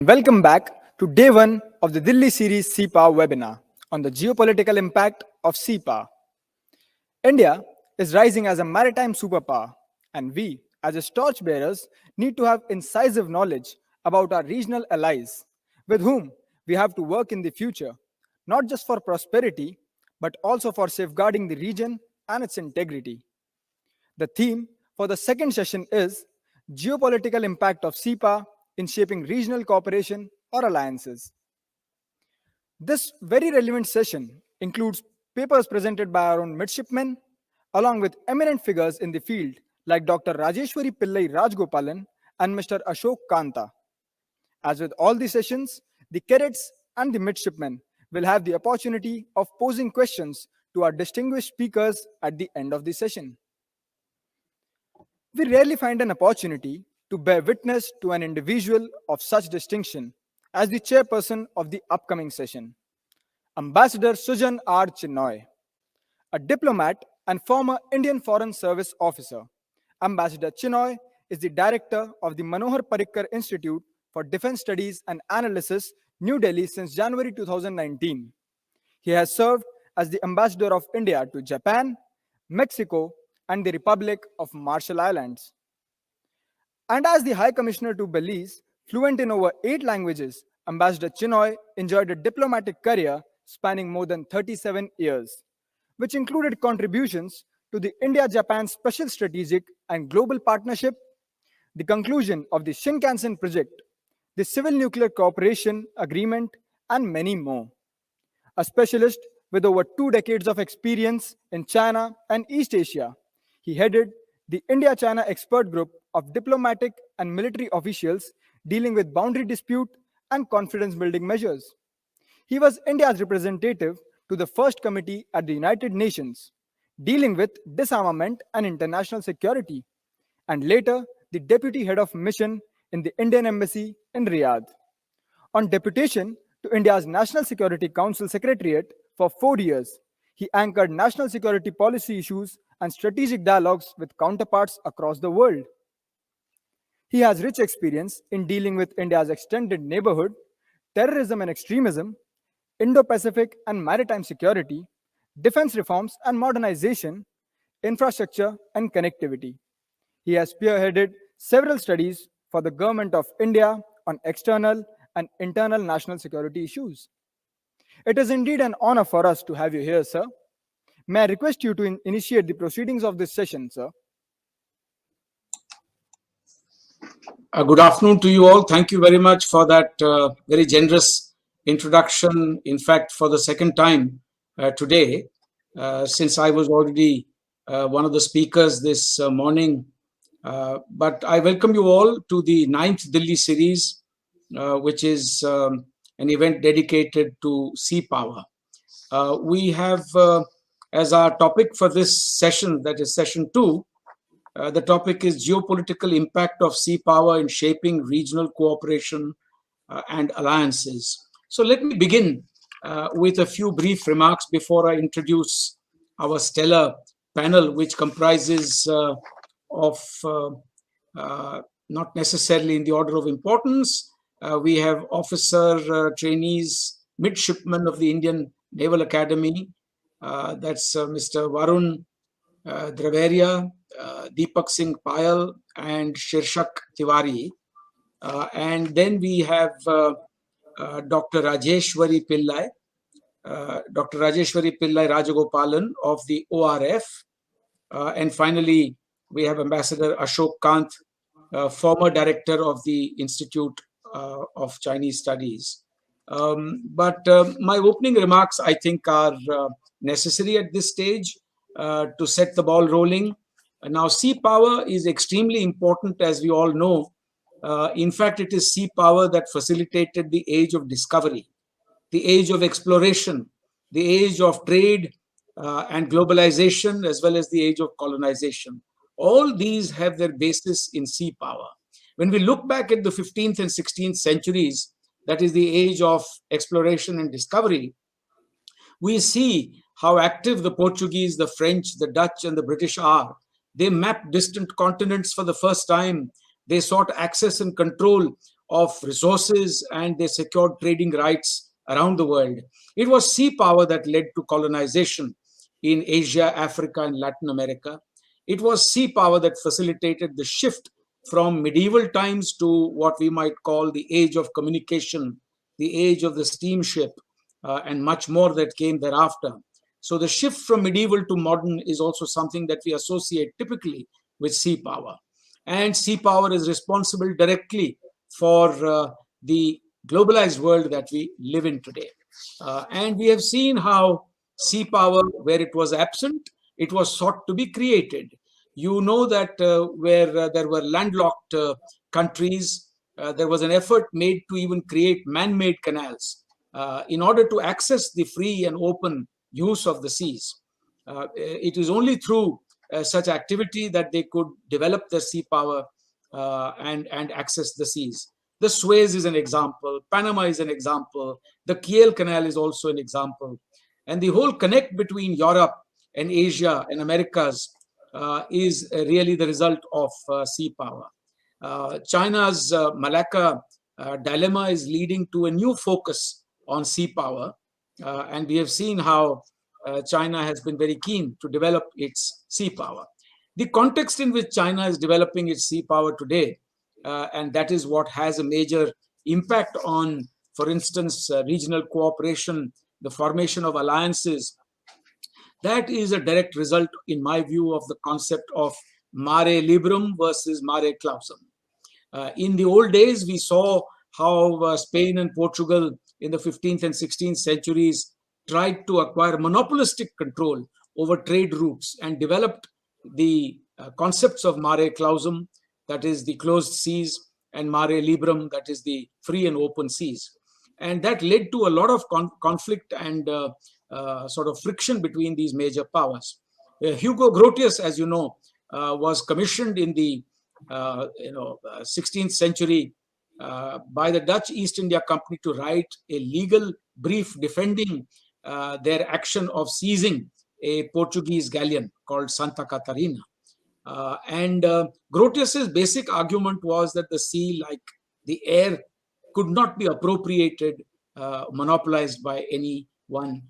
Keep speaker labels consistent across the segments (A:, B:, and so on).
A: Welcome back to day one of the Dilli series CPA webinar on the geopolitical impact of CPA. India is rising as a maritime superpower, and we, as its torchbearers, need to have incisive knowledge about our regional allies with whom we have to work in the future, not just for prosperity, but also for safeguarding the region and its integrity. The theme for the second session is Geopolitical Impact of CPA in Shaping Regional Cooperation or Alliances. This very relevant session includes papers presented by our own midshipmen, along with eminent figures in the field like Dr. Rajeshwari Rajagopalan and Mr. Ashok Kantha. As with all the sessions, the cadets and the midshipmen will have the opportunity of posing questions to our distinguished speakers at the end of the session. We rarely find an opportunity to bear witness to an individual of such distinction as the chairperson of the upcoming session, Ambassador Sujan R. Chinoy. A diplomat and former Indian Foreign Service officer, Ambassador Chinoy is the director of the Manohar Parrikar Institute for Defense Studies and Analysis, New Delhi since January 2019. He has served as the Ambassador of India to Japan, Mexico, and the Republic of Marshall Islands. And as the High Commissioner to Belize, fluent in over 8 languages, Ambassador Chinoy enjoyed a diplomatic career spanning more than 37 years, which included contributions to the India-Japan Special Strategic and Global Partnership, the conclusion of the Shinkansen project, the Civil Nuclear Cooperation Agreement, and many more. A specialist with over 2 decades of experience in China and East Asia, he headed the India-China Expert Group of diplomatic and military officials dealing with boundary dispute and confidence-building measures. He was India's representative to the First Committee at the United Nations, dealing with disarmament and international security, and later the deputy head of mission in the Indian Embassy in Riyadh. On deputation to India's National Security Council Secretariat for 4 years, he anchored national security policy issues and strategic dialogues with counterparts across the world. He has rich experience in dealing with India's extended neighborhood, terrorism and extremism, Indo-Pacific and maritime security, defense reforms and modernization, infrastructure and connectivity. He has spearheaded several studies for the Government of India on external and internal national security issues. It is indeed an honor for us to have you here, sir. May I request you to initiate the proceedings of this session, sir?
B: Good afternoon to you all. Thank you very much for that very generous introduction. In fact, for the second time today, since I was already one of the speakers this morning. But I welcome you all to the 9th Dilli series, which is an event dedicated to sea power. We have as our topic for this session, that is session 2, the topic is geopolitical impact of sea power in shaping regional cooperation and alliances. So let me begin with a few brief remarks before I introduce our stellar panel, which comprises of not necessarily in the order of importance. We have officer trainees, midshipmen of the Indian Naval Academy. That's Mr. Varun Draveria, Deepak Singh Payal, and Shirshak Tiwari. And then we have Dr. Rajeshwari Pillai, Dr. Rajeshwari Pillai Rajagopalan of the ORF. And finally, we have Ambassador Ashok Kant, former director of the Institute of Chinese Studies. But my opening remarks, I think, are necessary at this stage to set the ball rolling. Now, sea power is extremely important, as we all know. In fact, it is sea power that facilitated the age of discovery, the age of exploration, the age of trade and globalization, as well as the age of colonization. All these have their basis in sea power. When we look back at the 15th and 16th centuries, that is the age of exploration and discovery, we see how active the Portuguese, the French, the Dutch, and the British are. They mapped distant continents for the first time. They sought access and control of resources, and they secured trading rights around the world. It was sea power that led to colonization in Asia, Africa, and Latin America. It was sea power that facilitated the shift from medieval times to what we might call the age of communication, the age of the steamship, and much more that came thereafter. So the shift from medieval to modern is also something that we associate typically with sea power. And sea power is responsible directly for the globalized world that we live in today. And we have seen how sea power, where it was absent, it was sought to be created. You know that where there were landlocked countries, there was an effort made to even create man-made canals in order to access the free and open use of the seas. It is only through such activity that they could develop their sea power and access the seas. The Suez is an example, Panama is an example, the Kiel Canal is also an example. And the whole connect between Europe and Asia and Americas is really the result of sea power. China's Malacca dilemma is leading to a new focus on sea power. And we have seen how China has been very keen to develop its sea power. The context in which China is developing its sea power today, and that is what has a major impact on, for instance, regional cooperation, the formation of alliances. That is a direct result, in my view, of the concept of mare liberum versus mare clausum. In the old days, we saw how Spain and Portugal in the 15th and 16th centuries tried to acquire monopolistic control over trade routes and developed the concepts of mare clausum, that is the closed seas, and mare liberum, that is the free and open seas. And that led to a lot of conflict and sort of friction between these major powers. Hugo Grotius, as you know, was commissioned in the 16th century by the Dutch East India Company to write a legal brief defending their action of seizing a Portuguese galleon called Santa Catarina. And Grotius's basic argument was that the sea, like the air, could not be appropriated, monopolized by any one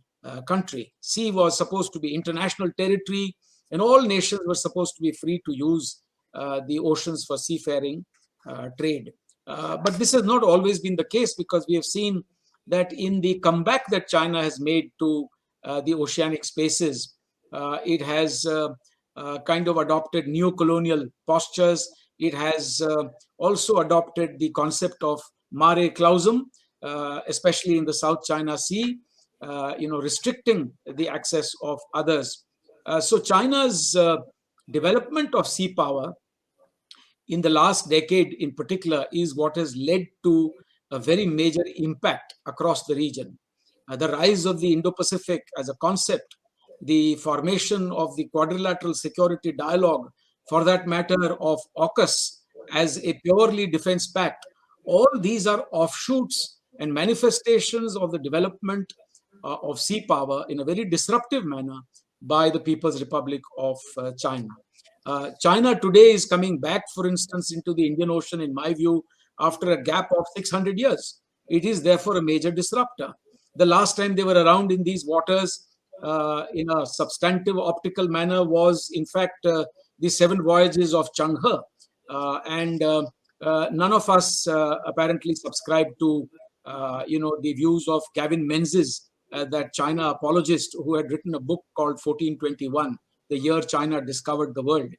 B: country. Sea was supposed to be international territory, and all nations were supposed to be free to use the oceans for seafaring trade. But this has not always been the case, because we have seen that in the comeback that China has made to the oceanic spaces, it has kind of adopted neo-colonial postures. It has also adopted the concept of mare clausum, especially in the South China Sea, restricting the access of others. So China's development of sea power in the last decade in particular is what has led to a very major impact across the region. The rise of the Indo-Pacific as a concept, the formation of the quadrilateral security dialogue, for that matter of AUKUS as a purely defense pact, all these are offshoots and manifestations of the development of sea power in a very disruptive manner by the People's Republic of China. China today is coming back, for instance, into the Indian Ocean, in my view, after a gap of 600 years. It is therefore a major disruptor. The last time they were around in these waters in a substantive optical manner was, in fact, the 7 voyages of Chang He. None of us apparently subscribe to, the views of Gavin Menzies, that China apologist who had written a book called 1421, the year China discovered the world.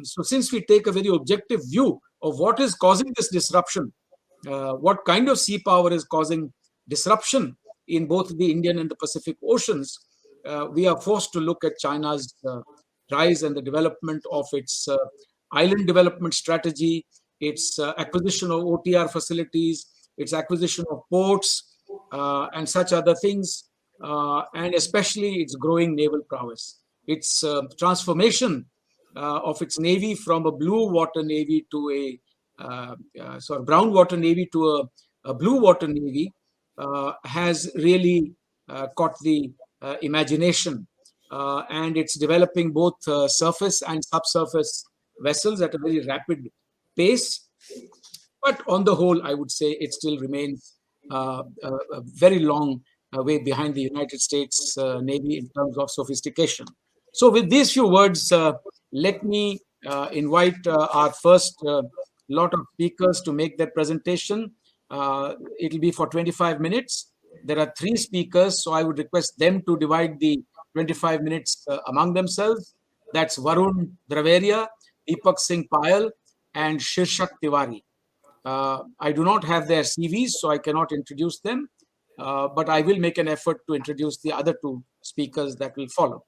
B: So since we take a very objective view of what is causing this disruption, what kind of sea power is causing disruption in both the Indian and the Pacific Oceans, we are forced to look at China's rise and the development of its island development strategy, its acquisition of OTR facilities, its acquisition of ports, and such other things, and especially its growing naval prowess. Its transformation of its navy from a blue water navy to a brown water navy to a blue water navy has really caught the imagination, and it's developing both surface and subsurface vessels at a very rapid pace. But on the whole, I would say it still remains a very long way behind the United States Navy in terms of sophistication. So, with these few words, let me invite our first lot of speakers to make their presentation. It'll be for 25 minutes. There are three speakers, so I would request them to divide the 25 minutes among themselves. That's Varun Draveria, Deepak Singh Payal, and Shirshak Tiwari. I do not have their CVs, so I cannot introduce them, but I will make an effort to introduce the other two speakers that will follow.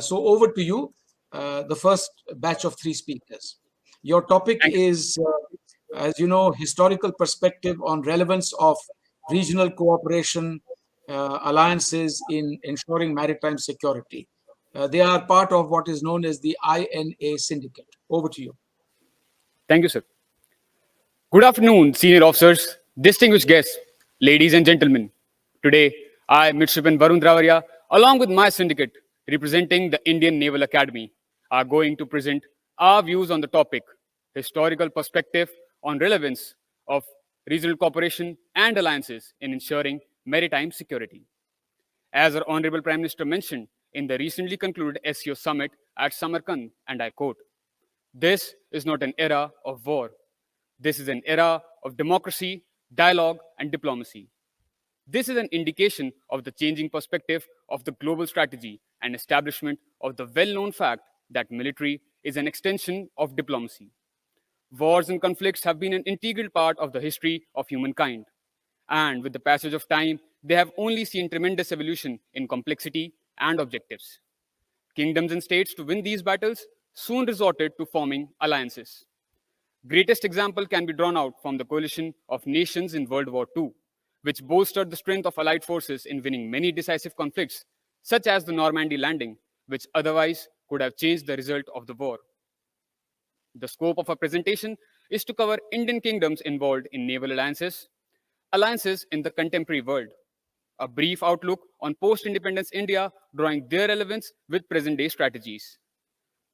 B: So over to you, the first batch of three speakers. Your topic
C: Thank you.
B: is, as you know, historical perspective on relevance of regional cooperation alliances in ensuring maritime security. They are part of what is known as the INA syndicate. Over to you.
C: Thank you, sir. Good afternoon, senior officers, distinguished guests, ladies and gentlemen. Today, I, Midshipman Varun Dravaria, along with my syndicate representing the Indian Naval Academy, are going to present our views on the topic, historical perspective on relevance of regional cooperation and alliances in ensuring maritime security. As our Honorable Prime Minister mentioned in the recently concluded SCO summit at Samarkand, and I quote, "This is not an era of war. This is an era of democracy, dialogue, and diplomacy. This is an indication of the changing perspective of the global strategy and establishment of the well-known fact that military is an extension of diplomacy. Wars and conflicts have been an integral part of the history of humankind. And with the passage of time, they have only seen tremendous evolution in complexity and objectives. Kingdoms and states, to win these battles, soon resorted to forming alliances. Greatest example can be drawn out from the coalition of nations in World War II, which bolstered the strength of Allied forces in winning many decisive conflicts, such as the Normandy landing, which otherwise could have changed the result of the war. The scope of our presentation is to cover Indian kingdoms involved in naval alliances, alliances in the contemporary world, a brief outlook on post-independence India drawing their relevance with present-day strategies.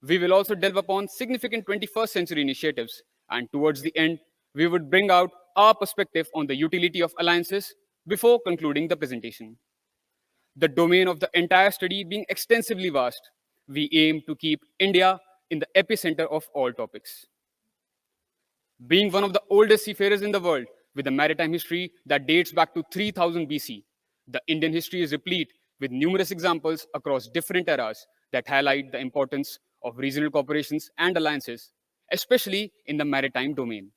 C: We will also delve upon significant 21st century initiatives, and towards the end, we would bring out our perspective on the utility of alliances before concluding the presentation. The domain of the entire study being extensively vast, we aim to keep India in the epicenter of all topics. Being one of the oldest seafarers in the world, with a maritime history that dates back to 3000 BC, the Indian history is replete with numerous examples across different eras that highlight the importance of regional cooperations and alliances, especially in the maritime domain.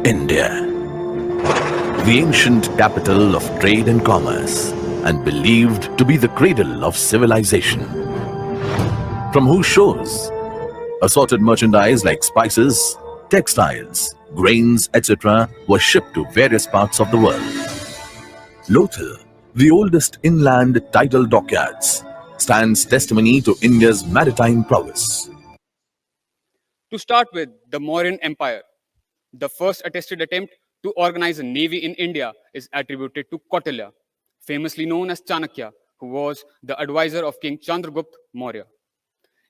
D: India, the ancient capital of trade and commerce, and believed to be the cradle of civilization, from whose shores assorted merchandise like spices, textiles, grains, etc. were shipped to various parts of the world. Lothal, the oldest inland tidal dockyards, stands testimony to India's maritime prowess.
C: To start with, the Mauryan Empire. The first attested attempt to organize a navy in India is attributed to Kautilya, famously known as Chanakya, who was the advisor of King Chandragupta Maurya.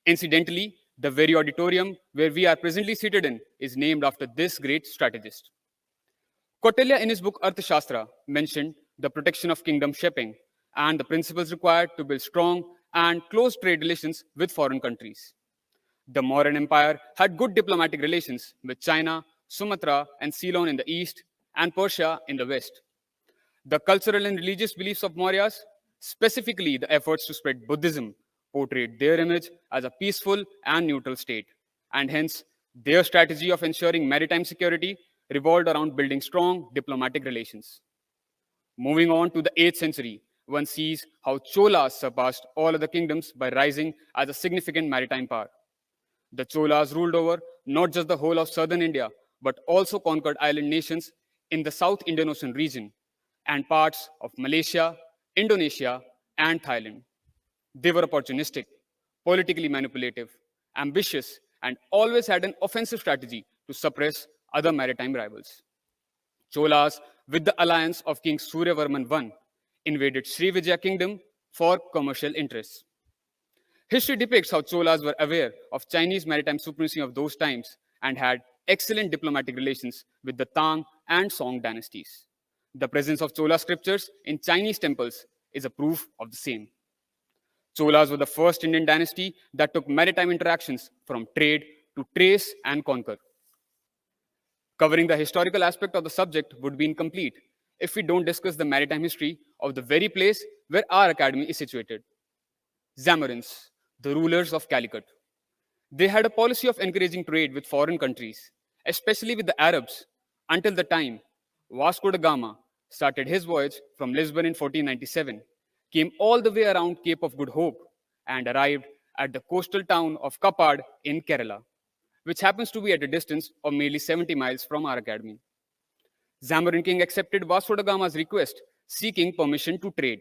C: Incidentally, the very auditorium where we are presently seated in is named after this great strategist. Kautilya, in his book Arthashastra, mentioned the protection of kingdom shipping and the principles required to build strong and close trade relations with foreign countries. The Mauryan Empire had good diplomatic relations with China, Sumatra, and Ceylon in the east, and Persia in the west. The cultural and religious beliefs of Mauryas, specifically the efforts to spread Buddhism, portrayed their image as a peaceful and neutral state, and hence their strategy of ensuring maritime security revolved around building strong diplomatic relations. Moving on to the 8th century, one sees how Cholas surpassed all other kingdoms by rising as a significant maritime power. The Cholas ruled over not just the whole of southern India, but also conquered island nations in the South Indian Ocean region and parts of Malaysia, Indonesia, and Thailand. They were opportunistic, politically manipulative, ambitious, and always had an offensive strategy to suppress other maritime rivals. Cholas, with the alliance of King Suryavarman I, invaded Srivijaya kingdom for commercial interests. History depicts how Cholas were aware of Chinese maritime supremacy of those times and had excellent diplomatic relations with the Tang and Song dynasties. The presence of Chola scriptures in Chinese temples is a proof of the same. Cholas were the first Indian dynasty that took maritime interactions from trade to trace and conquer. Covering the historical aspect of the subject would be incomplete if we don't discuss the maritime history of the very place where our academy is situated. Zamorins, the rulers of Calicut. They had a policy of encouraging trade with foreign countries, especially with the Arabs, until the time Vasco da Gama started his voyage from Lisbon in 1497, came all the way around Cape of Good Hope, and arrived at the coastal town of Kapad in Kerala, which happens to be at a distance of merely 70 miles from our academy. Zamorin king accepted Vasco da Gama's request, seeking permission to trade.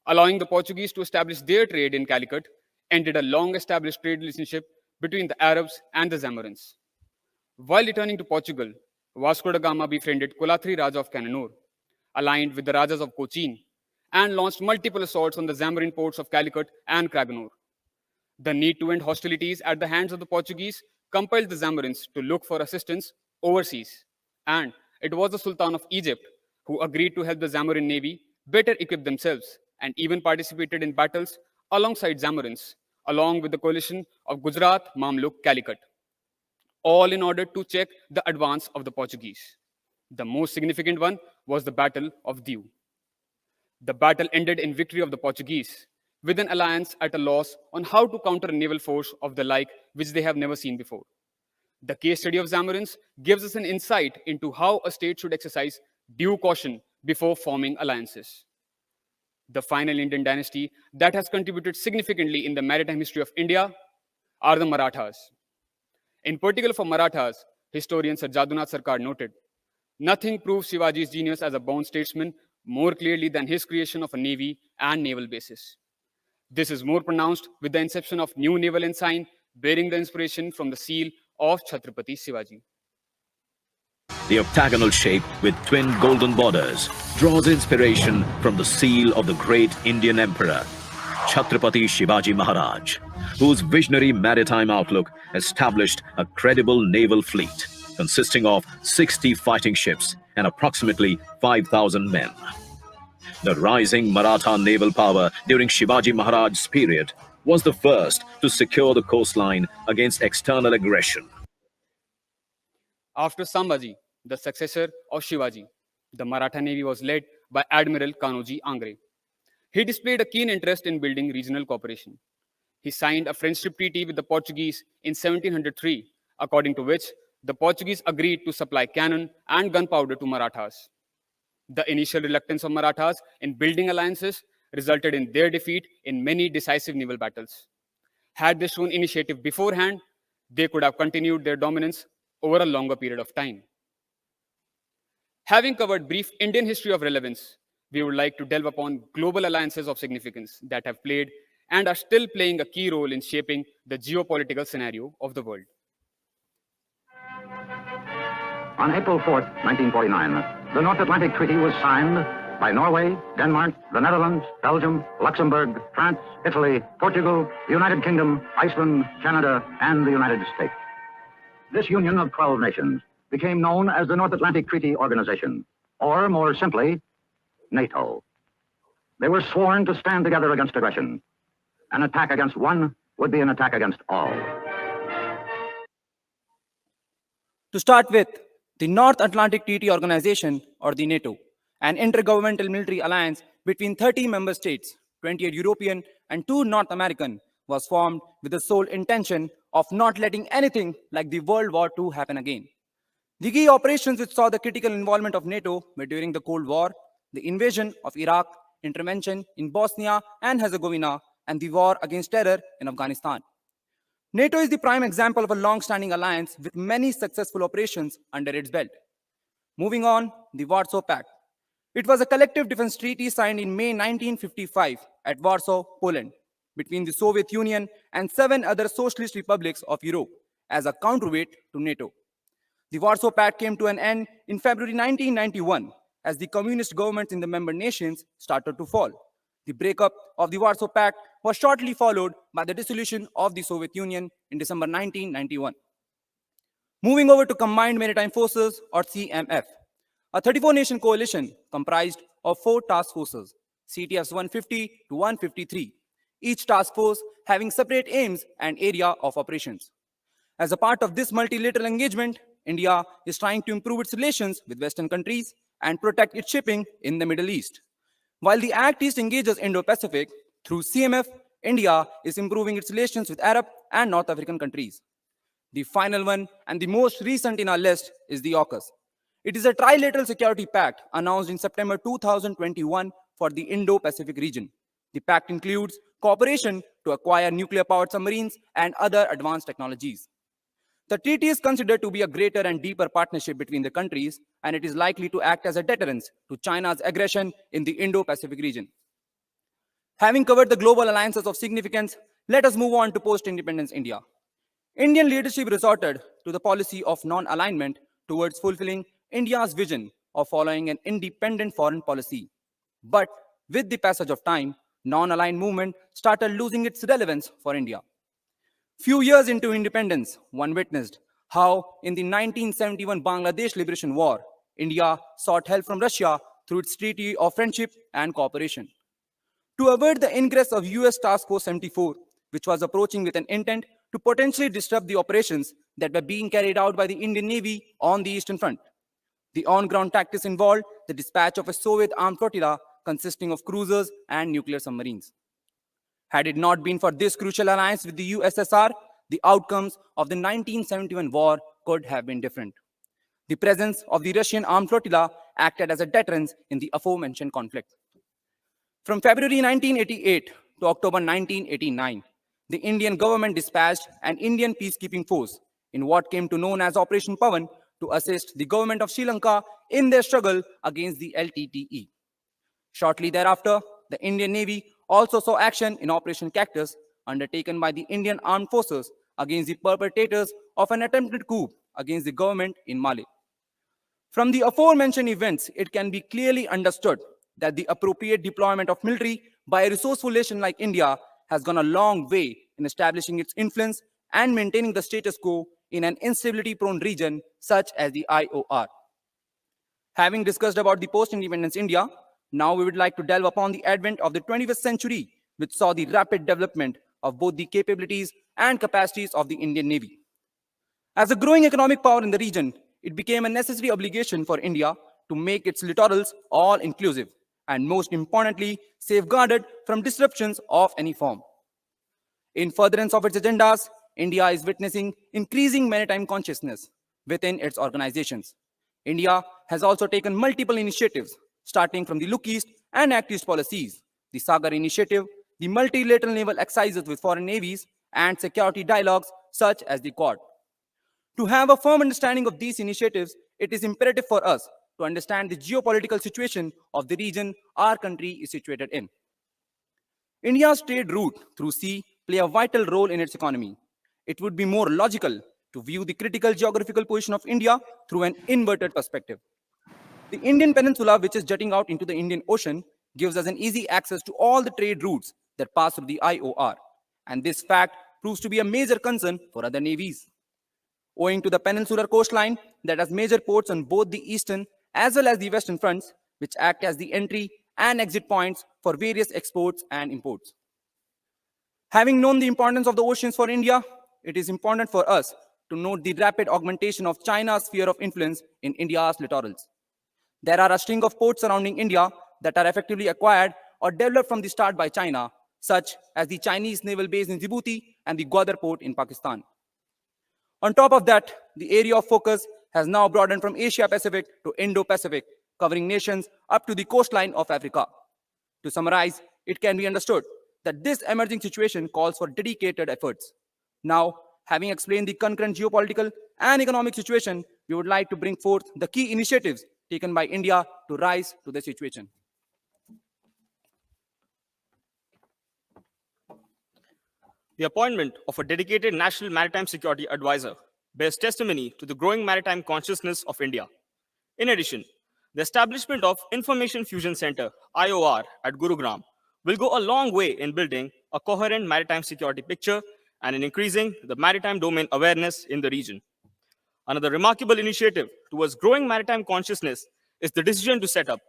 C: Allowing the Portuguese to establish their trade in Calicut ended a long-established trade relationship between the Arabs and the Zamorins. While returning to Portugal, Vasco da Gama befriended Kolathri Raja of Cananore, aligned with the Rajas of Cochin, and launched multiple assaults on the Zamorin ports of Calicut and Craganore. The need to end hostilities at the hands of the Portuguese compelled the Zamorins to look for assistance overseas, and it was the Sultan of Egypt who agreed to help the Zamorin navy better equip themselves and even participated in battles alongside Zamorins, along with the coalition of Gujarat, Mamluk, Calicut, all in order to check the advance of the Portuguese. The most significant one was the Battle of Diu. The battle ended in victory of the Portuguese, with an alliance at a loss on how to counter a naval force of the like which they have never seen before. The case study of Zamorins gives us an insight into how a state should exercise due caution before forming alliances. The final Indian dynasty that has contributed significantly in the maritime history of India are the Marathas. In particular for Marathas, historian Sir Jadunath Sarkar noted, nothing proves Shivaji's genius as a born statesman more clearly than his creation of a navy and naval bases. This is more pronounced with the inception of new naval ensign bearing the inspiration from the seal of Chhatrapati Shivaji.
D: The octagonal shape with twin golden borders draws inspiration from the seal of the great Indian emperor, Chhatrapati Shivaji Maharaj, whose visionary maritime outlook established a credible naval fleet consisting of 60 fighting ships and approximately 5,000 men. The rising Maratha naval power during Shivaji Maharaj's period was the first to secure the coastline against external aggression.
C: After Sambhaji, the successor of Shivaji, the Maratha navy was led by Admiral Kanoji Angre. He displayed a keen interest in building regional cooperation. He signed a friendship treaty with the Portuguese in 1703, according to which the Portuguese agreed to supply cannon and gunpowder to Marathas. The initial reluctance of Marathas in building alliances resulted in their defeat in many decisive naval battles. Had they shown initiative beforehand, they could have continued their dominance over a longer period of time. Having covered brief Indian history of relevance, we would like to delve upon global alliances of significance that have played and are still playing a key role in shaping the geopolitical scenario of the world.
E: On April 4th, 1949, the North Atlantic Treaty was signed by Norway, Denmark, the Netherlands, Belgium, Luxembourg, France, Italy, Portugal, the United Kingdom, Iceland, Canada, and the United States. This union of 12 nations became known as the North Atlantic Treaty Organization, or more simply, NATO. They were sworn to stand together against aggression. An attack against one would be an attack against all.
F: To start with, the North Atlantic Treaty Organization, or the NATO, an intergovernmental military alliance between 30 member states, 28 European and 2 North American, was formed with the sole intention of not letting anything like the World War II happen again. The key operations which saw the critical involvement of NATO were during the Cold War, the invasion of Iraq, intervention in Bosnia and Herzegovina, and the war against terror in Afghanistan. NATO is the prime example of a long-standing alliance with many successful operations under its belt. Moving on, the Warsaw Pact. It was a collective defense treaty signed in May 1955 at Warsaw, Poland, between the Soviet Union and 7 other socialist republics of Europe as a counterweight to NATO. The Warsaw Pact came to an end in February 1991 as the communist governments in the member nations started to fall. The breakup of the Warsaw Pact was shortly followed by the dissolution of the Soviet Union in December 1991. Moving over to Combined Maritime Forces, or CMF, a 34-nation coalition comprised of 4 task forces, CTFs 150 to 153, each task force having separate aims and area of operations. As a part of this multilateral engagement, India is trying to improve its relations with Western countries and protect its shipping in the Middle East. While the Act East engages Indo-Pacific, through CMF, India is improving its relations with Arab and North African countries. The final one and the most recent in our list is the AUKUS. It is a trilateral security pact announced in September 2021 for the Indo-Pacific region. The pact includes cooperation to acquire nuclear-powered submarines and other advanced technologies. The treaty is considered to be a greater and deeper partnership between the countries, and it is likely to act as a deterrent to China's aggression in the Indo-Pacific region. Having covered the global alliances of significance, let us move on to post-independence India. Indian leadership resorted to the policy of non-alignment towards fulfilling India's vision of following an independent foreign policy. But with the passage of time, non-aligned movement started losing its relevance for India. Few years into independence, one witnessed how in the 1971 Bangladesh Liberation War, India sought help from Russia through its Treaty of Friendship and Cooperation. To avert the ingress of US Task Force 74, which was approaching with an intent to potentially disrupt the operations that were being carried out by the Indian Navy on the Eastern Front. The on-ground tactics involved the dispatch of a Soviet armed flotilla consisting of cruisers and nuclear submarines. Had it not been for this crucial alliance with the USSR, the outcomes of the 1971 war could have been different. The presence of the Russian armed flotilla acted as a deterrent in the aforementioned conflict. From February 1988 to October 1989, the Indian government dispatched an Indian peacekeeping force in what came to known as Operation Pavan to assist the government of Sri Lanka in their struggle against the LTTE. Shortly thereafter, the Indian Navy also saw action in Operation Cactus undertaken by the Indian Armed Forces against the perpetrators of an attempted coup against the government in Mali. From the aforementioned events, it can be clearly understood that the appropriate deployment of military by a resourceful nation like India has gone a long way in establishing its influence and maintaining the status quo in an instability-prone region such as the IOR. Having discussed about the post-independence India, now we would like to delve upon the advent of the 21st century, which saw the rapid development of both the capabilities and capacities of the Indian Navy. As a growing economic power in the region, it became a necessary obligation for India to make its littorals all-inclusive and, most importantly, safeguarded from disruptions of any form. In furtherance of its agendas, India is witnessing increasing maritime consciousness within its organizations. India has also taken multiple initiatives, starting from the Look East and Act East policies, the Sagar Initiative, the multilateral naval exercises with foreign navies, and security dialogues such as the Quad. To have a firm understanding of these initiatives, it is imperative for us to understand the geopolitical situation of the region our country is situated in. India's trade route through sea play a vital role in its economy. It would be more logical to view the critical geographical position of India through an inverted perspective. The Indian Peninsula, which is jutting out into the Indian Ocean, gives us an easy access to all the trade routes that pass through the IOR, and this fact proves to be a major concern for other navies. Owing to the peninsular coastline that has major ports on both the eastern as well as the western fronts, which act as the entry and exit points for various exports and imports. Having known the importance of the oceans for India, it is important for us to note the rapid augmentation of China's sphere of influence in India's littorals. There are a string of ports surrounding India that are effectively acquired or developed from the start by China, such as the Chinese naval base in Djibouti and the Gwadar port in Pakistan. On top of that, the area of focus has now broadened from Asia-Pacific to Indo-Pacific, covering nations up to the coastline of Africa. To summarize, it can be understood that this emerging situation calls for dedicated efforts. Now, having explained the concurrent geopolitical and economic situation, we would like to bring forth the key initiatives taken by India to rise to the situation.
G: The appointment of a dedicated National Maritime Security Advisor bears testimony to the growing maritime consciousness of India. In addition, the establishment of Information Fusion Center, IOR, at Gurugram will go a long way in building a coherent maritime security picture and in increasing the maritime domain awareness in the region. Another remarkable initiative towards growing maritime consciousness is the decision to set up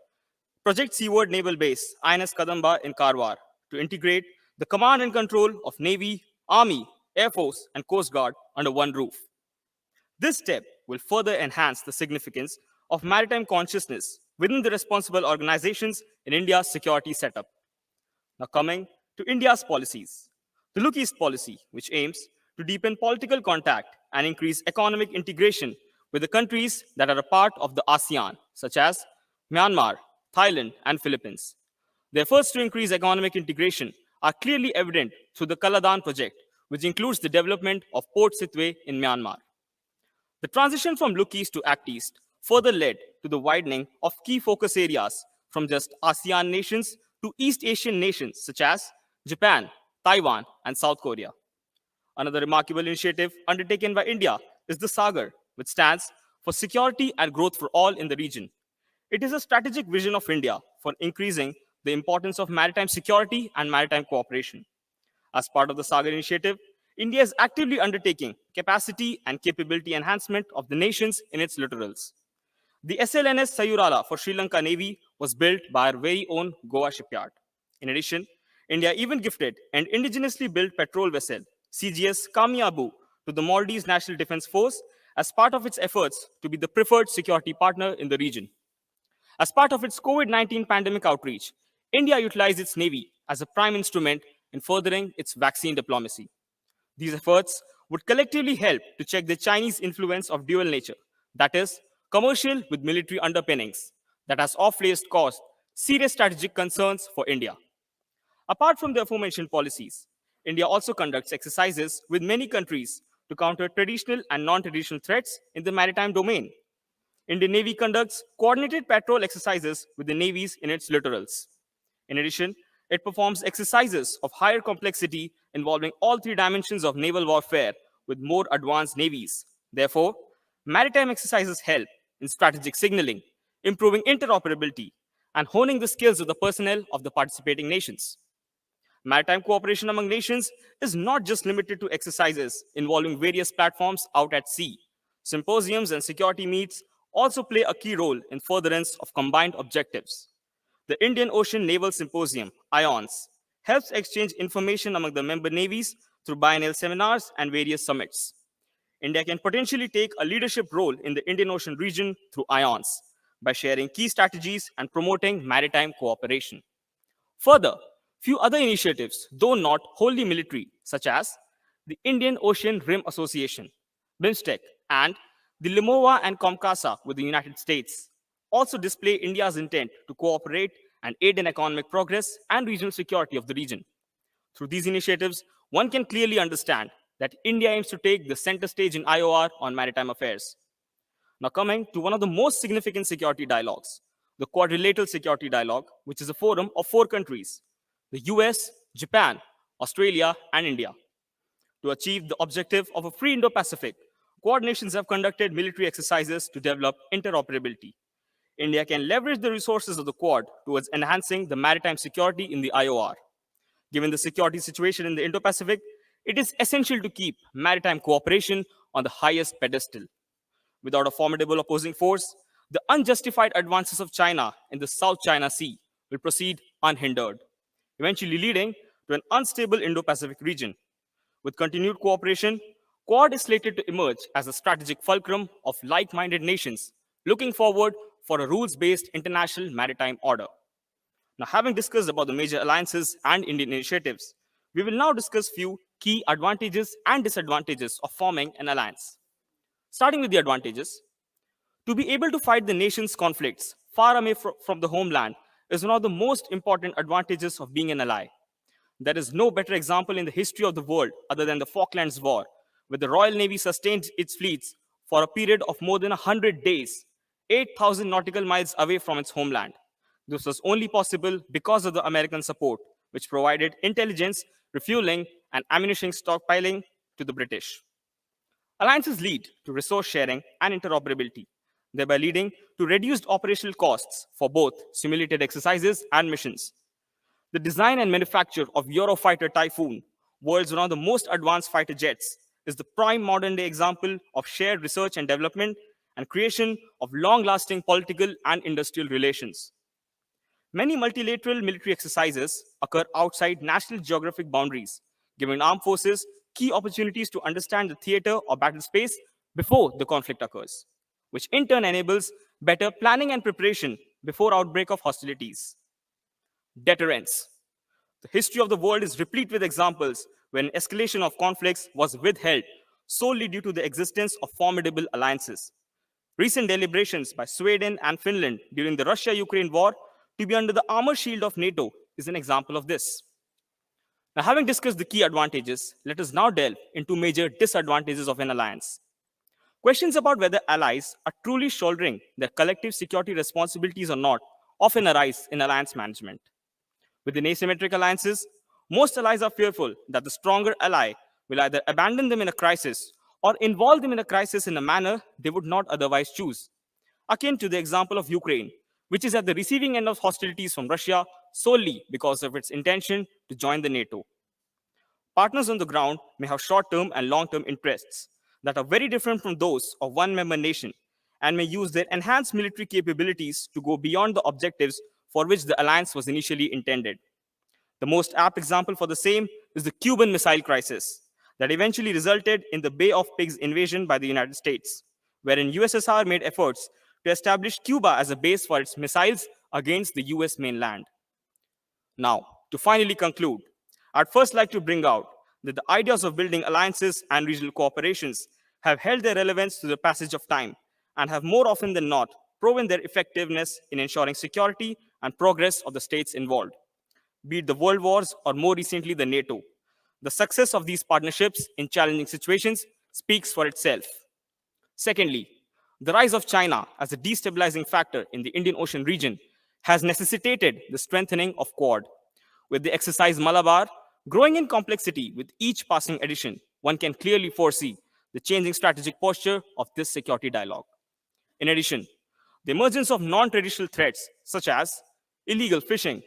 G: Project Seaward Naval Base, INS Kadamba in Karwar, to integrate the command and control of Navy, Army, Air Force, and Coast Guard under one roof. This step will further enhance the significance of maritime consciousness within the responsible organizations in India's security setup. Now, coming to India's policies. The Look East policy, which aims to deepen political contact and increase economic integration with the countries that are a part of the ASEAN, such as Myanmar, Thailand, and Philippines. The efforts to increase economic integration are clearly evident through the Kaladan project, which includes the development of Port Sitwe in Myanmar. The transition from Look East to Act East further led to the widening of key focus areas from just ASEAN nations to East Asian nations such as Japan, Taiwan, and South Korea. Another remarkable initiative undertaken by India is the Sagar, which stands for Security and Growth for All in the region. It is a strategic vision of India for increasing the importance of maritime security and maritime cooperation. As part of the Sagar initiative, India is actively undertaking capacity and capability enhancement of the nations in its littorals. The SLNS Sayurala for Sri Lanka Navy was built by our very own Goa shipyard. In addition, India even gifted an indigenously built patrol vessel, CGS Kamiabu, to the Maldives National Defense Force as part of its efforts to be the preferred security partner in the region. As part of its COVID-19 pandemic outreach, India utilized its Navy as a prime instrument in furthering its vaccine diplomacy. These efforts would collectively help to check the Chinese influence of dual nature, that is, commercial with military underpinnings, that has of late caused serious strategic concerns for India. Apart from the aforementioned policies, India also conducts exercises with many countries to counter traditional and non-traditional threats in the maritime domain. Indian Navy conducts coordinated patrol exercises with the navies in its littorals. In addition, it performs exercises of higher complexity involving all three dimensions of naval warfare with more advanced navies. Therefore, maritime exercises help in strategic signaling, improving interoperability, and honing the skills of the personnel of the participating nations. Maritime cooperation among nations is not just limited to exercises involving various platforms out at sea. Symposiums and security meets also play a key role in furtherance of combined objectives. The Indian Ocean Naval Symposium, IONS, helps exchange information among the member navies through biennial seminars and various summits. India can potentially take a leadership role in the Indian Ocean region through IONS by sharing key strategies and promoting maritime cooperation. Further, few other initiatives, though not wholly military, such as the Indian Ocean Rim Association, BIMSTEC, and the Limoa and Comcasa with the United States, also display India's intent to cooperate and aid in economic progress and regional security of the region. Through these initiatives, one can clearly understand that India aims to take the center stage in IOR on maritime affairs. Now coming to one of the most significant security dialogues, the Quadrilateral Security Dialogue, which is a forum of 4 countries, the US, Japan, Australia, and India. To achieve the objective of a free Indo-Pacific, Quad nations have conducted military exercises to develop interoperability. India can leverage the resources of the Quad towards enhancing the maritime security in the IOR. Given the security situation in the Indo-Pacific, it is essential to keep maritime cooperation on the highest pedestal. Without a formidable opposing force, the unjustified advances of China in the South China Sea will proceed unhindered, eventually leading to an unstable Indo-Pacific region. With continued cooperation, Quad is slated to emerge as a strategic fulcrum of like-minded nations looking forward for a rules-based international maritime order. Now, having discussed about the major alliances and Indian initiatives, we will now discuss few key advantages and disadvantages of forming an alliance. Starting with the advantages, to be able to fight the nation's conflicts far away from the homeland is one of the most important advantages of being an ally. There is no better example in the history of the world other than the Falklands War, where the Royal Navy sustained its fleets for a period of more than 100 days, 8,000 nautical miles away from its homeland. This was only possible because of the American support, which provided intelligence, refueling, and ammunition stockpiling to the British. Alliances lead to resource sharing and interoperability, thereby leading to reduced operational costs for both simulated exercises and missions. The design and manufacture of Eurofighter Typhoon, world's one of the most advanced fighter jets, is the prime modern day example of shared research and development and creation of long lasting political and industrial relations. Many multilateral military exercises occur outside national geographic boundaries, giving armed forces key opportunities to understand the theater or battle space before the conflict occurs, which in turn enables better planning and preparation before outbreak of hostilities. Deterrence. The history of the world is replete with examples when escalation of conflicts was withheld solely due to the existence of formidable alliances. Recent deliberations by Sweden and Finland during the Russia Ukraine war to be under the armor shield of NATO is an example of this. Now, having discussed the key advantages, let us now delve into major disadvantages of an alliance. Questions about whether allies are truly shouldering their collective security responsibilities or not often arise in alliance management. Within asymmetric alliances, most allies are fearful that the stronger ally will either abandon them in a crisis or involve them in a crisis in a manner they would not otherwise choose. Akin to the example of Ukraine, which is at the receiving end of hostilities from Russia solely because of its intention to join the NATO. Partners on the ground may have short-term and long-term interests that are very different from those of one member nation and may use their enhanced military capabilities to go beyond the objectives for which the alliance was initially intended. The most apt example for the same is the Cuban Missile Crisis that eventually resulted in the Bay of Pigs invasion by the United States, wherein USSR made efforts to establish Cuba as a base for its missiles against the US mainland. Now, to finally conclude, I'd first like to bring out that the ideas of building alliances and regional cooperations have held their relevance through the passage of time and have more often than not proven their effectiveness in ensuring security and progress of the states involved, be it the world wars or more recently the NATO. The success of these partnerships in challenging situations speaks for itself. Secondly, the rise of China as a destabilizing factor in the Indian Ocean region has necessitated the strengthening of Quad. With the exercise Malabar growing in complexity with each passing edition, one can clearly foresee the changing strategic posture of this security dialogue. In addition, the emergence of non-traditional threats such as illegal fishing,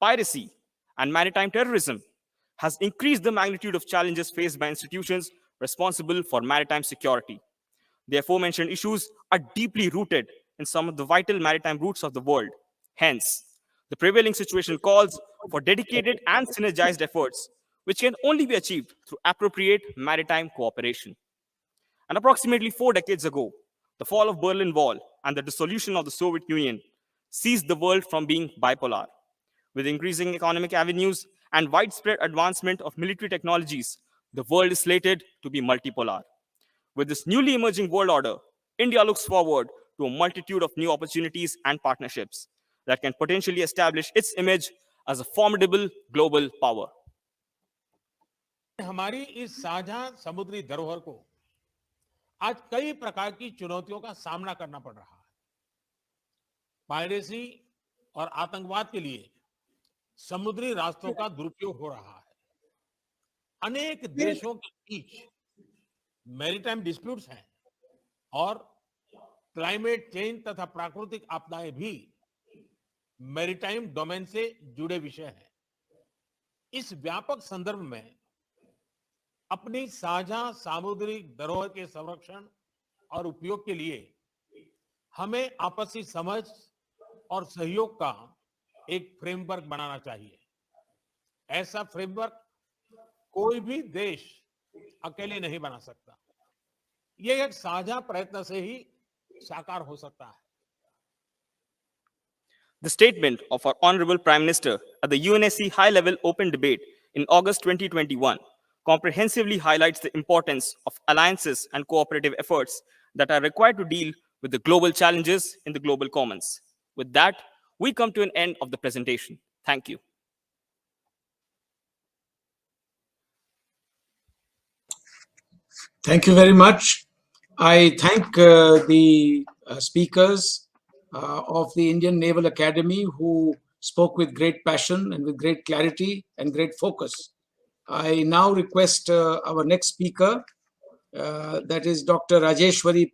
G: piracy, and maritime terrorism has increased the magnitude of challenges faced by institutions responsible for maritime security. The aforementioned issues are deeply rooted in some of the vital maritime routes of the world. Hence, the prevailing situation calls for dedicated and synergized efforts, which can only be achieved through appropriate maritime cooperation. And approximately 4 decades ago, the fall of Berlin Wall and the dissolution of the Soviet Union seized the world from being bipolar. With increasing economic avenues and widespread advancement of military technologies, the world is slated to be multipolar. With this newly emerging world order, India looks forward to a multitude of new opportunities and partnerships that can potentially establish its image as a formidable global power.
H: हमारी इस साझा समुद्री धरोहर को आज कई प्रकार की चुनौतियों का सामना करना पड़ रहा है। पायरेसी और आतंकवाद के लिए समुद्री रास्तों का दुरुपयोग हो रहा है। अनेक देशों के बीच मैरीटाइम डिस्प्यूट्स हैं और क्लाइमेट चेंज तथा प्राकृतिक आपदाएं भी मैरीटाइम डोमेन से जुड़े विषय हैं। इस व्यापक संदर्भ में अपनी साझा सामुद्रिक धरोहर के संरक्षण और उपयोग के लिए हमें आपसी समझ और सहयोग का एक फ्रेमवर्क बनाना चाहिए। ऐसा फ्रेमवर्क कोई भी देश अकेले नहीं बना सकता। ये एक साझा प्रयत्न से ही साकार हो सकता है।
G: The statement of our Honorable Prime Minister at the UNSC High-Level Open Debate in August 2021 comprehensively highlights the importance of alliances and cooperative efforts that are required to deal with the global challenges in the global commons. With that, we come to an end of the presentation. Thank you.
B: Thank you very much. I thank the speakers of the Indian Naval Academy who spoke with great passion and with great clarity and great focus. I now request our next speaker, that is Dr. Rajeshwari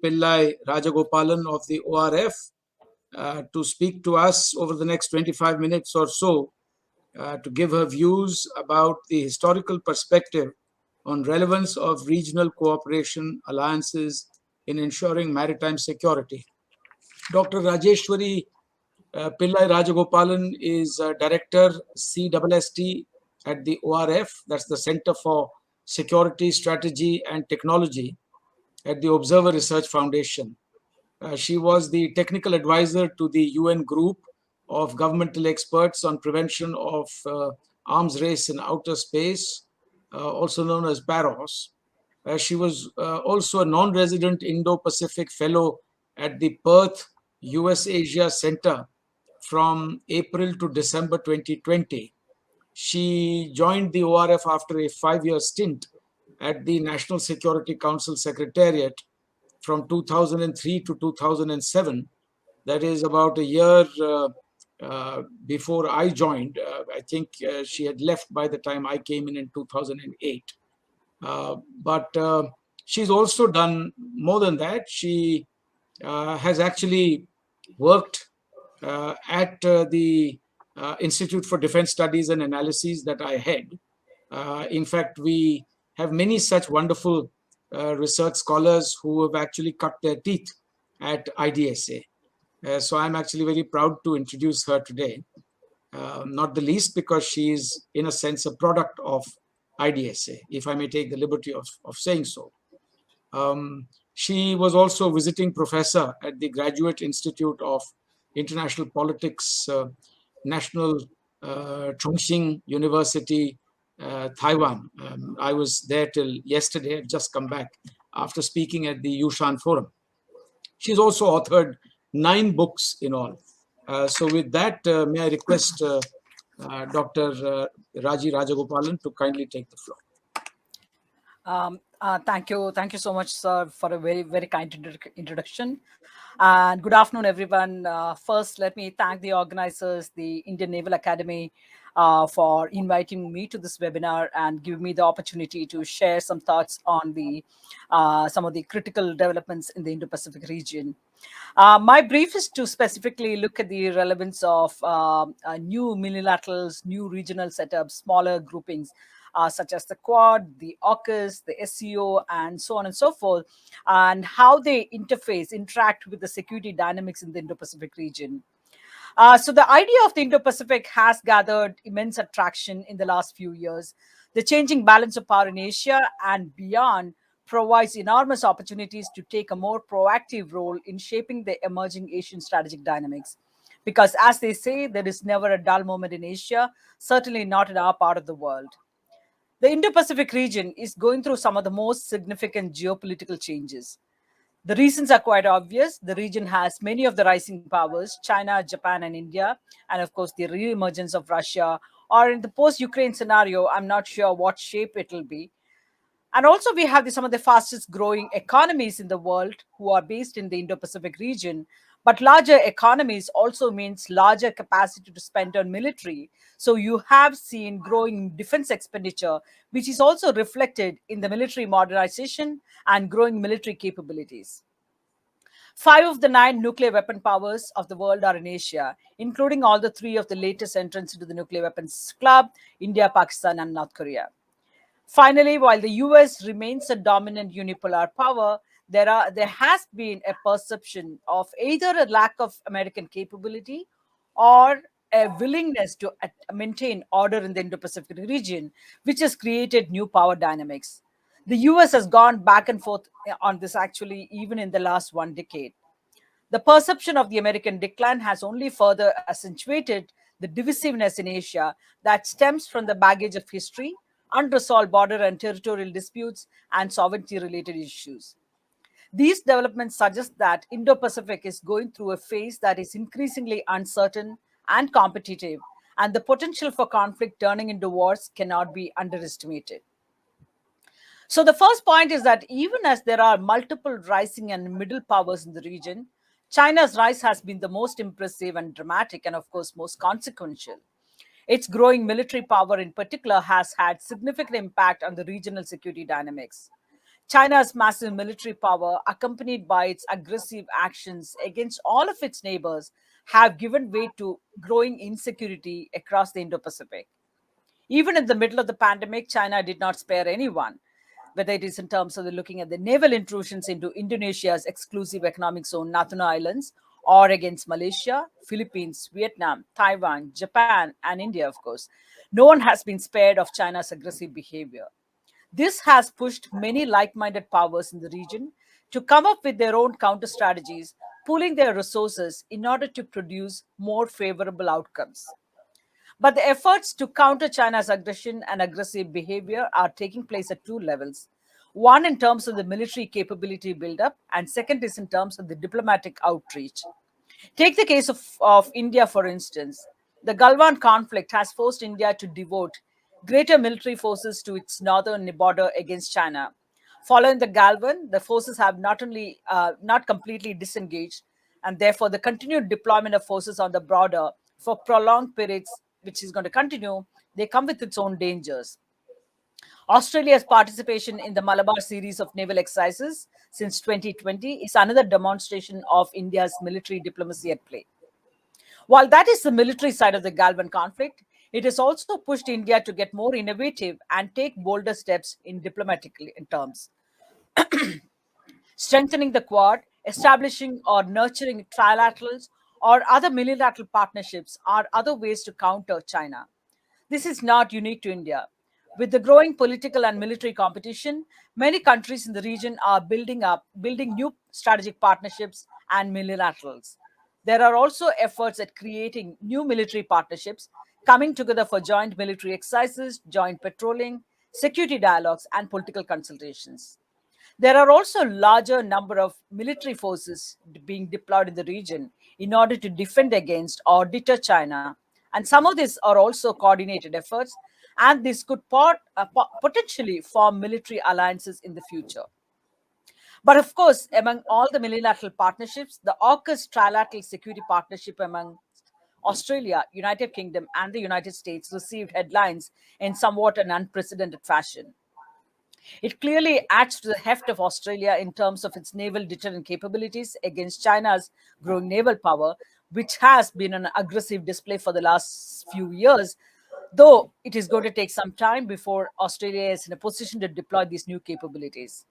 B: Rajagopalan of the ORF, to speak to us over the next 25 minutes or so to give her views about the historical perspective on relevance of regional cooperation alliances in ensuring maritime security. Dr. Rajeshwari Pillai Rajagopalan is Director CSST at the ORF, that's the Center for Security, Strategy and Technology at the Observer Research Foundation. She was the technical advisor to the UN group of governmental experts on prevention of arms race in outer space, also known as PAROS. She was also a non-resident Indo-Pacific Fellow at the Perth US Asia Center from April to December 2020. She joined the ORF after a 5-year stint at the National Security Council Secretariat from 2003 to 2007. That is about a year before I joined. I think she had left by the time I came in 2008. But she's also done more than that. She has actually worked at the Institute for Defense Studies and Analyses that I head. In fact, we have many such wonderful research scholars who have actually cut their teeth at IDSA. So I'm actually very proud to introduce her today, not the least because she is, in a sense, a product of IDSA, if I may take the liberty of saying so. She was also visiting professor at the Graduate Institute of International Politics, National Chongqing University, Taiwan. I was there till yesterday. I've just come back after speaking at the Yushan Forum. She's also authored 9 books in all. So with that, may I request Dr. Raji Rajagopalan to kindly take the floor.
I: Thank you so much, sir, for a very kind introduction. And good afternoon, everyone. First, let me thank the organizers, the Indian Naval Academy, for inviting me to this webinar and give me the opportunity to share some thoughts on the some of the critical developments in the Indo-Pacific region. My brief is to specifically look at the relevance of new multilaterals, new regional setups, smaller groupings, such as the Quad, the AUKUS, the SCO, and so on and so forth, and how they interact with the security dynamics in the Indo-Pacific region. So the idea of the Indo-Pacific has gathered immense attraction in the last few years. The changing balance of power in Asia and beyond provides enormous opportunities to take a more proactive role in shaping the emerging Asian strategic dynamics. Because as they say, there is never a dull moment in Asia, certainly not in our part of the world. The Indo-Pacific region is going through some of the most significant geopolitical changes. The reasons are quite obvious. The region has many of the rising powers, China, Japan, and India, and of course the re-emergence of Russia, or in the post-Ukraine scenario, I'm not sure what shape it will be. And also we have some of the fastest growing economies in the world who are based in the Indo-Pacific region. But larger economies also means larger capacity to spend on military. So you have seen growing defense expenditure, which is also reflected in the military modernization and growing military capabilities. 5 of the 9 nuclear weapon powers of the world are in Asia, including all the 3 of the latest entrants into the nuclear weapons club, India, Pakistan, and North Korea. Finally, while the US remains a dominant unipolar power, there has been a perception of either a lack of American capability or a willingness to maintain order in the Indo-Pacific region, which has created new power dynamics. The US has gone back and forth on this actually even in the last 1 decade. The perception of the American decline has only further accentuated the divisiveness in Asia that stems from the baggage of history, unresolved border and territorial disputes, and sovereignty-related issues. These developments suggest that Indo-Pacific is going through a phase that is increasingly uncertain and competitive, and the potential for conflict turning into wars cannot be underestimated. So the first point is that even as there are multiple rising and middle powers in the region, China's rise has been the most impressive and dramatic and, of course, most consequential. Its growing military power in particular has had significant impact on the regional security dynamics. China's massive military power, accompanied by its aggressive actions against all of its neighbors, have given way to growing insecurity across the Indo-Pacific. Even in the middle of the pandemic, China did not spare anyone. whether it is in terms of looking at the naval intrusions into Indonesia's exclusive economic zone, Natuna Islands, or against Malaysia, Philippines, Vietnam, Taiwan, Japan, and India, of course. No one has been spared of China's aggressive behavior. This has pushed many like minded powers in the region to come up with their own counter strategies, pooling their resources in order to produce more favorable outcomes. But the efforts to counter China's aggression and aggressive behavior are taking place at two levels. One in terms of the military capability buildup, and second is in terms of the diplomatic outreach. Take the case of India, for instance. The Galwan conflict has forced India to devote greater military forces to its northern border against China. Following the Galwan, the forces have not only not completely disengaged, and therefore the continued deployment of forces on the border for prolonged periods, which is going to continue, they come with its own dangers. Australia's participation in the Malabar series of naval exercises since 2020 is another demonstration of India's military diplomacy at play. While that is the military side of the Galvan conflict, it has also pushed India to get more innovative and take bolder steps in diplomatic terms. Strengthening the Quad, establishing or nurturing trilaterals or other multilateral partnerships are other ways to counter China. This is not unique to India. With the growing political and military competition, many countries in the region are building new strategic partnerships and multilaterals. There are also efforts at creating new military partnerships, coming together for joint military exercises, joint patrolling, security dialogues, and political consultations. There are also a larger number of military forces being deployed in the region in order to defend against or deter China. And some of these are also coordinated efforts, and this could potentially form military alliances in the future. But of course, among all the multilateral partnerships, the AUKUS trilateral security partnership among Australia, United Kingdom, and the United States received headlines in somewhat an unprecedented fashion. It clearly adds to the heft of Australia in terms of its naval deterrent capabilities against China's growing naval power, which has been an aggressive display for the last few years, though it is going to take some time before Australia is in a position to deploy these new capabilities.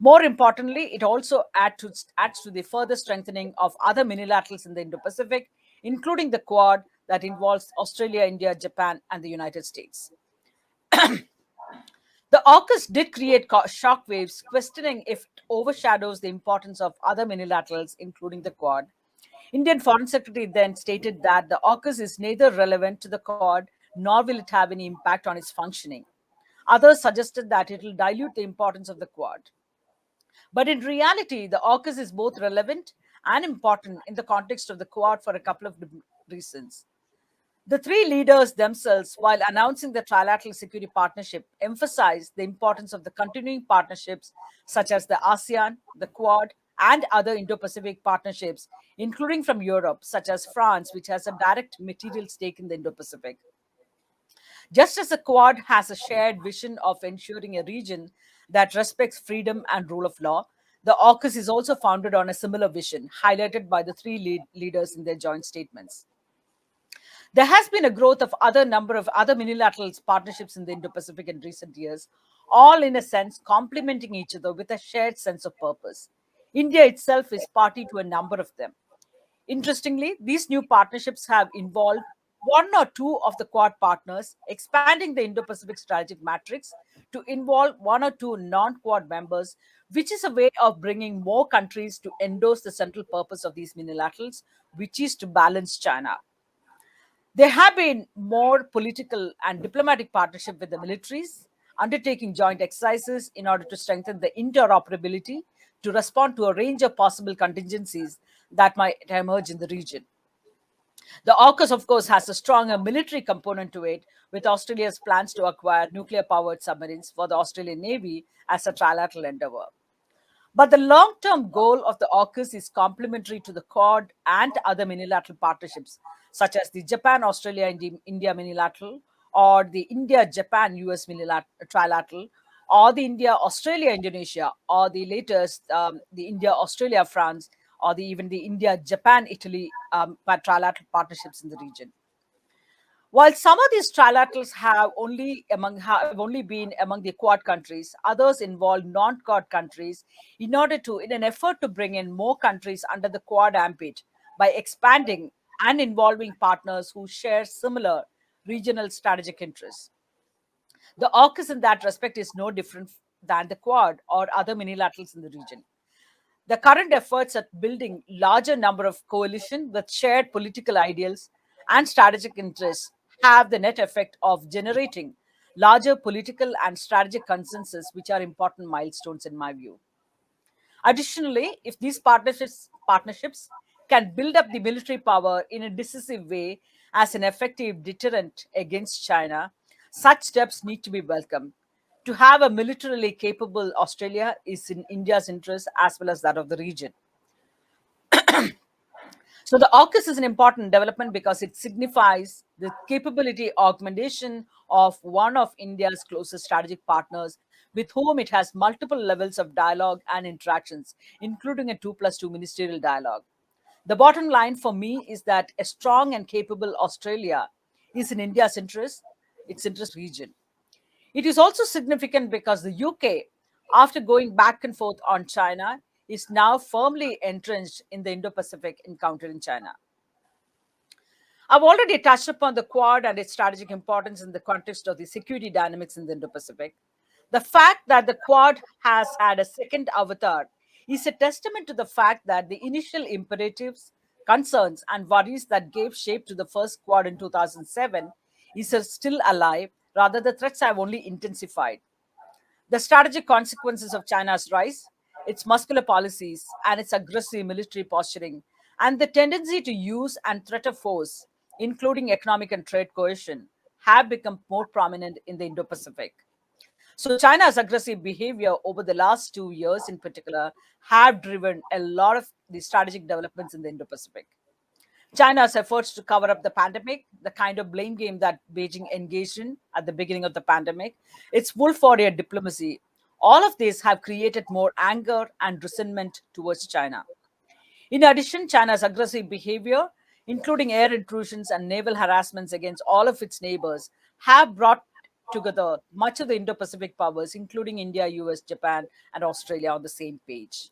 I: More importantly, it also adds to the further strengthening of other minilaterals in the Indo-Pacific, including the Quad that involves Australia, India, Japan, and the United States. The AUKUS did create shockwaves, questioning if it overshadows the importance of other minilaterals, including the Quad. Indian Foreign Secretary then stated that the AUKUS is neither relevant to the Quad nor will it have any impact on its functioning. Others suggested that it will dilute the importance of the Quad. But in reality, the AUKUS is both relevant and important in the context of the Quad for a couple of reasons. The three leaders themselves, while announcing the trilateral security partnership, emphasized the importance of the continuing partnerships such as the ASEAN, the Quad, and other Indo-Pacific partnerships, including from Europe, such as France, which has a direct material stake in the Indo-Pacific. Just as the Quad has a shared vision of ensuring a region that respects freedom and rule of law, the AUKUS is also founded on a similar vision, highlighted by the three leaders in their joint statements. There has been a growth of other number of other minilateral partnerships in the Indo-Pacific in recent years, all in a sense complementing each other with a shared sense of purpose. India itself is party to a number of them. Interestingly, these new partnerships have involved one or two of the Quad partners, expanding the Indo-Pacific strategic matrix to involve one or two non-Quad members, which is a way of bringing more countries to endorse the central purpose of these minilaterals, which is to balance China. There have been more political and diplomatic partnership with the militaries, undertaking joint exercises in order to strengthen the interoperability to respond to a range of possible contingencies that might emerge in the region. The AUKUS, of course, has a stronger military component to it, with Australia's plans to acquire nuclear-powered submarines for the Australian Navy as a trilateral endeavor. But the long-term goal of the AUKUS is complementary to the Quad and other minilateral partnerships, such as the Japan-Australia-India minilateral, or the India-Japan-US trilateral, or the India-Australia-Indonesia, or the latest, the India-Australia-France, or even the India-Japan-Italy trilateral partnerships in the region. While some of these trilaterals have only been among the Quad countries, others involve non-Quad countries in an effort to bring in more countries under the Quad ambit by expanding and involving partners who share similar regional strategic interests. The AUKUS in that respect is no different than the Quad or other minilaterals in the region. The current efforts at building larger number of coalition with shared political ideals and strategic interests have the net effect of generating larger political and strategic consensus, which are important milestones in my view. Additionally, if these partnerships can build up the military power in a decisive way as an effective deterrent against China, such steps need to be welcomed. To have a militarily capable Australia is in India's interest as well as that of the region. So the AUKUS is an important development because it signifies the capability augmentation of one of India's closest strategic partners with whom it has multiple levels of dialogue and interactions, including a 2+2 ministerial dialogue. The bottom line for me is that a strong and capable Australia is in India's interest, its interest region. It is also significant because the UK, after going back and forth on China, is now firmly entrenched in the Indo-Pacific in countering China. I've already touched upon the Quad and its strategic importance in the context of the security dynamics in the Indo-Pacific. The fact that the Quad has had a second avatar is a testament to the fact that the initial imperatives, concerns, and worries that gave shape to the first Quad in 2007 is still alive, rather the threats have only intensified. The strategic consequences of China's rise, its muscular policies, and its aggressive military posturing, and the tendency to use and threaten force, including economic and trade coercion, have become more prominent in the Indo Pacific. So, China's aggressive behavior over the last 2 years, in particular, have driven a lot of the strategic developments in the Indo Pacific. China's efforts to cover up the pandemic, the kind of blame game that Beijing engaged in at the beginning of the pandemic, its wolf warrior diplomacy, all of these have created more anger and resentment towards China. In addition, China's aggressive behavior, including air intrusions and naval harassments against all of its neighbors, have brought together much of the Indo Pacific powers, including India, US, Japan, and Australia, on the same page.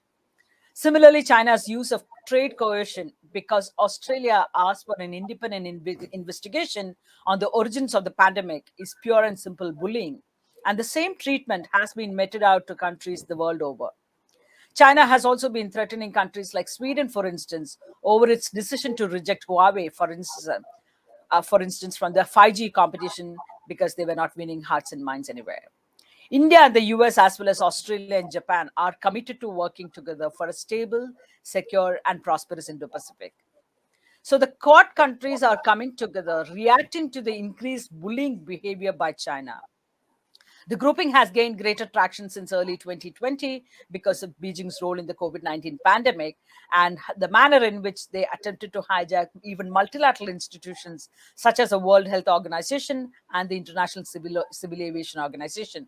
I: Similarly, China's use of trade coercion because Australia asked for an independent investigation on the origins of the pandemic is pure and simple bullying. And the same treatment has been meted out to countries the world over. China has also been threatening countries like Sweden, for instance, over its decision to reject Huawei, for instance, from the 5G competition because they were not winning hearts and minds anywhere. India and the US, as well as Australia and Japan, are committed to working together for a stable, secure, and prosperous Indo Pacific. So the Quad countries are coming together, reacting to the increased bullying behavior by China. The grouping has gained greater traction since early 2020 because of Beijing's role in the COVID-19 pandemic and the manner in which they attempted to hijack even multilateral institutions such as the World Health Organization and the International Civil Aviation Organization.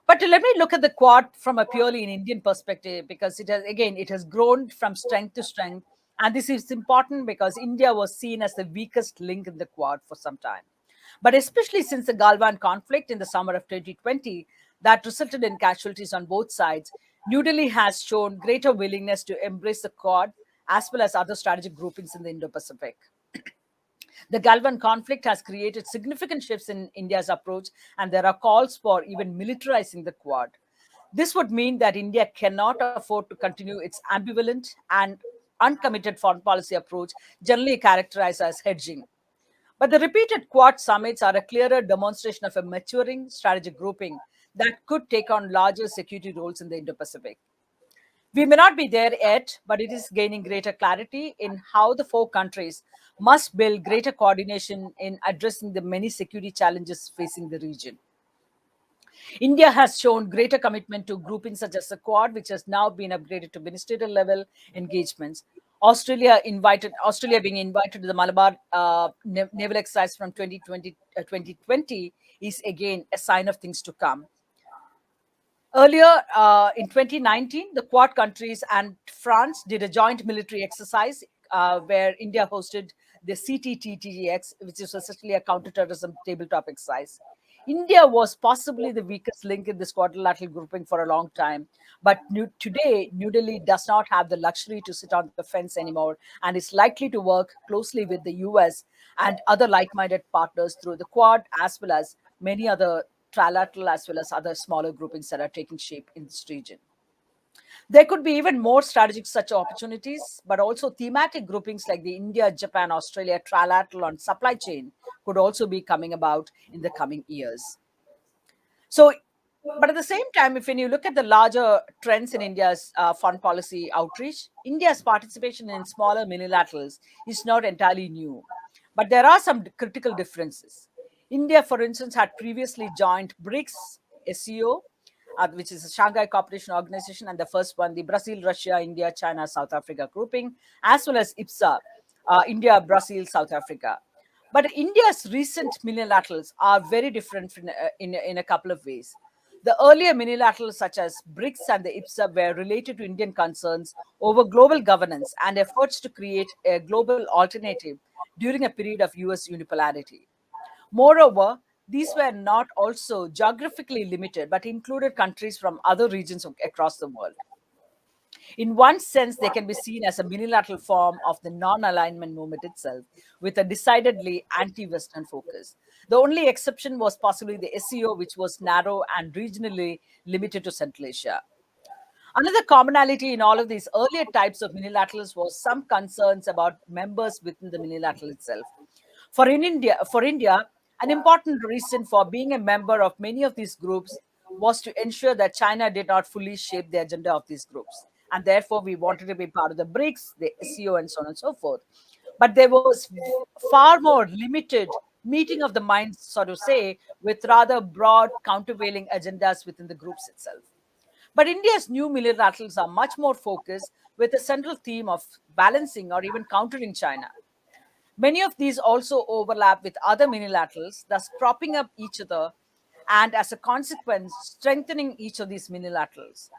I: But let me look at the Quad from a purely an Indian perspective because it has grown from strength to strength. And this is important because India was seen as the weakest link in the Quad for some time. But especially since the Galwan conflict in the summer of 2020 that resulted in casualties on both sides, New Delhi has shown greater willingness to embrace the Quad as well as other strategic groupings in the Indo-Pacific. The Galwan conflict has created significant shifts in India's approach, and there are calls for even militarizing the Quad. This would mean that India cannot afford to continue its ambivalent and uncommitted foreign policy approach, generally characterized as hedging. But the repeated Quad summits are a clearer demonstration of a maturing strategic grouping that could take on larger security roles in the Indo-Pacific. We may not be there yet, but it is gaining greater clarity in how the four countries must build greater coordination in addressing the many security challenges facing the region. India has shown greater commitment to groupings such as the Quad, which has now been upgraded to ministerial level engagements. Australia being invited to the Malabar naval exercise from 2020 is again a sign of things to come. Earlier in 2019, the Quad countries and France did a joint military exercise where India hosted the CTTTX, which is essentially a counterterrorism tabletop exercise. India was possibly the weakest link in this quadrilateral grouping for a long time. But today, New Delhi does not have the luxury to sit on the fence anymore and is likely to work closely with the US and other like minded partners through the Quad, as well as many other trilateral, as well as other smaller groupings that are taking shape in this region. There could be even more strategic such opportunities, but also thematic groupings like the India, Japan, Australia trilateral on supply chain could also be coming about in the coming years. So, but at the same time, if when you look at the larger trends in India's foreign policy outreach, India's participation in smaller minilaterals is not entirely new, but there are some critical differences. India, for instance, had previously joined BRICS, SEO, which is the Shanghai Cooperation Organization, and the first one, the Brazil, Russia, India, China, South Africa grouping, as well as IPSA, India, Brazil, South Africa. But India's recent minilaterals are very different in a couple of ways. The earlier minilaterals, such as BRICS and the IPSA, were related to Indian concerns over global governance and efforts to create a global alternative during a period of US unipolarity. Moreover, these were not also geographically limited, but included countries from other regions across the world. In one sense, they can be seen as a minilateral form of the non-alignment movement itself, with a decidedly anti-Western focus. The only exception was possibly the SEO, which was narrow and regionally limited to Central Asia. Another commonality in all of these earlier types of minilaterals was some concerns about members within the minilateral itself. For India, an important reason for being a member of many of these groups was to ensure that China did not fully shape the agenda of these groups. And therefore, we wanted to be part of the BRICS, the SEO, and so on and so forth. But there was far more limited meeting of the minds, so to say, with rather broad countervailing agendas within the groups itself. But India's new multilaterals are much more focused, with a central theme of balancing or even countering China. Many of these also overlap with other minilaterals, thus propping up each other and, as a consequence, strengthening each of these minilaterals.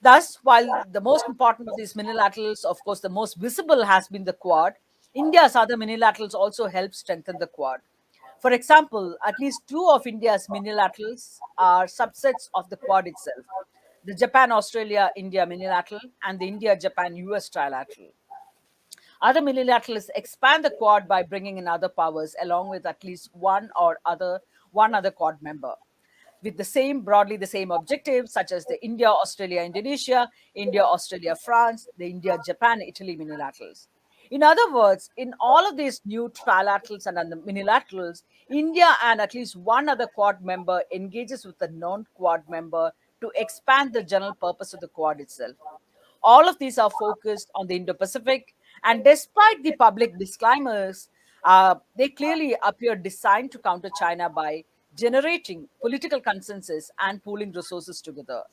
I: Thus, while the most important of these minilaterals, of course, the most visible has been the Quad, India's other minilaterals also help strengthen the Quad. For example, at least two of India's minilaterals are subsets of the Quad itself: the Japan-Australia-India minilateral and the India-Japan-US trilateral. Other minilaterals expand the Quad by bringing in other powers, along with at least one other Quad member, with broadly the same objectives, such as the India, Australia, Indonesia, India, Australia, France, the India, Japan, Italy minilaterals. In other words, in all of these new trilaterals and the minilaterals, India and at least one other Quad member engages with the non-Quad member to expand the general purpose of the Quad itself. All of these are focused on the Indo-Pacific, and despite the public disclaimers, they clearly appear designed to counter China by generating political consensus and pooling resources together.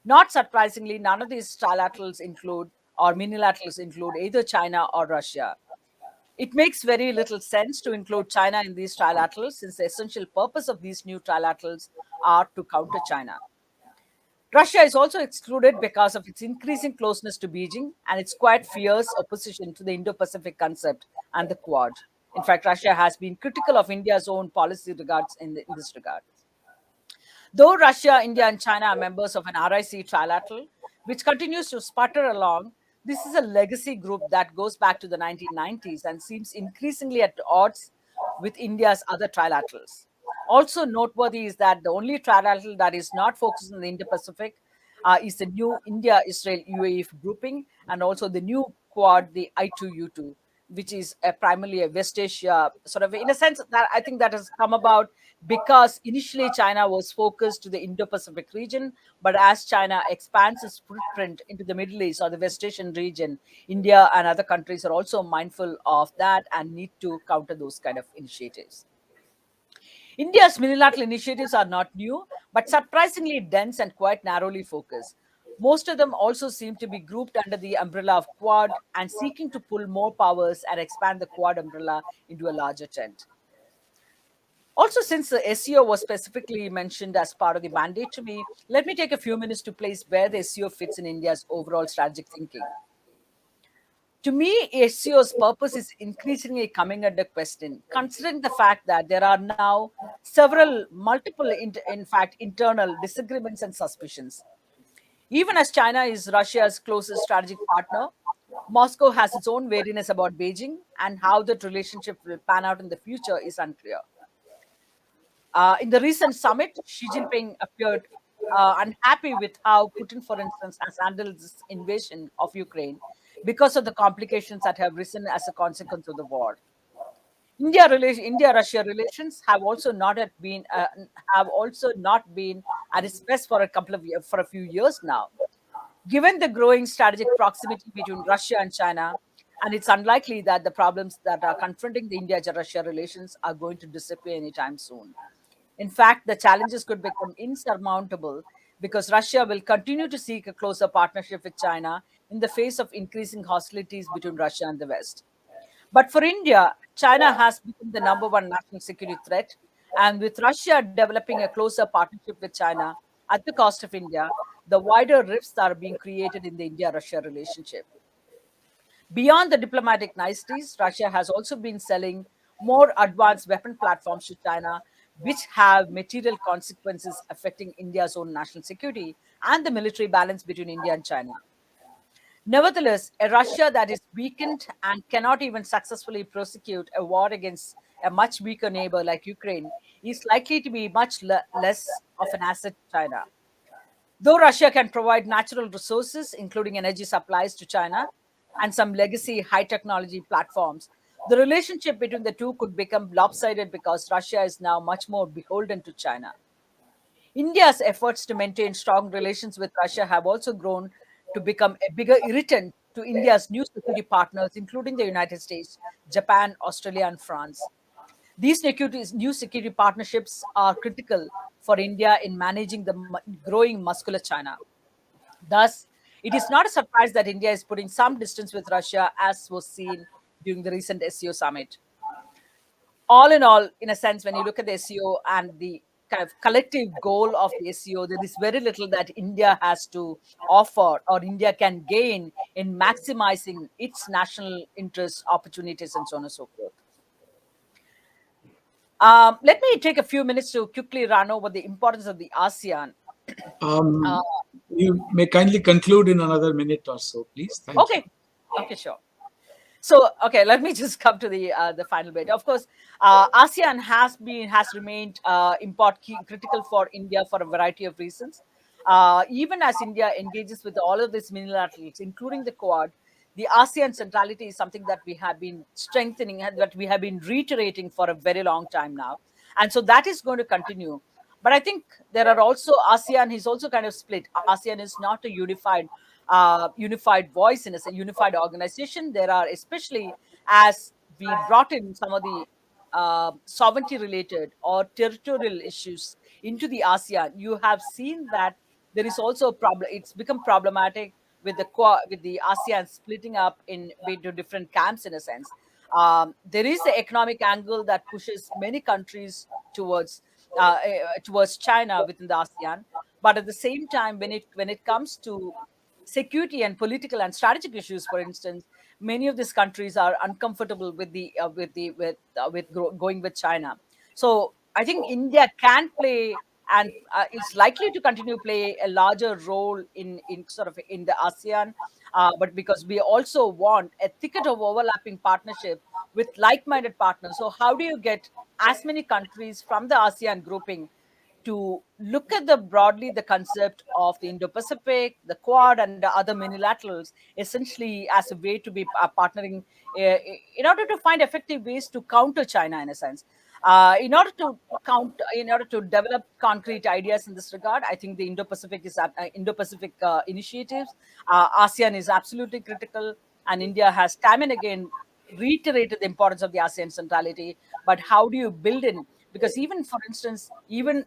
I: Not surprisingly, none of these trilaterals include or minilaterals include either China or Russia. It makes very little sense to include China in these trilaterals, since the essential purpose of these new trilaterals are to counter China. Russia is also excluded because of its increasing closeness to Beijing and its quite fierce opposition to the Indo-Pacific concept and the Quad. In fact, Russia has been critical of India's own policy regards in this regard. Though Russia, India, and China are members of an RIC trilateral, which continues to sputter along, this is a legacy group that goes back to the 1990s and seems increasingly at odds with India's other trilaterals. Also noteworthy is that the only trilateral that is not focused on the Indo-Pacific is the new India-Israel-UAE grouping, and also the new Quad, the I2U2, which is primarily a West Asia sort of, in a sense that I think that has come about because initially China was focused to the Indo-Pacific region, but as China expands its footprint into the Middle East or the West Asian region, India and other countries are also mindful of that and need to counter those kind of initiatives. India's minilateral initiatives are not new, but surprisingly dense and quite narrowly focused. Most of them also seem to be grouped under the umbrella of Quad and seeking to pull more powers and expand the Quad umbrella into a larger tent. Also, since the SEO was specifically mentioned as part of the mandate to me, let me take a few minutes to place where the SEO fits in India's overall strategic thinking. To me, SEO's purpose is increasingly coming under question, considering the fact that there are now multiple, in fact, internal disagreements and suspicions. Even as China is Russia's closest strategic partner, Moscow has its own wariness about Beijing, and how that relationship will pan out in the future is unclear. In the recent summit, Xi Jinping appeared unhappy with how Putin, for instance, has handled this invasion of Ukraine because of the complications that have risen as a consequence of the war. India-Russia relations have also not been at its best for for a few years now. Given the growing strategic proximity between Russia and China, and it's unlikely that the problems that are confronting the India-Russia relations are going to disappear anytime soon. In fact, the challenges could become insurmountable because Russia will continue to seek a closer partnership with China in the face of increasing hostilities between Russia and the West. But for India, China has become the number one national security threat. And with Russia developing a closer partnership with China at the cost of India, the wider rifts that are being created in the India Russia relationship. Beyond the diplomatic niceties, Russia has also been selling more advanced weapon platforms to China, which have material consequences affecting India's own national security and the military balance between India and China. Nevertheless, a Russia that is weakened and cannot even successfully prosecute a war against a much weaker neighbor like Ukraine is likely to be much less of an asset to China. Though Russia can provide natural resources, including energy supplies to China and some legacy high technology platforms, the relationship between the two could become lopsided because Russia is now much more beholden to China. India's efforts to maintain strong relations with Russia have also grown to become a bigger irritant to India's new security partners, including the United States, Japan, Australia, and France. These new security partnerships are critical for India in managing the growing muscular China. Thus, it is not a surprise that India is putting some distance with Russia, as was seen during the recent SEO summit. All in all, in a sense, when you look at the SEO and the kind of collective goal of the SEO, there is very little that India has to offer or India can gain in maximizing its national interests, opportunities, and so on and so forth. Let me take a few minutes to quickly run over the importance of the ASEAN.
B: You may kindly conclude in another minute or so, please. Thank you.
I: Okay, sure. So, okay, let me just come to the final bit. Of course, ASEAN has remained critical for India for a variety of reasons. Even as India engages with all of these multilaterals, including the Quad, the ASEAN centrality is something that we have been strengthening and that we have been reiterating for a very long time now. And so that is going to continue. But I think there are also ASEAN is also kind of split. ASEAN is not a unified voice in a unified organization. There are, especially as we brought in some of the sovereignty related or territorial issues into the ASEAN, you have seen that there is also a problem. It's become problematic with the ASEAN splitting up into different camps in a sense. There is the economic angle that pushes many countries towards China within the ASEAN, but at the same time, when it comes to security and political and strategic issues, for instance, many of these countries are uncomfortable with going with China. So I think India can play and is likely to continue to play a larger role in the ASEAN, but because we also want a thicket of overlapping partnership with like-minded partners. So how do you get as many countries from the ASEAN grouping to look at broadly the concept of the Indo-Pacific, the Quad, and the other minilaterals, essentially as a way to be partnering in order to find effective ways to counter China, in a sense. In order to develop concrete ideas in this regard, I think the Indo-Pacific initiatives, ASEAN is absolutely critical, and India has time and again reiterated the importance of the ASEAN centrality. But how do you build in? Because even, for instance, even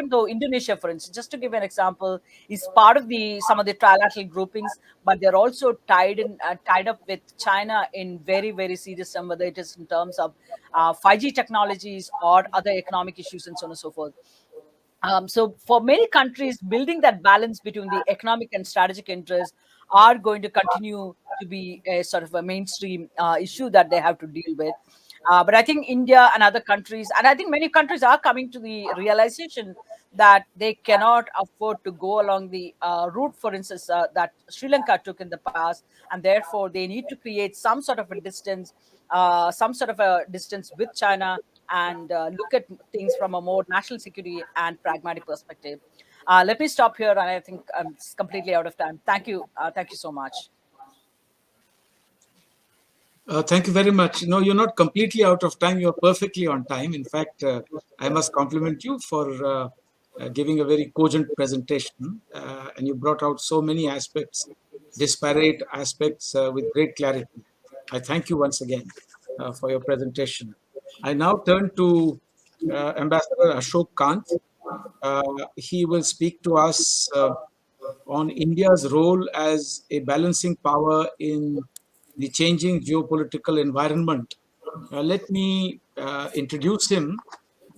I: though Indonesia, for instance, just to give an example, is part of some of the trilateral groupings, but they're also tied up with China in very, very serious terms, whether it is in terms of 5G technologies or other economic issues and so on and so forth. So for many countries, building that balance between the economic and strategic interests are going to continue to be a sort of a mainstream issue that they have to deal with. But I think India and other countries, and I think many countries are coming to the realization that they cannot afford to go along the route, for instance, that Sri Lanka took in the past, and therefore they need to create some sort of a distance with China, and look at things from a more national security and pragmatic perspective. Let me stop here, and I think I'm completely out of time. Thank you. Thank you so much.
B: Thank you very much. No, you're not completely out of time. You're perfectly on time. In fact, I must compliment you for giving a very cogent presentation. And you brought out so many aspects, disparate aspects with great clarity. I thank you once again for your presentation. I now turn to Ambassador Ashok Kant. He will speak to us on India's role as a balancing power in the changing geopolitical environment. Let me introduce him,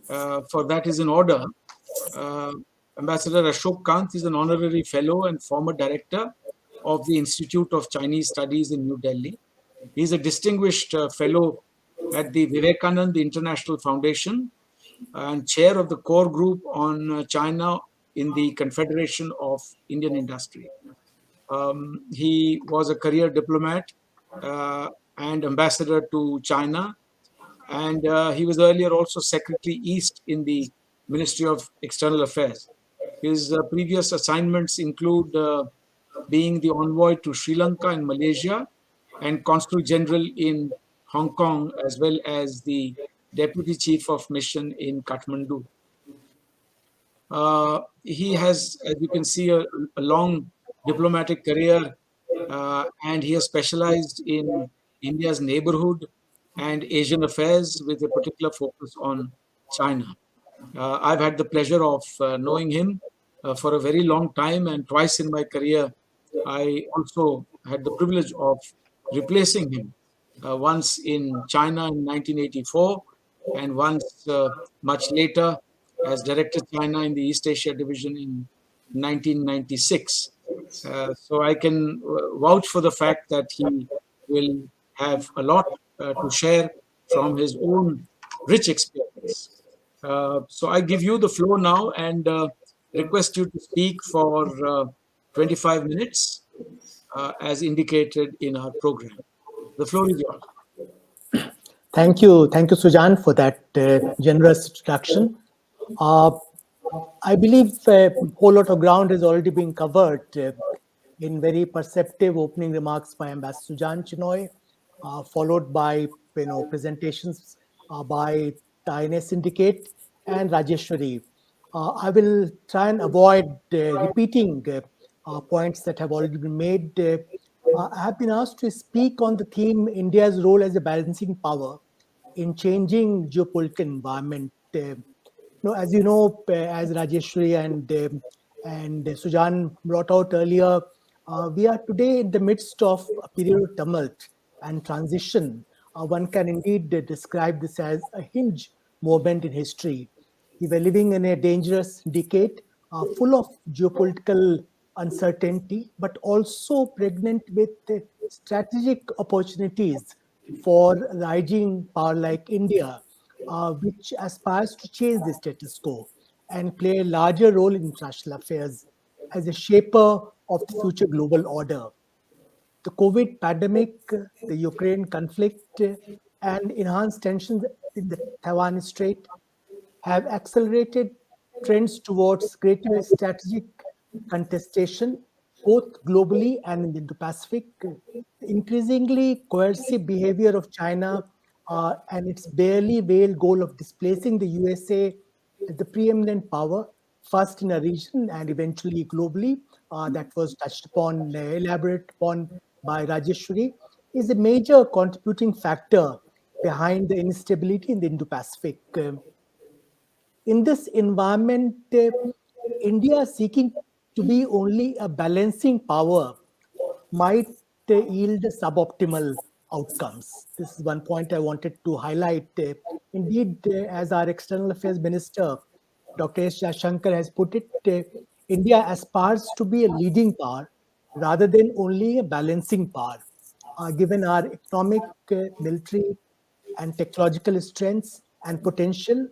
B: for that is in order. Uh, Ambassador Ashok Kant is an honorary fellow and former director of the Institute of Chinese Studies in New Delhi. He is a distinguished fellow at the Vivekananda International Foundation and chair of the core group on China in the Confederation of Indian Industry. He was a career diplomat and ambassador to China, and he was earlier also Secretary East in the Ministry of External Affairs. His previous assignments include being the envoy to Sri Lanka and Malaysia, and Consul General in Hong Kong, as well as the Deputy Chief of Mission in Kathmandu. He has, as you can see, a long diplomatic career, and he has specialized in India's neighborhood and Asian affairs with a particular focus on China. I've had the pleasure of knowing him for a very long time, and twice in my career, I also had the privilege of replacing him, once in China in 1984, and once much later as Director China in the East Asia Division in 1996. So I can vouch for the fact that he will have a lot to share from his own rich experience. So I give you the floor now and request you to speak for 25 minutes as indicated in our program. The floor is yours.
J: Thank you, Sujan, for that generous introduction. I believe a whole lot of ground has already been covered in very perceptive opening remarks by Ambassador Sujan Chinoy, followed by presentations by the INS Syndicate and Rajeshwari. I will try and avoid repeating points that have already been made. I have been asked to speak on the theme India's role as a balancing power in changing geopolitical environment. As you know, as Rajeshwari and Sujan brought out earlier, we are today in the midst of a period of tumult and transition. One can indeed describe this as a hinge moment in history. We were living in a dangerous decade, full of geopolitical uncertainty, but also pregnant with strategic opportunities for a rising power like India, which aspires to change the status quo and play a larger role in international affairs as a shaper of the future global order. The COVID pandemic, the Ukraine conflict, and enhanced tensions in the Taiwan Strait have accelerated trends towards greater strategic contestation, both globally and in the Indo-Pacific. The increasingly coercive behavior of China and its barely veiled goal of displacing the USA as the preeminent power, first in a region and eventually globally, that was touched upon, elaborated upon by Rajeshwari, is a major contributing factor behind the instability in the Indo-Pacific. In this environment, India seeking to be only a balancing power might yield suboptimal outcomes. This is one point I wanted to highlight. Indeed, as our External Affairs Minister, Dr. S. Jaishankar has put it, India aspires to be a leading power rather than only a balancing power. given our economic, military, and technological strengths and potential,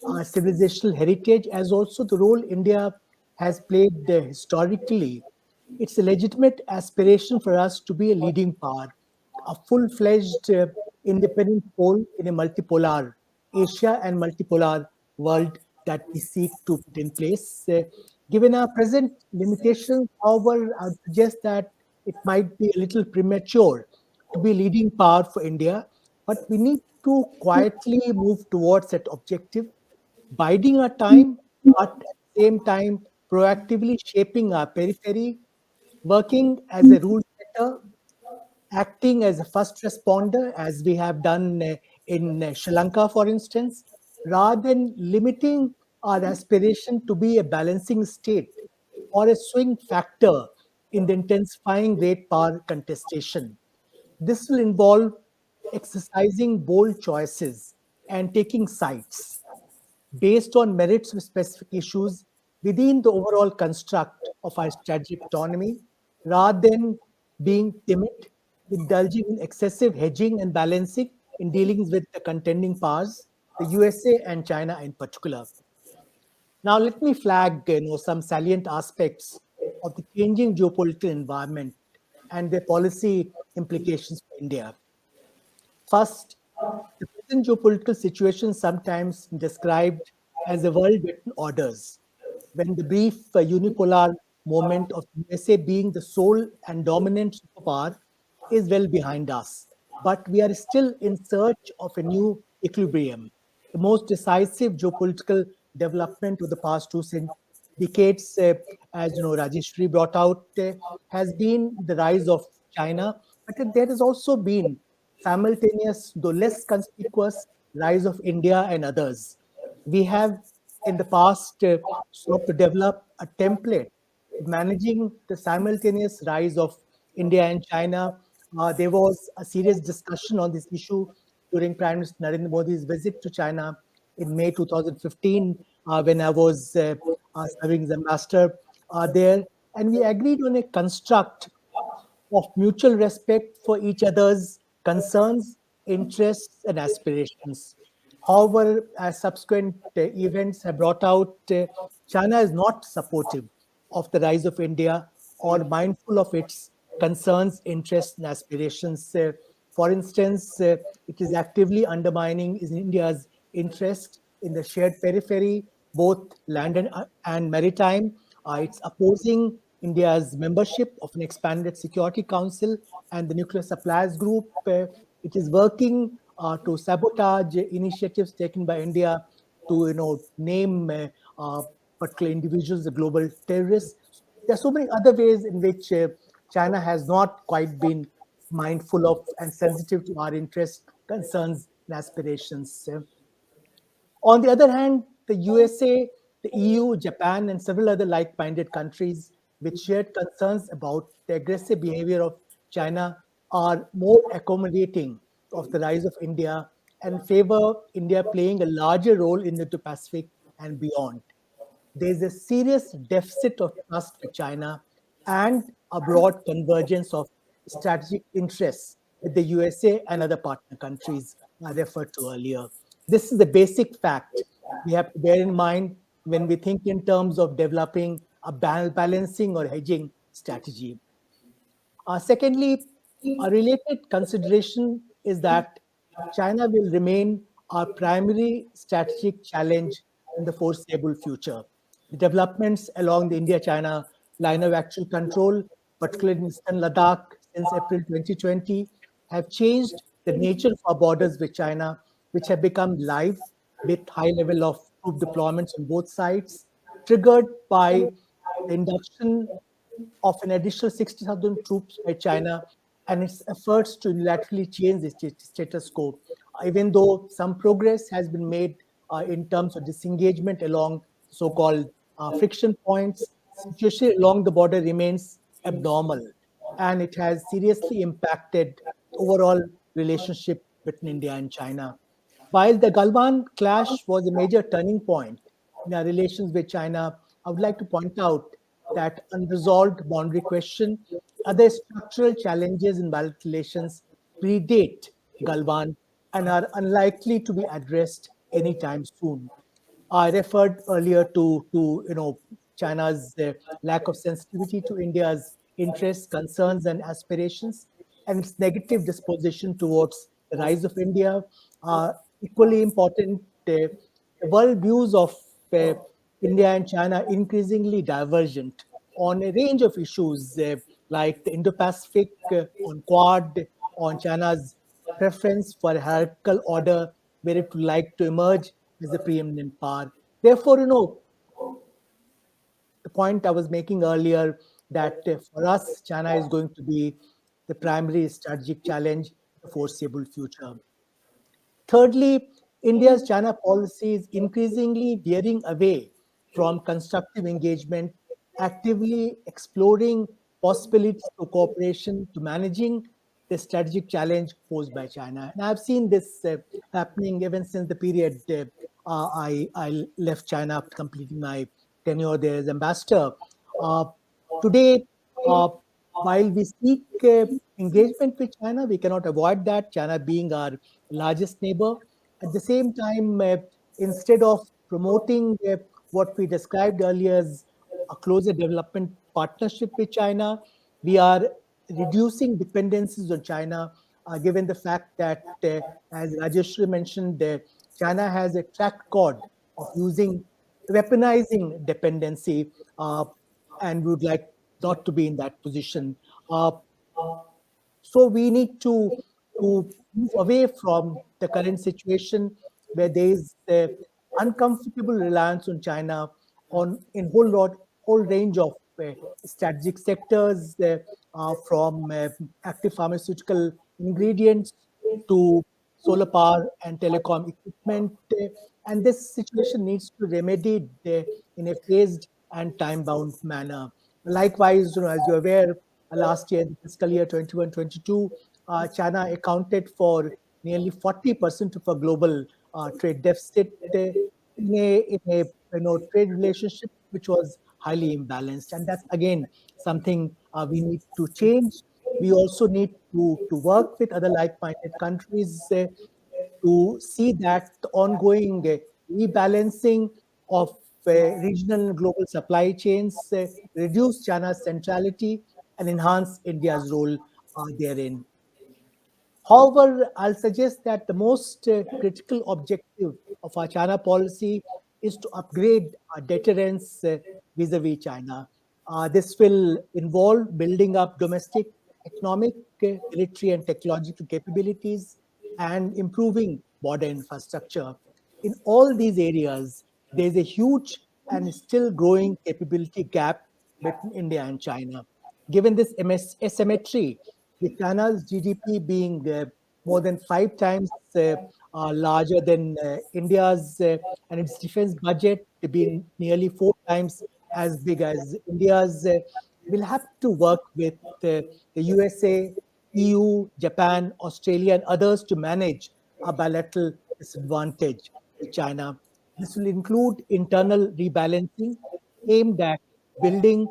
J: our civilizational heritage, as also the role India has played historically. It's a legitimate aspiration for us to be a leading power, a full-fledged independent pole in a multipolar Asia and multipolar world that we seek to put in place. Given our present limitations, however, I would suggest that it might be a little premature to be leading power for India, but we need to quietly move towards that objective, biding our time, but at the same time proactively shaping our periphery, working as a rule setter, acting as a first responder, as we have done in Sri Lanka, for instance, rather than limiting our aspiration to be a balancing state or a swing factor in the intensifying great power contestation. This will involve exercising bold choices and taking sides based on merits of specific issues within the overall construct of our strategic autonomy, rather than being timid, indulging in excessive hedging and balancing in dealings with the contending powers, the USA and China in particular. Now, let me flag some salient aspects of the changing geopolitical environment and their policy implications for India. First, the present geopolitical situation is sometimes described as a world written orders, when the brief unipolar moment of the USA being the sole and dominant superpower is well behind us. But we are still in search of a new equilibrium. The most decisive geopolitical development of the past decades, as Rajeshwari brought out, has been the rise of China, but there has also been simultaneous, though less conspicuous, rise of India and others. We have in the past sought to develop a template managing the simultaneous rise of India and China. There was a serious discussion on this issue during Prime Minister Narendra Modi's visit to China in May 2015, when I was serving as ambassador there. And we agreed on a construct of mutual respect for each other's concerns, interests, and aspirations. However, as subsequent events have brought out, China is not supportive of the rise of India or mindful of its concerns, interests, and aspirations. For instance, it is actively undermining India's interest in the shared periphery, both land and maritime. It's opposing India's membership of an expanded Security Council and the Nuclear Suppliers Group. It is working to sabotage initiatives taken by India to name particular individuals the global terrorists. There are so many other ways in which China has not quite been mindful of and sensitive to our interests, concerns, and aspirations. On the other hand, the USA, the EU, Japan, and several other like-minded countries with shared concerns about the aggressive behavior of China are more accommodating of the rise of India and favor India playing a larger role in the Indo-Pacific and beyond. There's a serious deficit of trust with China and a broad convergence of strategic interests with the USA and other partner countries I referred to earlier. This is the basic fact we have to bear in mind when we think in terms of developing a balancing or hedging strategy. Secondly, a related consideration is that China will remain our primary strategic challenge in the foreseeable future. The developments along the India-China line of actual control, particularly in Eastern Ladakh since April 2020, have changed the nature of our borders with China, which have become live with high level of troop deployments on both sides, triggered by the induction of an additional 60,000 troops by China and its efforts to unilaterally change the status quo. Even though some progress has been made in terms of disengagement along so-called friction points, situation along the border remains abnormal, and it has seriously impacted overall relationship between India and China. While the Galwan clash was a major turning point in our relations with China, I would like to point out that unresolved boundary question, other structural challenges in bilateral relations predate Galwan and are unlikely to be addressed anytime soon. I referred earlier to China's lack of sensitivity to India's interests, concerns, and aspirations, and its negative disposition towards the rise of India. Equally important, the world views of uh, India and China increasingly divergent on a range of issues like the Indo-Pacific, on Quad, on China's preference for a hierarchical order where it would like to emerge as a preeminent power. Therefore, the point I was making earlier that for us, China is going to be the primary strategic challenge in the foreseeable future. Thirdly, India's China policy is increasingly veering away from constructive engagement, actively exploring possibilities for cooperation to managing the strategic challenge posed by China. And I've seen this happening even since the period I left China after completing my tenure there as ambassador. Uh, Today, while we seek engagement with China, we cannot avoid that, China being our largest neighbor. At the same time, instead of promoting what we described earlier as a closer development partnership with China, we are reducing dependencies on China, given the fact that, as Rajeshwari mentioned, China has a track record of using weaponizing dependency, and we would like not to be in that position. So we need to move away from the current situation where there is uncomfortable reliance on China on in whole range of strategic sectors, from active pharmaceutical ingredients to solar power and telecom equipment. And this situation needs to be remedied in a phased and time-bound manner. Likewise, as you're aware, last year, the fiscal year 21-22, China accounted for nearly 40% of our global trade deficit in a trade relationship which was highly imbalanced, and that's again something we need to change. We also need to work with other like-minded countries to see that the ongoing rebalancing of regional and global supply chains reduce China's centrality and enhance India's role therein. However, I'll suggest that the most critical objective of our China policy is to upgrade our deterrence vis-a-vis China. This will involve building up domestic economic, military, and technological capabilities and improving border infrastructure. In all these areas, there's a huge and still growing capability gap between India and China. Given this asymmetry, with China's GDP being more than 5 times larger than India's, and its defense budget being nearly 4 times as big as India's, we'll have to work with the USA, EU, Japan, Australia, and others to manage a bilateral disadvantage with China. This will include internal rebalancing aimed at building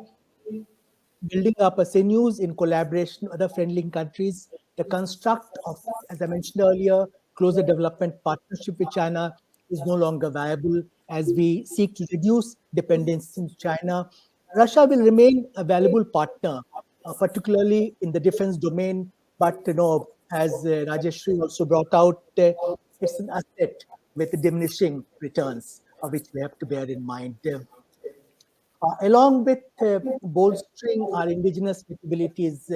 J: up a sinews in collaboration with other friendly countries. The construct of, as I mentioned earlier, closer development partnership with China is no longer viable as we seek to reduce dependency on China. Russia will remain a valuable partner, particularly in the defense domain. But as Rajeshwari also brought out, it's an asset with diminishing returns, which we have to bear in mind. Along with bolstering our indigenous capabilities,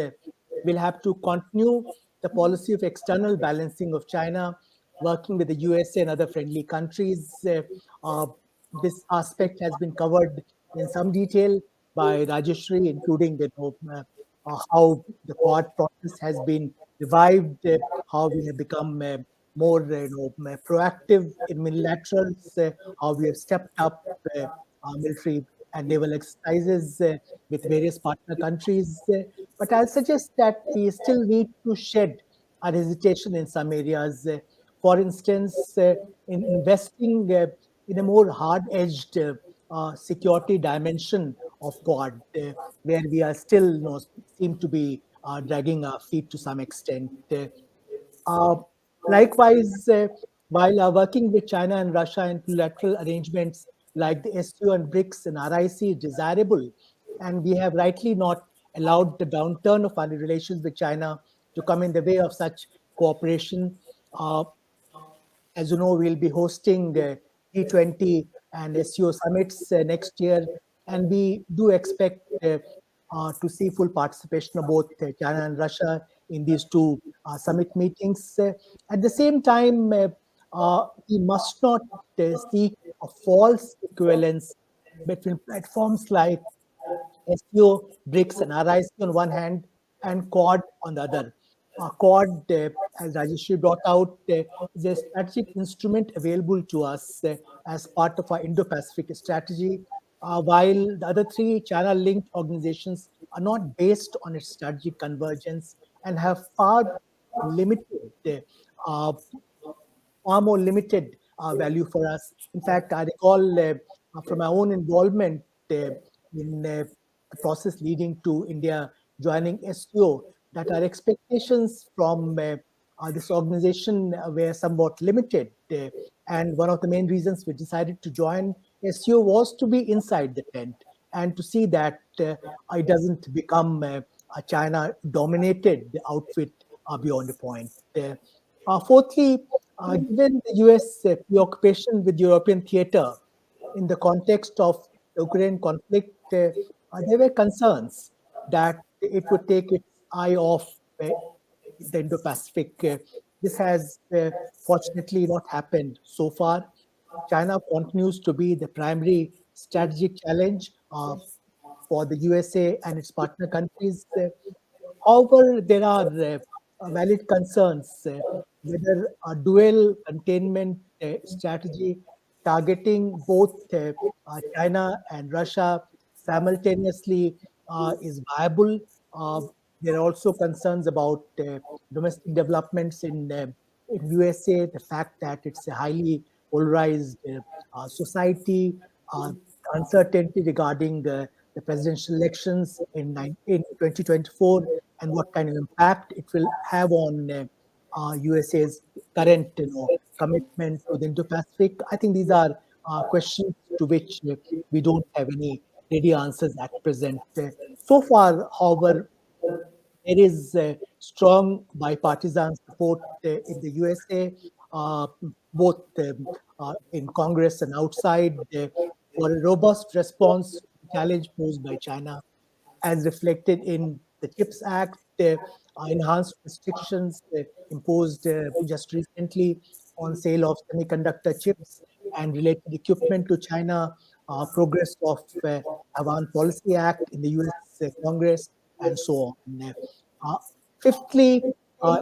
J: we'll have to continue the policy of external balancing of China, working with the USA and other friendly countries. This aspect has been covered in some detail by Rajeshwari, including how the Quad process has been revived, how we have become more proactive in multilaterals, how we have stepped up our military and naval exercises with various partner countries. But I'll suggest that we still need to shed our hesitation in some areas. For instance, in investing in a more hard-edged security dimension of Quad, where we are still seem to be dragging our feet to some extent. Uh, Likewise, while working with China and Russia in bilateral arrangements like the SU and BRICS and RIC is desirable, and we have rightly not allowed the downturn of our relations with China to come in the way of such cooperation. Uh, as you know, we'll be hosting the G20 and SEO summits next year, and we do expect to see full participation of both China and Russia in these two summit meetings. At the same time, we must not seek a false equivalence between platforms like SEO, BRICS, and RIC on one hand, and Quad on the other. Quad, as Rajeshwari brought out, is a strategic instrument available to us as part of our Indo-Pacific strategy, while the other three China-linked organizations are not based on its strategic convergence and have limited uh, far more limited value for us. In fact, I recall from my own involvement in the process leading to India joining SEO that our expectations from this organization were somewhat limited. And one of the main reasons we decided to join SEO was to be inside the tent and to see that it doesn't become a China dominated outfit beyond a point. Fourthly, given the US preoccupation with European theater in the context of the Ukraine conflict, there were concerns that it would take its eye off the Indo-Pacific. This has fortunately not happened so far. China continues to be the primary strategic challenge for the USA and its partner countries. However, there are valid concerns whether a dual containment strategy targeting both China and Russia simultaneously is viable. There are also concerns about domestic developments in USA, the fact that it's a highly polarized society, uncertainty regarding the presidential elections in 2024, and what kind of impact it will have on USA's current commitment to the Indo-Pacific. I think these are questions to which we don't have any ready answers at present. So far, however, there is strong bipartisan support in the USA, both in Congress and outside, for a robust response to the challenge posed by China, as reflected in the CHIPS Act, enhanced restrictions imposed just recently on sale of semiconductor chips and related equipment to China, progress of Avan Policy Act in the US Congress, and so on. Uh, Fifthly,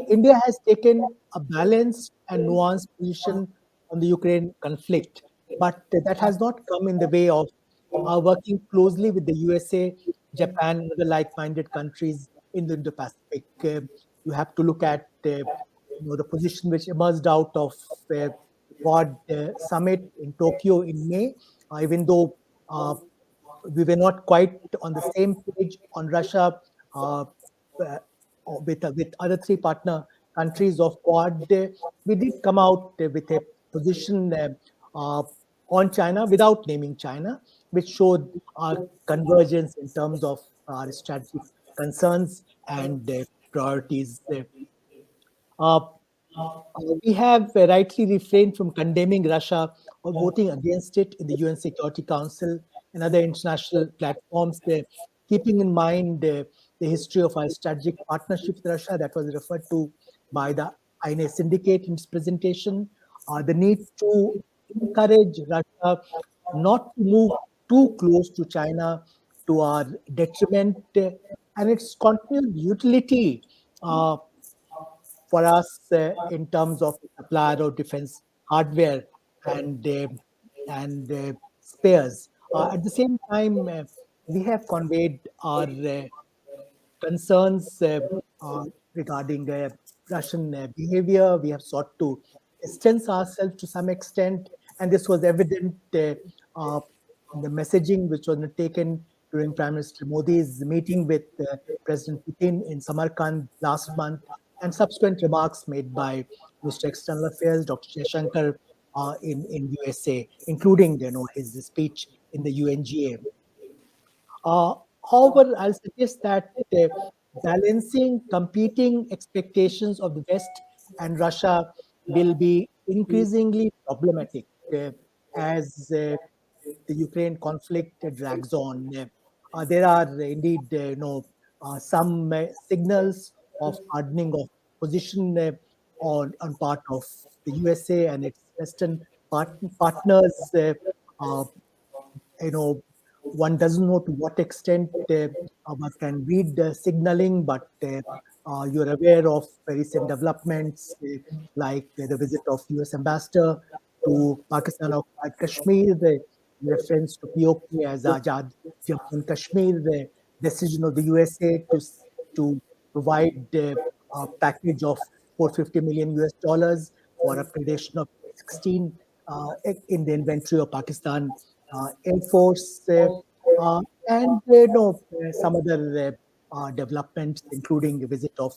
J: India has taken a balanced and nuanced position on the Ukraine conflict, but that has not come in the way of working closely with the USA, Japan, and other like-minded countries in the Indo-Pacific. You have to look at the position which emerged out of the Quad summit in Tokyo in May, even though we were not quite on the same page on Russia with other three partner countries of Quad. We did come out with a position on China without naming China, which showed our convergence in terms of our strategic concerns and priorities. Uh, we have rightly refrained from condemning Russia or voting against it in the UN Security Council and other international platforms, keeping in mind the history of our strategic partnership with Russia that was referred to by the INA syndicate in its presentation, the need to encourage Russia not to move too close to China to our detriment, and its continued utility for us in terms of supplier of defense hardware and spares. At the same time, we have conveyed our concerns regarding Russian behavior. We have sought to distance ourselves to some extent, and this was evident in the messaging which was taken during Prime Minister Modi's meeting with President Putin in Samarkand last month, and subsequent remarks made by Minister External Affairs, Dr. Jaishankar, in USA, including his speech in the UNGA. However, I'll suggest that balancing competing expectations of the West and Russia will be increasingly problematic as the Ukraine conflict drags on. There are indeed some signals of hardening of position on part of the USA and its Western partners. Uh, One doesn't know to what extent one can read signaling, but you're aware of recent developments like the visit of US ambassador to Pakistan occupied Kashmir, the reference to POK as Azad Jammu and Kashmir, the decision of the USA to provide a package of 450 million US dollars for upgradation of 16 in the inventory of Pakistan Air Force, and some other developments, including the visit of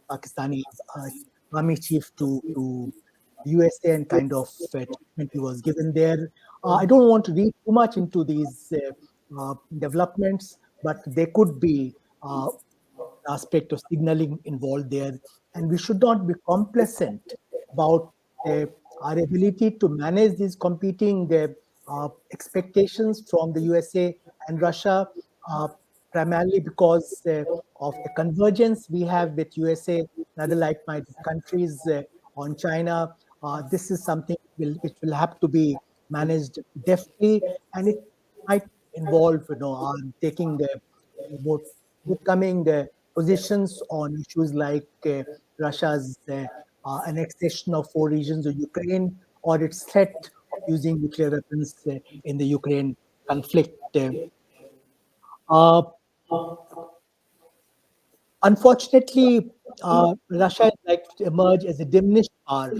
J: Pakistani army chief to USA and kind of treatment he was given there. I don't want to read too much into these developments, but there could be aspect of signaling involved there, and we should not be complacent about our ability to manage these competing expectations from the USA and Russia, primarily because of the convergence we have with USA and other like-minded countries on China. This is something which will have to be managed deftly, and it might involve, taking the more forthcoming positions on issues like Russia's annexation of 4 regions of Ukraine or its threat of using nuclear weapons in the Ukraine conflict. Unfortunately, Russia is likely to emerge as a diminished power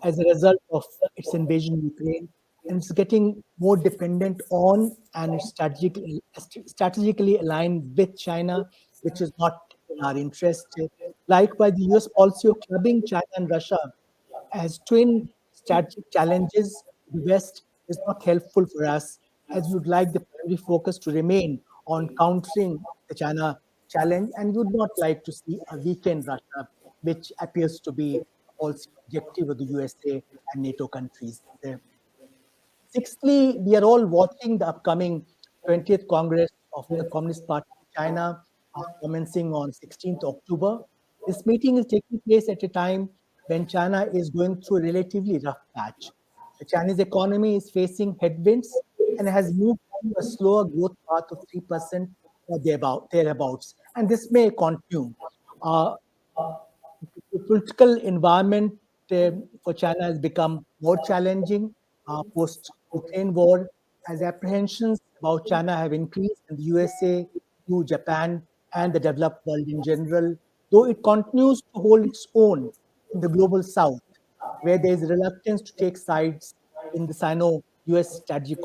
J: as a result of its invasion of Ukraine, and it's getting more dependent on and it's strategically aligned with China, which is not in our interest. Likewise, the US policy of clubbing China and Russia as twin strategic challenges to the West is not helpful for us, as we would like the primary focus to remain on countering the China challenge, and would not like to see a weakened Russia, which appears to be a policy objective of the USA and NATO countries. Sixthly, we are all watching the upcoming 20th Congress of the Communist Party of China, commencing on 16th October. This meeting is taking place at a time when China is going through a relatively rough patch. The Chinese economy is facing headwinds and has moved to a slower growth path of 3% or thereabouts, and this may continue. The political environment for China has become more challenging post-Ukraine war, as apprehensions about China have increased in the USA, EU, Japan, and the developed world in general, though it continues to hold its own in the global south, where there is reluctance to take sides in the Sino-US strategic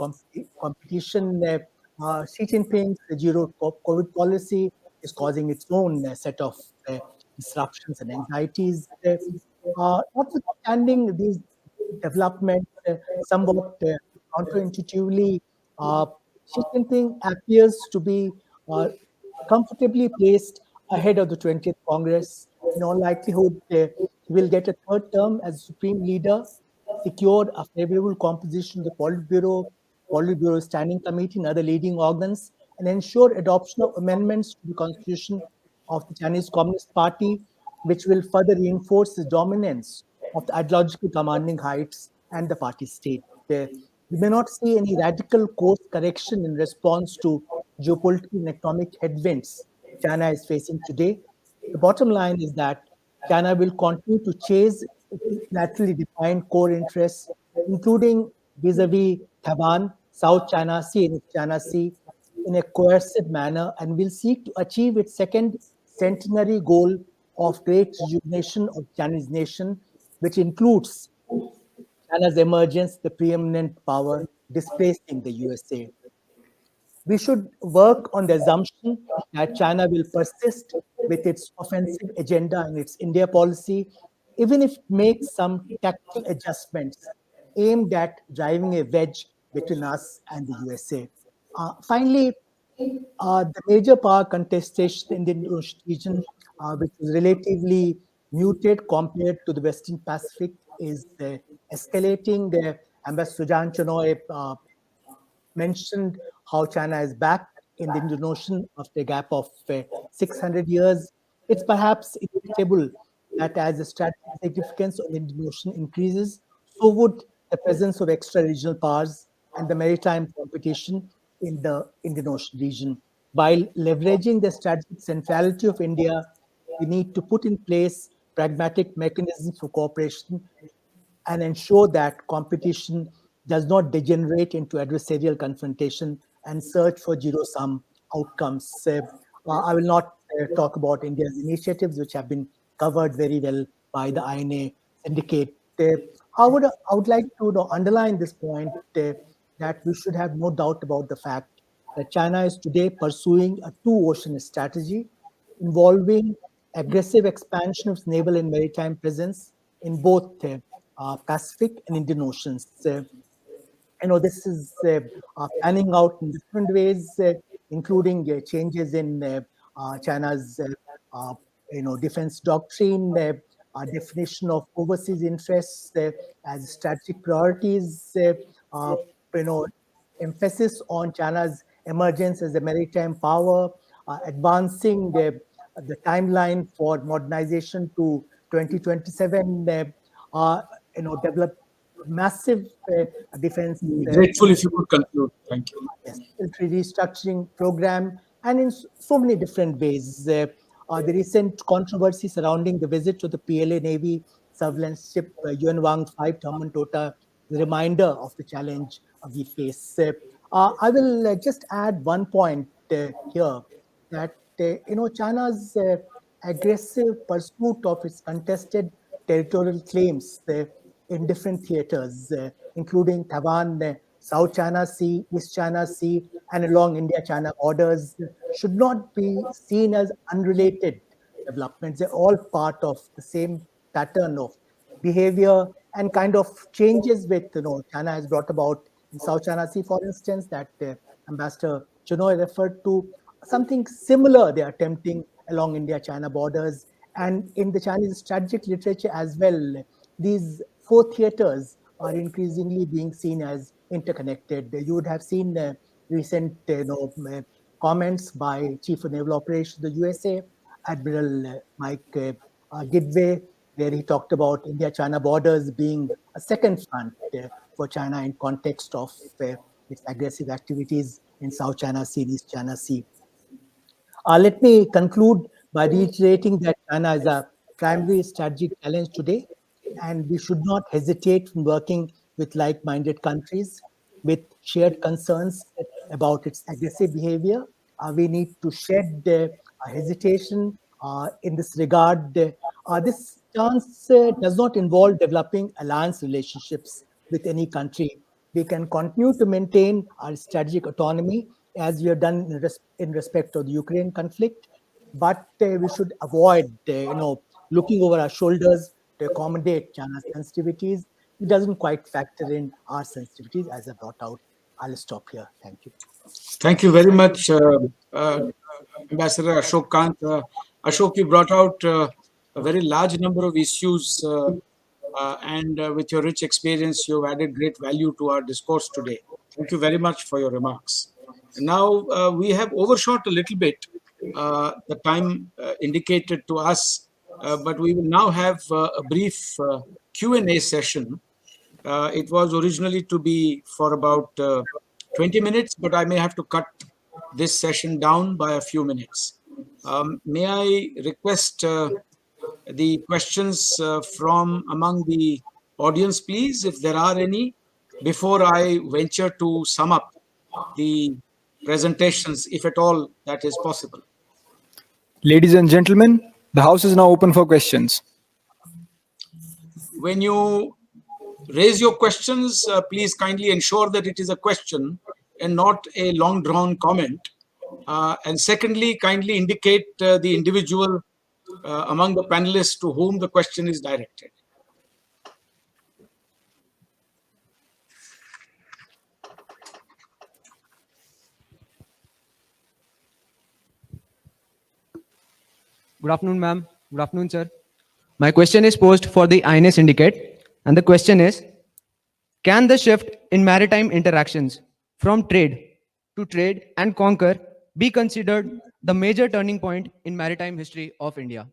J: competition. Xi Jinping's zero COVID policy is causing its own set of disruptions and anxieties. Notwithstanding these developments, somewhat counterintuitively, Xi Jinping appears to be comfortably placed ahead of the 20th Congress. In all likelihood, he will get a third term as Supreme Leader, secured a favorable composition of the Politburo Standing Committee and other leading organs, and ensure adoption of amendments to the Constitution of the Chinese Communist Party, which will further reinforce the dominance of the ideologically commanding heights and the party state. We may not see any radical course correction in response to geopolitical and economic headwinds China is facing today. The bottom line is that China will continue to chase its naturally defined core interests, including vis-a-vis Taiwan, South China Sea, and China Sea, in a coercive manner, and will seek to achieve its second centenary goal of great rejuvenation of Chinese nation, which includes China's emergence, the preeminent power, displacing the USA. We should work on the assumption that China will persist with its offensive agenda and its India policy, even if it makes some tactical adjustments aimed at driving a wedge between us and the USA. Finally, the major power contestation in the Indo-Ocean region, which is relatively muted compared to the Western Pacific, is escalating. Ambassador Sujan Chenoy mentioned how China is back in the Indian Ocean after a gap of 600 years. It's perhaps inevitable that as the strategic significance of the Indian Ocean increases, so would the presence of extra-regional powers and the maritime competition in the Indian Ocean region. While leveraging the strategic centrality of India, we need to put in place pragmatic mechanisms for cooperation and ensure that competition does not degenerate into adversarial confrontation and search for zero-sum outcomes. I will not talk about India's initiatives, which have been covered very well by the INA syndicate. I would like to underline this point that we should have no doubt about the fact that China is today pursuing a two-ocean strategy involving aggressive expansion of its naval and maritime presence in both Pacific and Indian Oceans. This is panning out in different ways, including changes in China's defense doctrine, definition of overseas interests as strategic priorities, emphasis on China's emergence as a maritime power, advancing the timeline for modernization to 2027, develop massive defense.
B: Grateful if you could conclude. Thank you.
J: Yes, military restructuring program, and in so many different ways. The recent controversy surrounding the visit to the PLA Navy surveillance ship Yuan Wang 5 Taman Tota is a reminder of the challenge we face. I will just add one point here that China's aggressive pursuit of its contested territorial claims in different theaters, including Taiwan, South China Sea, East China Sea, and along India-China borders, should not be seen as unrelated developments. They're all part of the same pattern of behavior and kind of changes with China has brought about in South China Sea, for instance, that Ambassador Chenoy referred to. Something similar they're attempting along India-China borders, and in the Chinese strategic literature as well. These four theaters are increasingly being seen as interconnected. You would have seen recent comments by Chief of Naval Operations of the USA, Admiral Mike Gidway, where he talked about India-China borders being a second front for China in context of its aggressive activities in South China Sea and East China Sea. Let me conclude by reiterating that China is a primary strategic challenge today, and we should not hesitate in working with like-minded countries with shared concerns about its aggressive behavior. We need to shed hesitation in this regard. This stance does not involve developing alliance relationships with any country. We can continue to maintain our strategic autonomy as we have done in respect of the Ukraine conflict, but we should avoid, looking over our shoulders to accommodate China's sensitivities. It doesn't quite factor in our sensitivities as I brought out. I'll stop here. Thank you.
B: Thank you very much, Ambassador Ashok Kantha. Ashok, you brought out a very large number of issues, and with your rich experience, you've added great value to our discourse today. Thank you very much for your remarks. Now, we have overshot a little bit the time indicated to us, but we will now have a brief Q&A session. It was originally to be for about 20 minutes, but I may have to cut this session down by a few minutes. May I request the questions from among the audience, please, if there are any, before I venture to sum up the presentations, if at all that is possible.
A: Ladies and gentlemen, the house is now open for questions.
B: When you raise your questions, please kindly ensure that it is a question and not a long drawn comment? And secondly, kindly indicate the individual among the panelists to whom the question is directed.
K: Good afternoon, ma'am. Good afternoon, sir. My question is posed for the INA Syndicate, and the question is, can the shift in maritime interactions from trade and conquer be considered the major turning point in maritime history of India?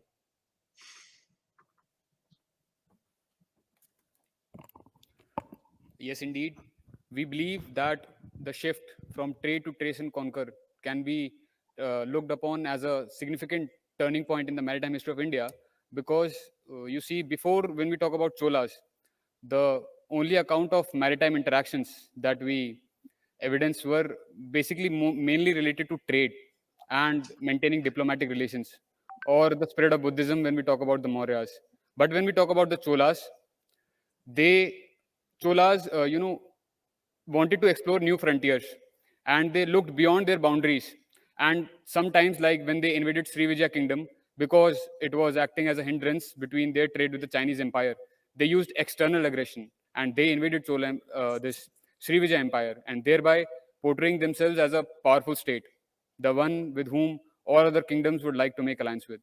C: Yes, indeed. We believe that the shift from trade to trace and conquer can be looked upon as a significant turning point in the maritime history of India because you see, before when we talk about Cholas, the only account of maritime interactions that we evidence were basically mainly related to trade and maintaining diplomatic relations, or the spread of Buddhism when we talk about the Mauryas. But when we talk about the Cholas, they Cholas, wanted to explore new frontiers, and they looked beyond their boundaries. And sometimes, like when they invaded Srivijaya kingdom, because it was acting as a hindrance between their trade with the Chinese Empire, they used external aggression and they invaded this Srivijaya Empire, and thereby portraying themselves as a powerful state, the one with whom all other kingdoms would like to make alliance with.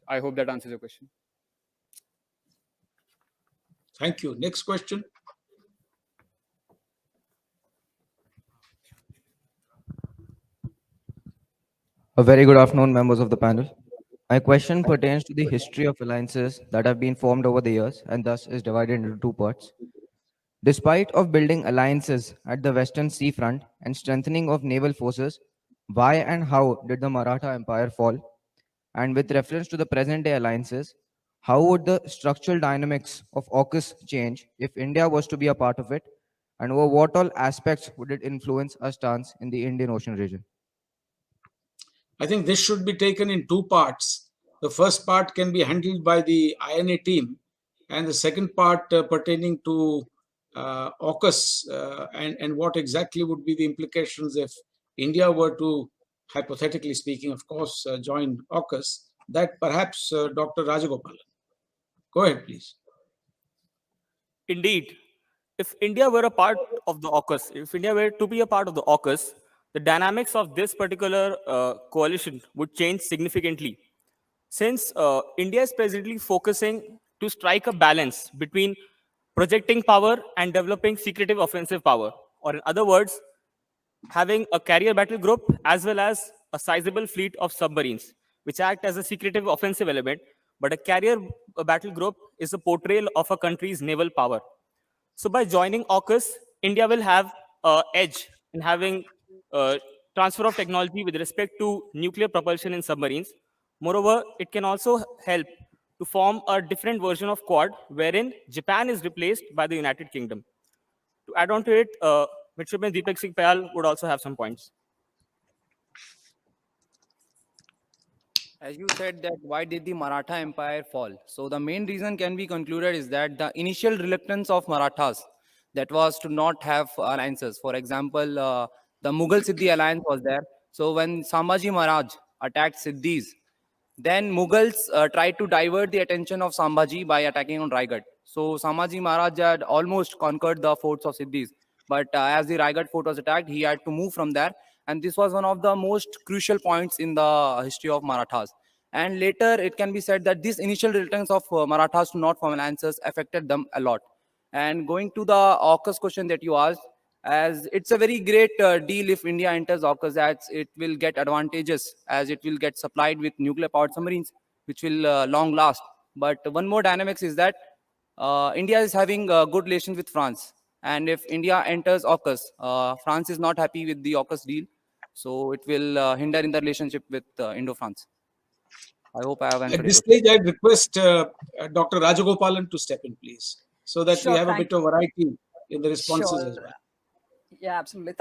C: I hope that answers your question.
B: Thank you. Next question.
L: A very good afternoon, members of the panel. My question pertains to the history of alliances that have been formed over the years and thus is divided into two parts. Despite of building alliances at the Western Sea Front and strengthening of naval forces, why and how did the Maratha Empire fall? And with reference to the present day alliances, how would the structural dynamics of AUKUS change if India was to be a part of it? And over what all aspects would it influence our stance in the Indian Ocean region?
B: I think this should be taken in two parts. The first part can be handled by the INA team, and the second part pertaining to AUKUS and what exactly would be the implications if India were to, hypothetically speaking, of course, join AUKUS, that perhaps Dr. Rajagopalan. Go ahead, please.
G: Indeed, if India were a part of the AUKUS, if India were to be a part of the AUKUS, the dynamics of this particular coalition would change significantly. Since India is presently focusing to strike a balance between projecting power and developing secretive offensive power, or in other words, having a carrier battle group as well as a sizable fleet of submarines, which act as a secretive offensive element. But a carrier battle group is a portrayal of a country's naval power. So by joining AUKUS, India will have an edge in having transfer of technology with respect to nuclear propulsion in submarines. Moreover, it can also help to form a different version of Quad, wherein Japan is replaced by the United Kingdom. To add on to it, Midshipman Deepak Singh Payal would also have some points.
F: As you said that why did the Maratha Empire fall? So the main reason can be concluded is that the initial reluctance of Marathas, that was to not have alliances. For example, the Mughal Siddhi alliance was there. So when Sambhaji Maharaj attacked Siddhis, then Mughals tried to divert the attention of Sambhaji by attacking on Raigad. So Sambhaji Maharaj had almost conquered the forts of Siddhis. But as the Raigad fort was attacked, he had to move from there. And this was one of the most crucial points in the history of Marathas. And later, it can be said that this initial reluctance of Marathas to not form alliances affected them a lot. And going to the AUKUS question that you asked, as it's a very great deal if India enters AUKUS, as it will get advantages, as it will get supplied with nuclear-powered submarines, which will long last. But one more dynamics is that India is having good relations with France. And if India enters AUKUS, France is not happy with the AUKUS deal. So it will hinder in the relationship with Indo-France. I hope I have answered
B: At
F: your
B: this
F: question.
B: stage, I'd request Dr. Rajagopalan to step in, please, so that we
I: Sure,
B: have a bit of variety in the responses
I: Sure.
B: as well.
I: Yeah, absolutely.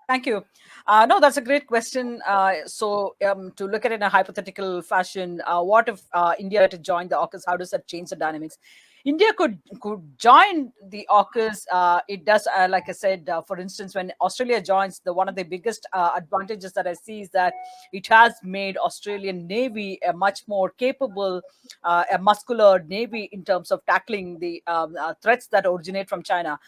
I: Thank you. No, that's a great question. To look at it in a hypothetical fashion, what if India were to join the AUKUS? How does that change the dynamics? India could join the AUKUS. It does, like I said, for instance, when Australia joins, the one of the biggest advantages that I see is that it has made Australian Navy a much more capable, a muscular Navy in terms of tackling the threats that originate from China.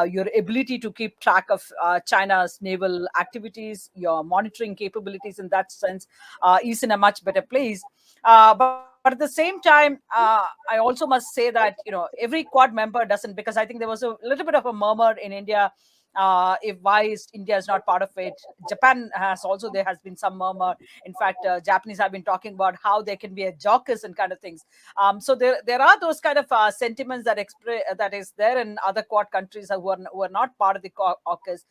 I: Your ability to keep track of China's naval activities, your monitoring capabilities in that sense is in a much better place. But at the same time, I also must say that every Quad member doesn't, because I think there was a little bit of a murmur in India if why is India is not part of it. Japan has also, there has been some murmur. In fact, Japanese have been talking about how there can be a jocus and kind of things. So there are those kind of sentiments that that is there in other Quad countries who are not part of the AUKUS.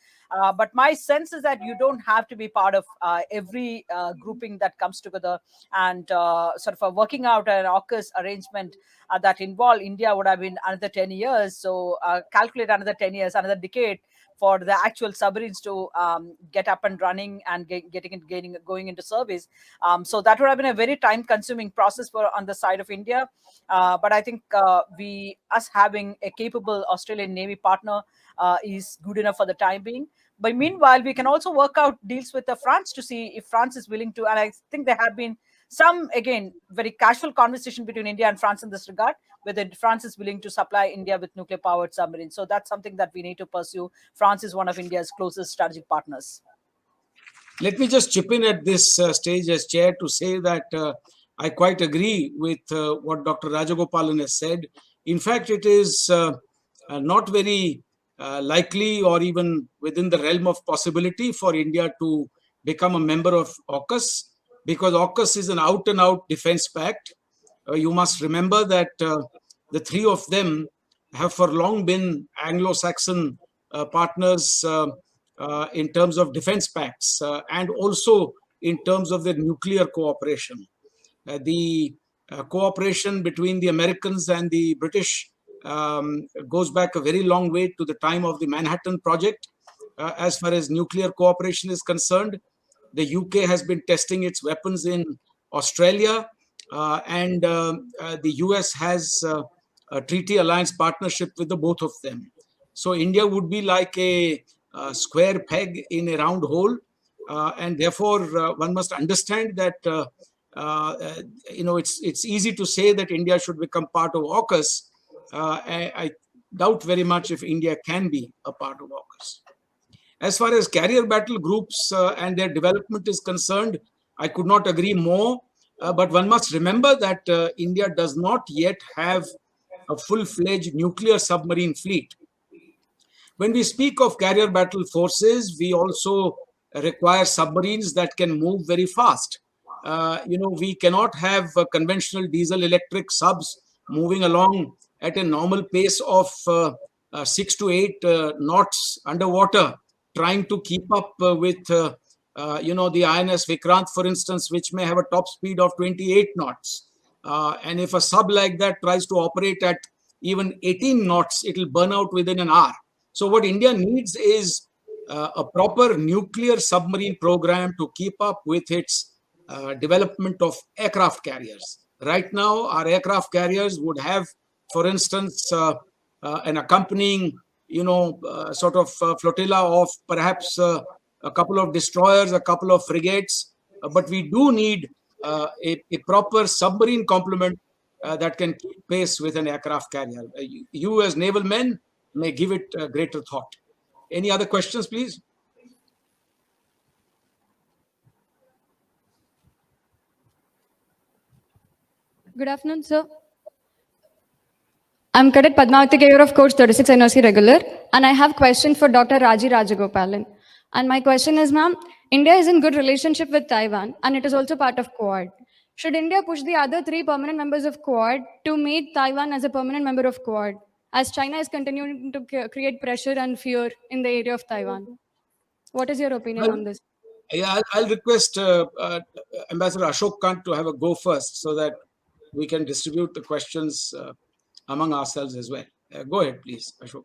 I: But my sense is that you don't have to be part of every grouping that comes together, and sort of working out an AUKUS arrangement that involve India would have been another 10 years. So calculate another 10 years, another decade for the actual submarines to get up and running and going into service. So that would have been a very time-consuming process on the side of India. But I think us having a capable Australian Navy partner is good enough for the time being. But meanwhile, we can also work out deals with France to see if France is willing to. And I think there have been some, again, very casual conversation between India and France in this regard, whether France is willing to supply India with nuclear-powered submarines. So that's something that we need to pursue. France is one of India's closest strategic partners.
B: Let me just chip in at this stage as chair to say that I quite agree with what Dr. Rajagopalan has said. In fact, it is not very likely or even within the realm of possibility for India to become a member of AUKUS, because AUKUS is an out-and-out defense pact. You must remember that the three of them have for long been Anglo-Saxon partners in terms of defense pacts and also in terms of their nuclear cooperation. The cooperation between the Americans and the British goes back a very long way to the time of the Manhattan Project. As far as nuclear cooperation is concerned, the UK has been testing its weapons in Australia, and the US has a treaty alliance partnership with the both of them. So India would be like a square peg in a round hole, and therefore one must understand that it's easy to say that India should become part of AUKUS. I doubt very much if India can be a part of AUKUS. As far as carrier battle groups and their development is concerned, I could not agree more. But one must remember that India does not yet have a full-fledged nuclear submarine fleet. When we speak of carrier battle forces, we also require submarines that can move very fast. We cannot have conventional diesel-electric subs moving along at a normal pace of 6 to 8 knots underwater, trying to keep up with, the INS Vikrant, for instance, which may have a top speed of 28 knots. And if a sub like that tries to operate at even 18 knots, it will burn out within an hour. So what India needs is a proper nuclear submarine program to keep up with its development of aircraft carriers. Right now, our aircraft carriers would have, for instance, an accompanying, sort of flotilla of perhaps a couple of destroyers, a couple of frigates, but we do need a proper submarine complement that can keep pace with an aircraft carrier. You as naval men may give it greater thought. Any other questions, please?
M: Good afternoon, sir. I'm Cadet Padmavati Gayor of Course 36 NRC Regular, and I have question for Dr. Rajeshwari Rajagopalan. And my question is, ma'am, India is in good relationship with Taiwan, and it is also part of Quad. Should India push the other 3 permanent members of Quad to make Taiwan as a permanent member of Quad, as China is continuing to create pressure and fear in the area of Taiwan? What is your opinion on this?
B: Yeah, I'll request Ambassador Ashok Kant to have a go first so that we can distribute the questions among ourselves as well. Go ahead, please, Ashok.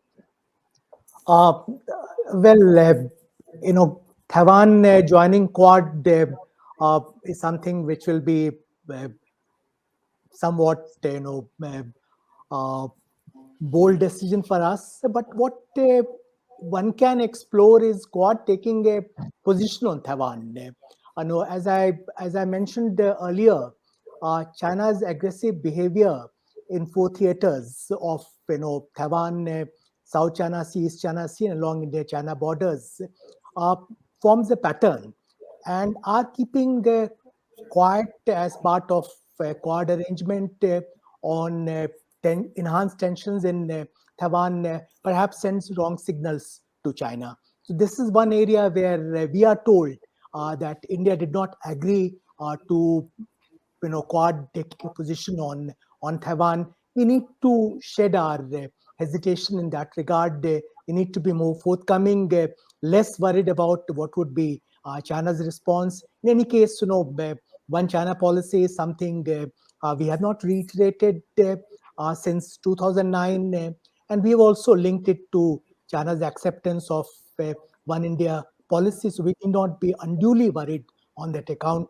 J: Taiwan joining Quad is something which will be somewhat, bold decision for us. But what one can explore is Quad taking a position on Taiwan. No, as I mentioned earlier, China's aggressive behavior in four theaters of Taiwan, South China Sea, East China Sea, and along India-China borders uh, forms a pattern, and are keeping Quad as part of Quad arrangement on enhanced tensions in Taiwan perhaps sends wrong signals to China. So this is one area where we are told that India did not agree to Quad taking a position on Taiwan. We need to shed our hesitation in that regard. We need to be more forthcoming, less worried about what would be China's response. In any case, one China policy is something we have not reiterated since 2009, and we have also linked it to China's acceptance of one India policy. So we need not be unduly worried on that account,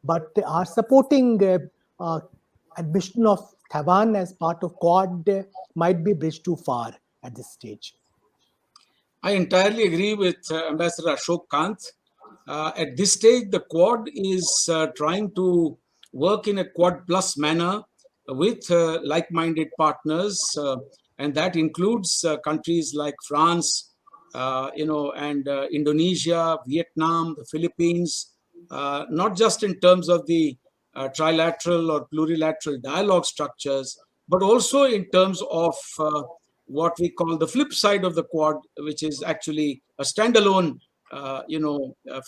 J: but are supporting admission of Taiwan as part of Quad might be bridged too far at this stage.
B: I entirely agree with Ambassador Ashok Kant. At this stage, the Quad is trying to work in a Quad plus manner with like-minded partners, and that includes countries like France, and Indonesia, Vietnam, the Philippines, not just in terms of the trilateral or plurilateral dialogue structures, but also in terms of what we call the flip side of the Quad, which is actually a standalone,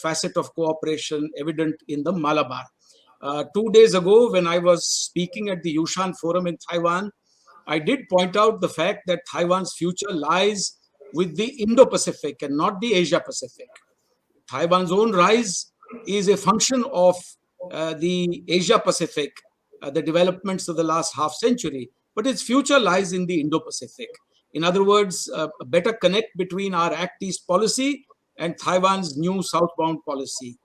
B: facet of cooperation evident in the Malabar. 2 days ago, when I was speaking at the Yushan Forum in Taiwan, I did point out the fact that Taiwan's future lies with the Indo-Pacific and not the Asia-Pacific. Taiwan's own rise is a function of the Asia-Pacific, the developments of the last half century, but its future lies in the Indo-Pacific. In other words, a better connect between our Act East policy and Taiwan's new southbound policy.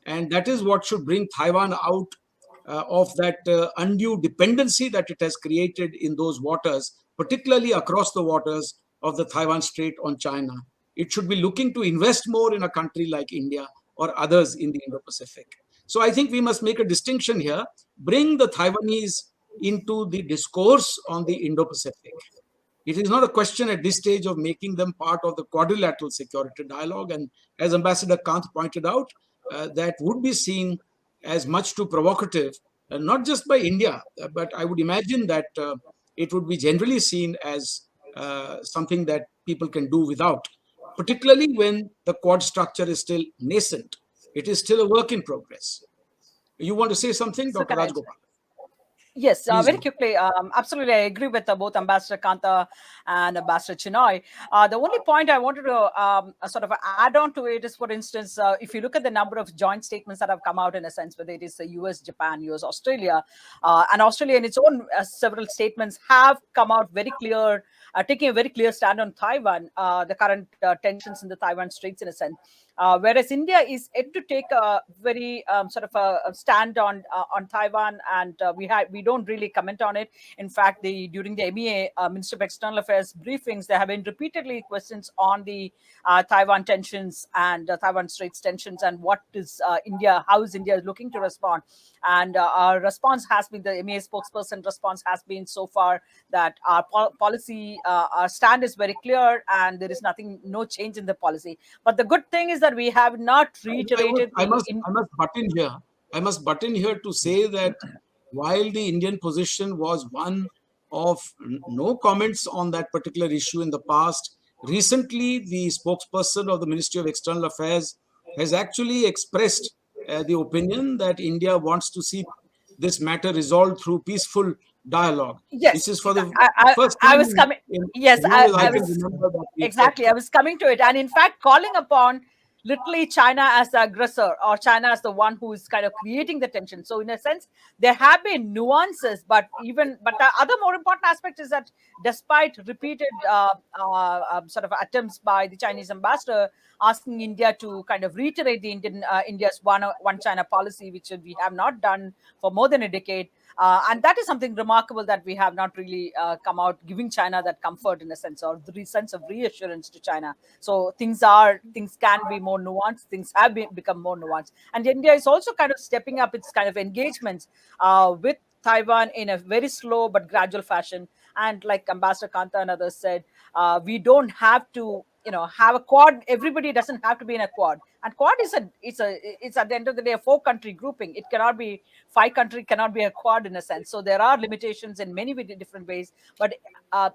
B: And that is what should bring Taiwan out of that undue dependency that it has created in those waters, particularly across the waters of the Taiwan Strait on China. It should be looking to invest more in a country like India or others in the Indo-Pacific. So I think we must make a distinction here, bring the Taiwanese into the discourse on the Indo-Pacific. It is not a question at this stage of making them part of the quadrilateral security dialogue. And as Ambassador Kant pointed out, that would be seen as much too provocative, not just by India, but I would imagine that it would be generally seen as something that people can do without, particularly when the Quad structure is still nascent. It is still a work in progress. You want to say something, Dr. Rajagopalan?
I: Yes, very quickly. Absolutely, I agree with both Ambassador Kantha and Ambassador Chinoy. The only point I wanted to sort of add on to it is, for instance, if you look at the number of joint statements that have come out, in a sense, whether it is the US, Japan, US, Australia, and Australia in its own several statements have come out very clear, taking a very clear stand on Taiwan, the current tensions in the Taiwan Straits, in a sense. Whereas India is yet to take a very sort of a stand on Taiwan, and we don't really comment on it. In fact, during the MEA Minister of External Affairs briefings, there have been repeatedly questions on the Taiwan tensions and Taiwan Straits tensions, and how is India looking to respond. And our response has been, the MEA spokesperson response has been so far that our policy, our stand is very clear, and there is no change in the policy. But the good thing is that we have not reiterated.
B: I must butt in here to say that while the Indian position was one of no comments on that particular issue in the past, recently the spokesperson of the Ministry of External Affairs has actually expressed the opinion that India wants to see this matter resolved through peaceful dialogue.
I: Yes,
B: this is for the first
I: I
B: time.
I: was coming. Yes, I was exactly. I was coming to it, and in fact, calling upon literally China as the aggressor, or China as the one who is kind of creating the tension. So in a sense, there have been nuances, but the other more important aspect is that despite repeated sort of attempts by the Chinese ambassador asking India to kind of reiterate the India's one China policy, which we have not done for more than a decade, And that is something remarkable that we have not really come out giving China that comfort in a sense, or the sense of reassurance to China. So things can be more nuanced. Things have become more nuanced, and India is also kind of stepping up its kind of engagements with Taiwan in a very slow but gradual fashion. And like Ambassador Kantha and others said, we don't have to, have a quad. Everybody doesn't have to be in a quad. And quad is it's at the end of the day a 4-country grouping. It cannot be 5-country, cannot be a quad in a sense. So there are limitations in many different ways. But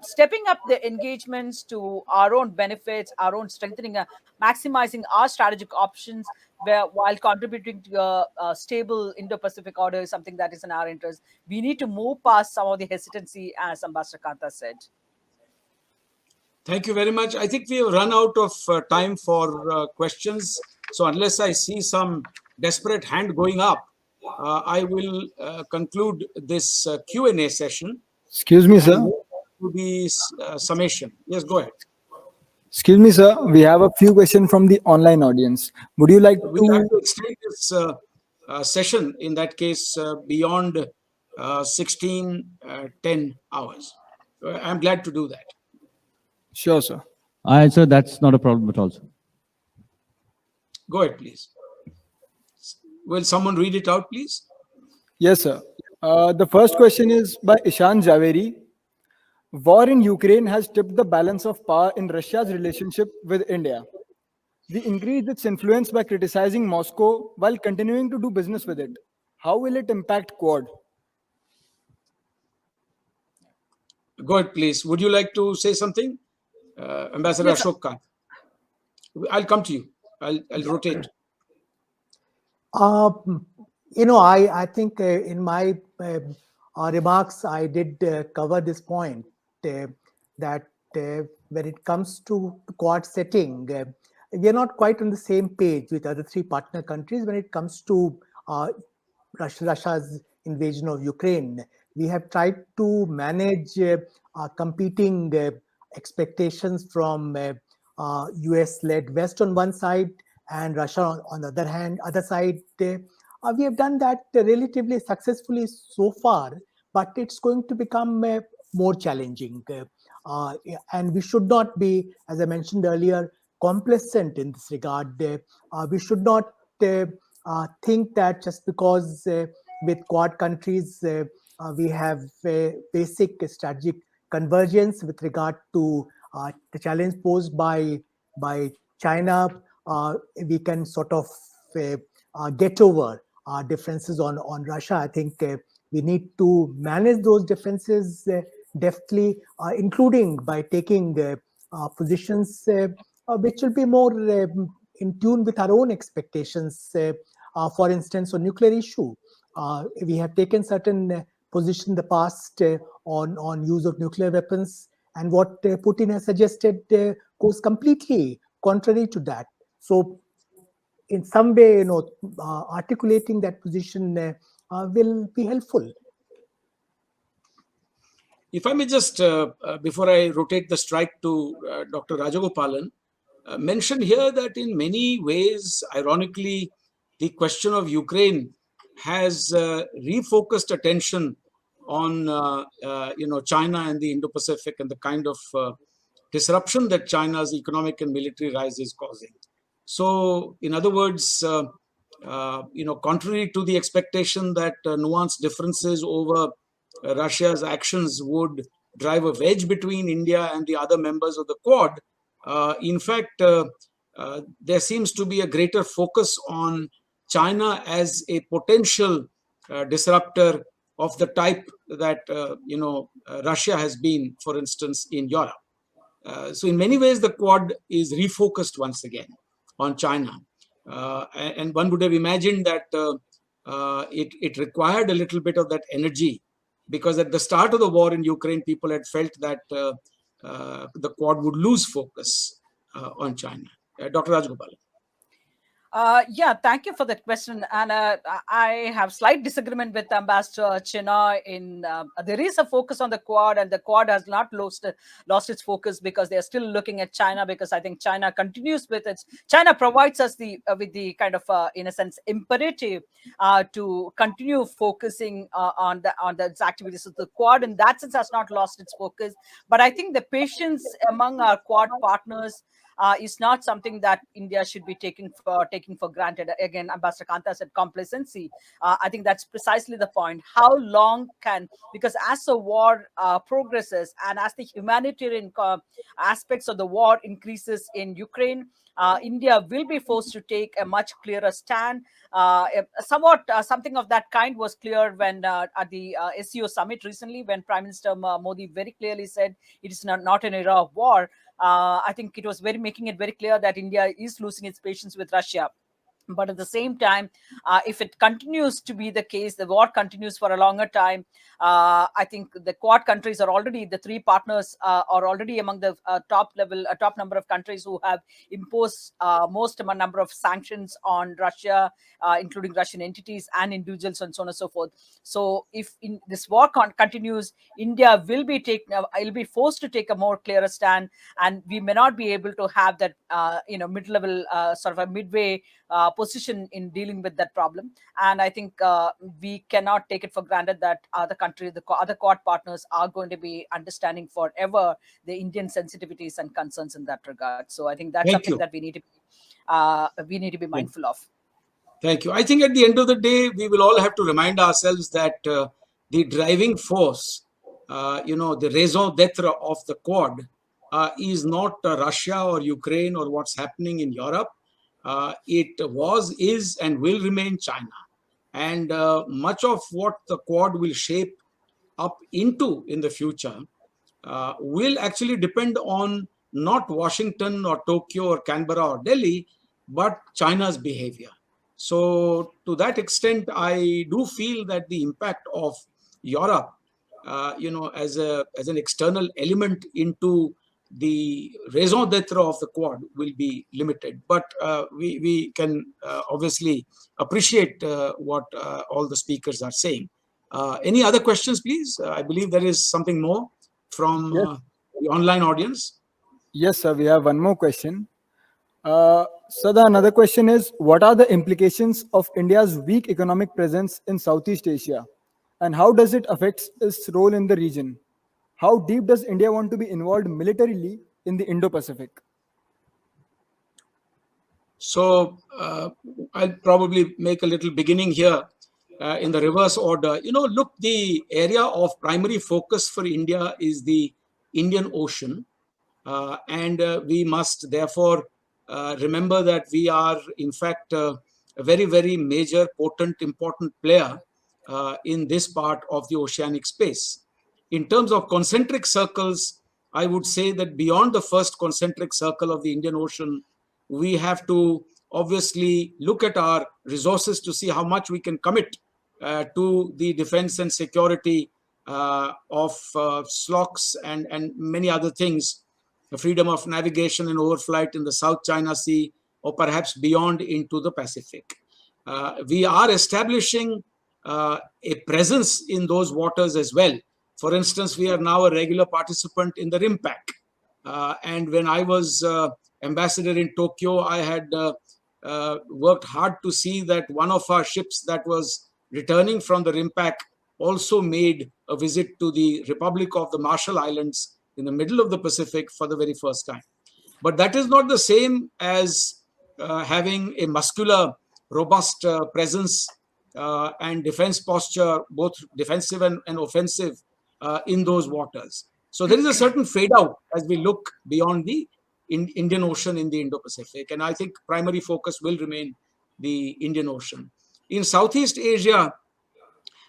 I: stepping up the engagements to our own benefits, our own strengthening, maximizing our strategic options, while contributing to a stable Indo-Pacific order is something that is in our interest. We need to move past some of the hesitancy, as Ambassador Kantha said.
B: Thank you very much. I think we have run out of time for questions. So unless I see some desperate hand going up, I will conclude this Q&A session.
A: Excuse me, sir.
B: To the summation. Yes, go ahead.
A: Excuse me, sir. We have a few questions from the online audience. Would you like
B: We have
A: to?
B: to extend this session, in that case, beyond 16:10 hours. I'm glad to do that.
A: Sure, sir.
N: Sir, that's not a problem at all, sir.
B: Go ahead, please. Will someone read it out, please?
A: Yes, sir. The first question is by Ishan Javeri. War in Ukraine has tipped the balance of power in Russia's relationship with India. We increased its influence by criticizing Moscow while continuing to do business with it. How will it impact Quad?
B: Go ahead, please. Would you like to say something? Ambassador
I: Yes,
B: Ashok Kant. I'll come to you. I'll rotate.
J: I think in my remarks, I did cover this point that when it comes to Quad setting, we are not quite on the same page with other 3 partner countries when it comes to Russia's invasion of Ukraine. We have tried to manage competing expectations from US-led West on one side and Russia on the other side. We have done that relatively successfully so far, but it's going to become more challenging. And we should not be, as I mentioned earlier, complacent in this regard. We should not think that just because with Quad countries we have basic strategic convergence with regard to the challenge posed by China, we can sort of get over our differences on Russia. I think we need to manage those differences deftly, including by taking positions which will be more in tune with our own expectations. For instance, on nuclear issue, we have taken certain position in the past on use of nuclear weapons, and what Putin has suggested goes completely contrary to that. So in some way, articulating that position will be helpful.
B: If I may just, before I rotate the strike to Dr. Rajagopalan, mention here that in many ways, ironically, the question of Ukraine has refocused attention on China and the Indo-Pacific and the kind of disruption that China's economic and military rise is causing. So, in other words, contrary to the expectation that nuanced differences over Russia's actions would drive a wedge between India and the other members of the Quad, in fact, there seems to be a greater focus on China as a potential disruptor of the type that Russia has been, for instance, in Europe. So in many ways, the Quad is refocused once again on China. And one would have imagined that it required a little bit of that energy, because at the start of the war in Ukraine, people had felt that the Quad would lose focus on China. Dr. Rajagopalan.
I: Yeah, thank you for that question. And I have slight disagreement with Ambassador Chinoy in there is a focus on the Quad, and the Quad has not lost its focus because they are still looking at China, because I think China continues with its China provides us the with the kind of in a sense imperative to continue focusing on its activities. So the Quad in that sense has not lost its focus, but I think the patience among our Quad partners is not something that India should be taking for granted. Again, Ambassador Kantha said complacency. I think that's precisely the point. How long can, because as the war progresses and as the humanitarian aspects of the war increases in Ukraine, India will be forced to take a much clearer stand. Somewhat something of that kind was clear when at the SEO summit recently, when Prime Minister Modi very clearly said it is not an era of war. I think it was making it very clear that India is losing its patience with Russia. But at the same time, if it continues to be the case, the war continues for a longer time, I think the Quad countries are already, the three partners are already among the top number of countries who have imposed most number of sanctions on Russia, including Russian entities and individuals and so on and so forth. So if this war continues, India will be forced to take a more clearer stand, and we may not be able to have that mid-level sort of a midway position in dealing with that problem. And I think we cannot take it for granted that the other Quad partners are going to be understanding forever the Indian sensitivities and concerns in that regard. So I think that's something that we need to be mindful of.
B: Thank you. I think at the end of the day, we will all have to remind ourselves that the driving force, the raison d'etre of the Quad is not Russia or Ukraine or what's happening in Europe. It was, is, and will remain China. And much of what the Quad will shape up into in the future will actually depend on not Washington or Tokyo or Canberra or Delhi, but China's behavior. So to that extent, I do feel that the impact of Europe, as an external element into the raison d'etre of the Quad will be limited. But we can obviously appreciate what all the speakers are saying. Any other questions, please? I believe there is something more from the online audience.
A: Yes, sir. We have one more question. So another question is, what are the implications of India's weak economic presence in Southeast Asia, and how does it affect its role in the region? How deep does India want to be involved militarily in the Indo-Pacific?
B: So I'll probably make a little beginning here in the reverse order. Look, the area of primary focus for India is the Indian Ocean. And we must therefore remember that we are, in fact, a very, very major, potent, important player in this part of the oceanic space. In terms of concentric circles, I would say that beyond the first concentric circle of the Indian Ocean, we have to obviously look at our resources to see how much we can commit to the defense and security of SLOCs and many other things, the freedom of navigation and overflight in the South China Sea, or perhaps beyond into the Pacific. We are establishing a presence in those waters as well. For instance, we are now a regular participant in the RIMPAC. And when I was ambassador in Tokyo, I had worked hard to see that one of our ships that was returning from the RIMPAC also made a visit to the Republic of the Marshall Islands in the middle of the Pacific for the very first time. But that is not the same as having a muscular, robust presence and defense posture, both defensive and offensive, in those waters. So there is a certain fade out as we look beyond the Indian Ocean in the Indo-Pacific. And I think primary focus will remain the Indian Ocean. In Southeast Asia,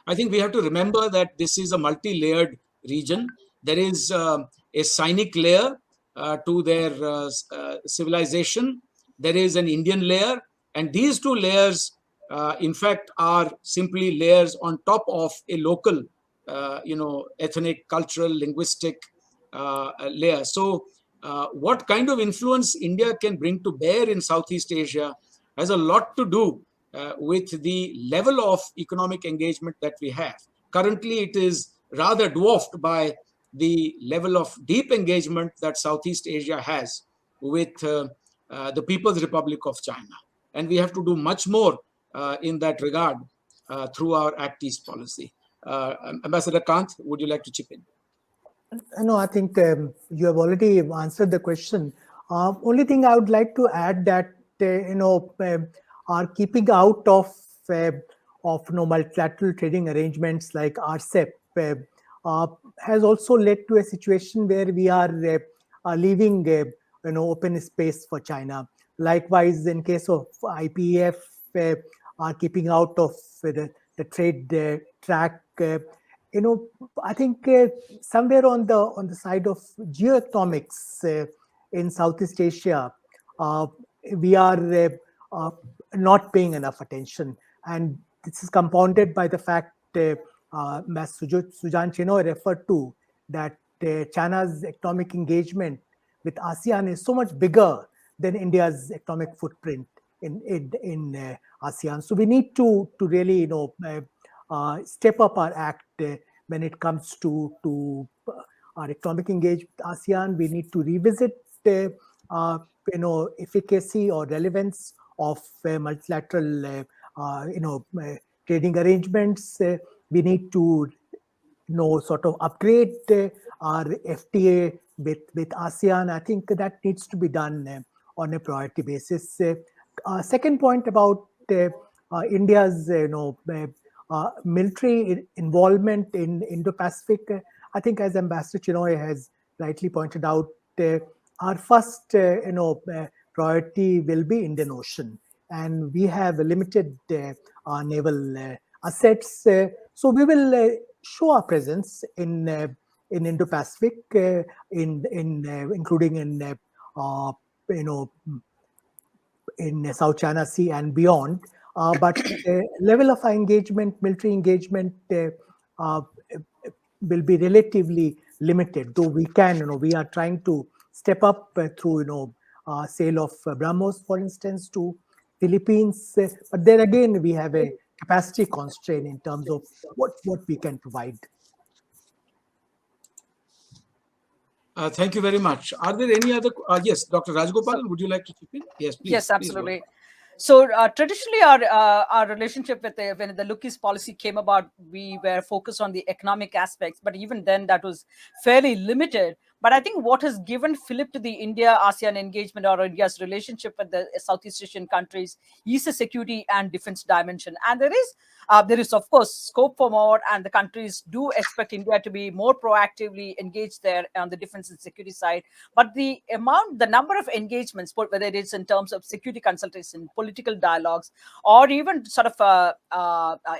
B: I think we have to remember that this is a multi-layered region. There is a Sinic layer to their civilization. There is an Indian layer. And these two layers, in fact, are simply layers on top of a local, ethnic, cultural, linguistic layer. So what kind of influence India can bring to bear in Southeast Asia has a lot to do with the level of economic engagement that we have. Currently, it is rather dwarfed by the level of deep engagement that Southeast Asia has with the People's Republic of China. And we have to do much more in that regard through our Act East policy. Ambassador Kant, would you like to chip in?
J: No, I think you have already answered the question. Only thing I would like to add that our keeping out of multilateral trading arrangements like RCEP has also led to a situation where we are leaving open space for China. Likewise, in case of IPEF, are keeping out of the trade track. I think somewhere on the side of geoeconomics in Southeast Asia, we are not paying enough attention, and this is compounded by the fact, as Sujan Chinoy referred to, that China's economic engagement with ASEAN is so much bigger than India's economic footprint in ASEAN. So we need to really step up our act when it comes to our economic engagement with ASEAN. We need to revisit efficacy or relevance of multilateral trading arrangements. We need to sort of upgrade our FTA with ASEAN. I think that needs to be done on a priority basis. Second point about India's military involvement in Indo-Pacific, I think as Ambassador Chinoy has rightly pointed out, our first priority will be Indian Ocean, and we have limited naval assets. So we will show our presence in Indo-Pacific, including in South China Sea and beyond. But level of engagement, military engagement, will be relatively limited. Though we are trying to step up through sale of BrahMos, for instance, to Philippines. But there again, we have a capacity constraint in terms of what we can provide.
B: Thank you very much. Are there any other? Yes, Dr. Rajagopalan, would you like to chip in? Yes, please.
I: Yes, absolutely. So traditionally, our relationship with when the Look-East policy came about, we were focused on the economic aspects, but even then that was fairly limited. But I think what has given fillip to the India-ASEAN engagement or India's relationship with the Southeast Asian countries is the security and defense dimension. And there is of course scope for more, and the countries do expect India to be more proactively engaged there on the defense and security side. But the number of engagements, whether it is in terms of security consultation, political dialogues, or even sort of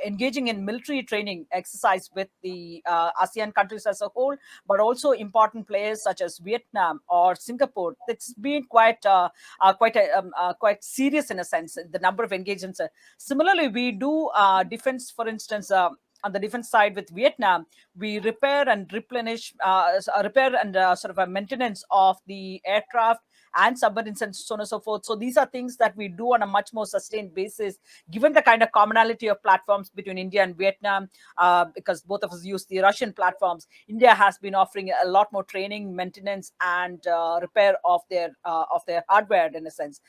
I: engaging in military training exercise with the ASEAN countries as a whole, but also important players such as Vietnam or Singapore, it's been quite serious in a sense, the number of engagements. Similarly, we do defense, for instance, on the defense side with Vietnam, we repair and replenish, sort of a maintenance of the aircraft and submarines and so on and so forth. So these are things that we do on a much more sustained basis, given the kind of commonality of platforms between India and Vietnam, because both of us use the Russian platforms. India has been offering a lot more training, maintenance, and repair of their hardware in a sense.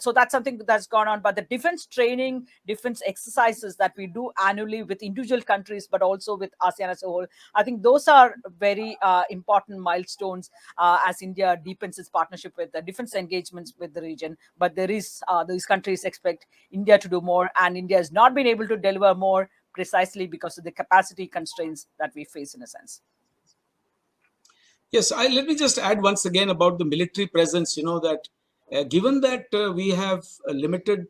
I: So that's something that's gone on. But the defense training, defense exercises that we do annually with individual countries, but also with ASEAN as a whole, I think those are very important milestones as India deepens its partnership with the defense engagements with the region. But there is these countries expect India to do more, and India has not been able to deliver more precisely because of the capacity constraints that we face in a sense.
B: Yes, let me just add once again about the military presence. That given that we have a limited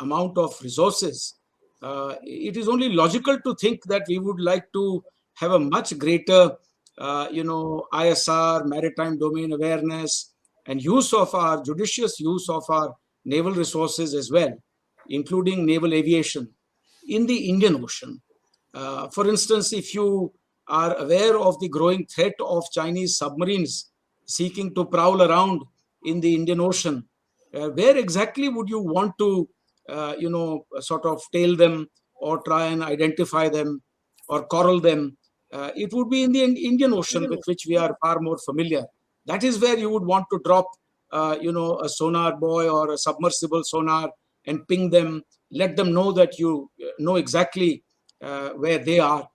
B: amount of resources, it is only logical to think that we would like to have a much greater, ISR, maritime domain awareness, and judicious use of our naval resources as well, including naval aviation in the Indian Ocean. For instance, if you are aware of the growing threat of Chinese submarines seeking to prowl around in the Indian Ocean, where exactly would you want to, sort of tail them or try and identify them or coral them? It would be in the Indian Ocean, with which we are far more familiar. That is where you would want to drop, a sonar buoy or a submersible sonar and ping them, let them know that you know exactly where they are.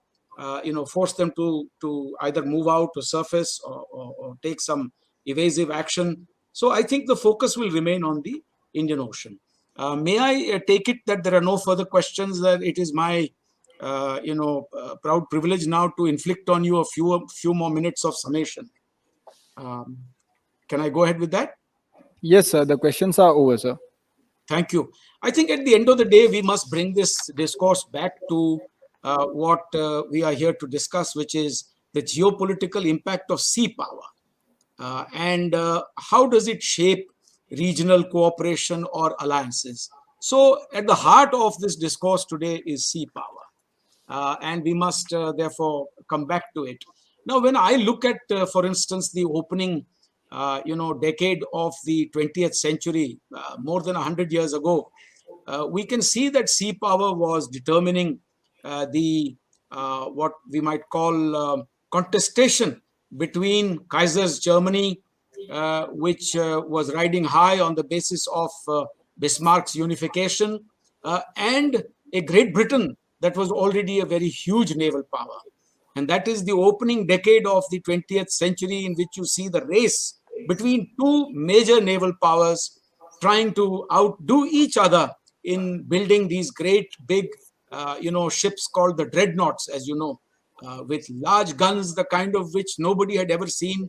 B: Force them to either move out to surface or take some evasive action. So I think the focus will remain on the Indian Ocean. May I take it that there are no further questions? That it is my proud privilege now to inflict on you a few more minutes of summation. Can I go ahead with that?
A: Yes, sir. The questions are over, sir.
B: Thank you. I think at the end of the day, we must bring this discourse back to what we are here to discuss, which is the geopolitical impact of sea power. And how does it shape regional cooperation or alliances? So at the heart of this discourse today is sea power. And we must therefore come back to it. Now, when I look at, for instance, the opening decade of the 20th century, more than 100 years ago, we can see that sea power was determining the what we might call contestation between Kaiser's Germany, which was riding high on the basis of Bismarck's unification, and a Great Britain that was already a very huge naval power. And that is the opening decade of the 20th century, in which you see the race between two major naval powers trying to outdo each other in building these great big ships called the dreadnoughts, as you know, with large guns, the kind of which nobody had ever seen,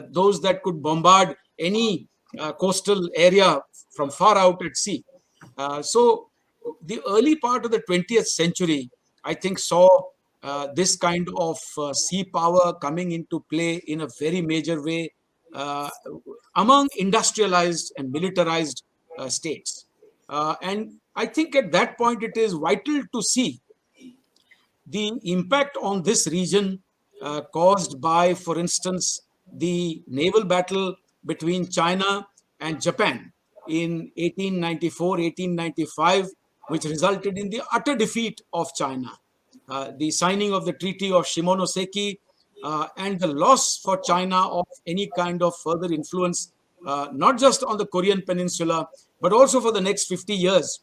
B: those that could bombard any coastal area from far out at sea. So the early part of the 20th century, I think, saw this kind of sea power coming into play in a very major way among industrialized and militarized states. And I think at that point it is vital to see the impact on this region caused by, for instance, the naval battle between China and Japan in 1894, 1895, which resulted in the utter defeat of China. The signing of the Treaty of Shimonoseki, and the loss for China of any kind of further influence, not just on the Korean Peninsula, but also for the next 50 years,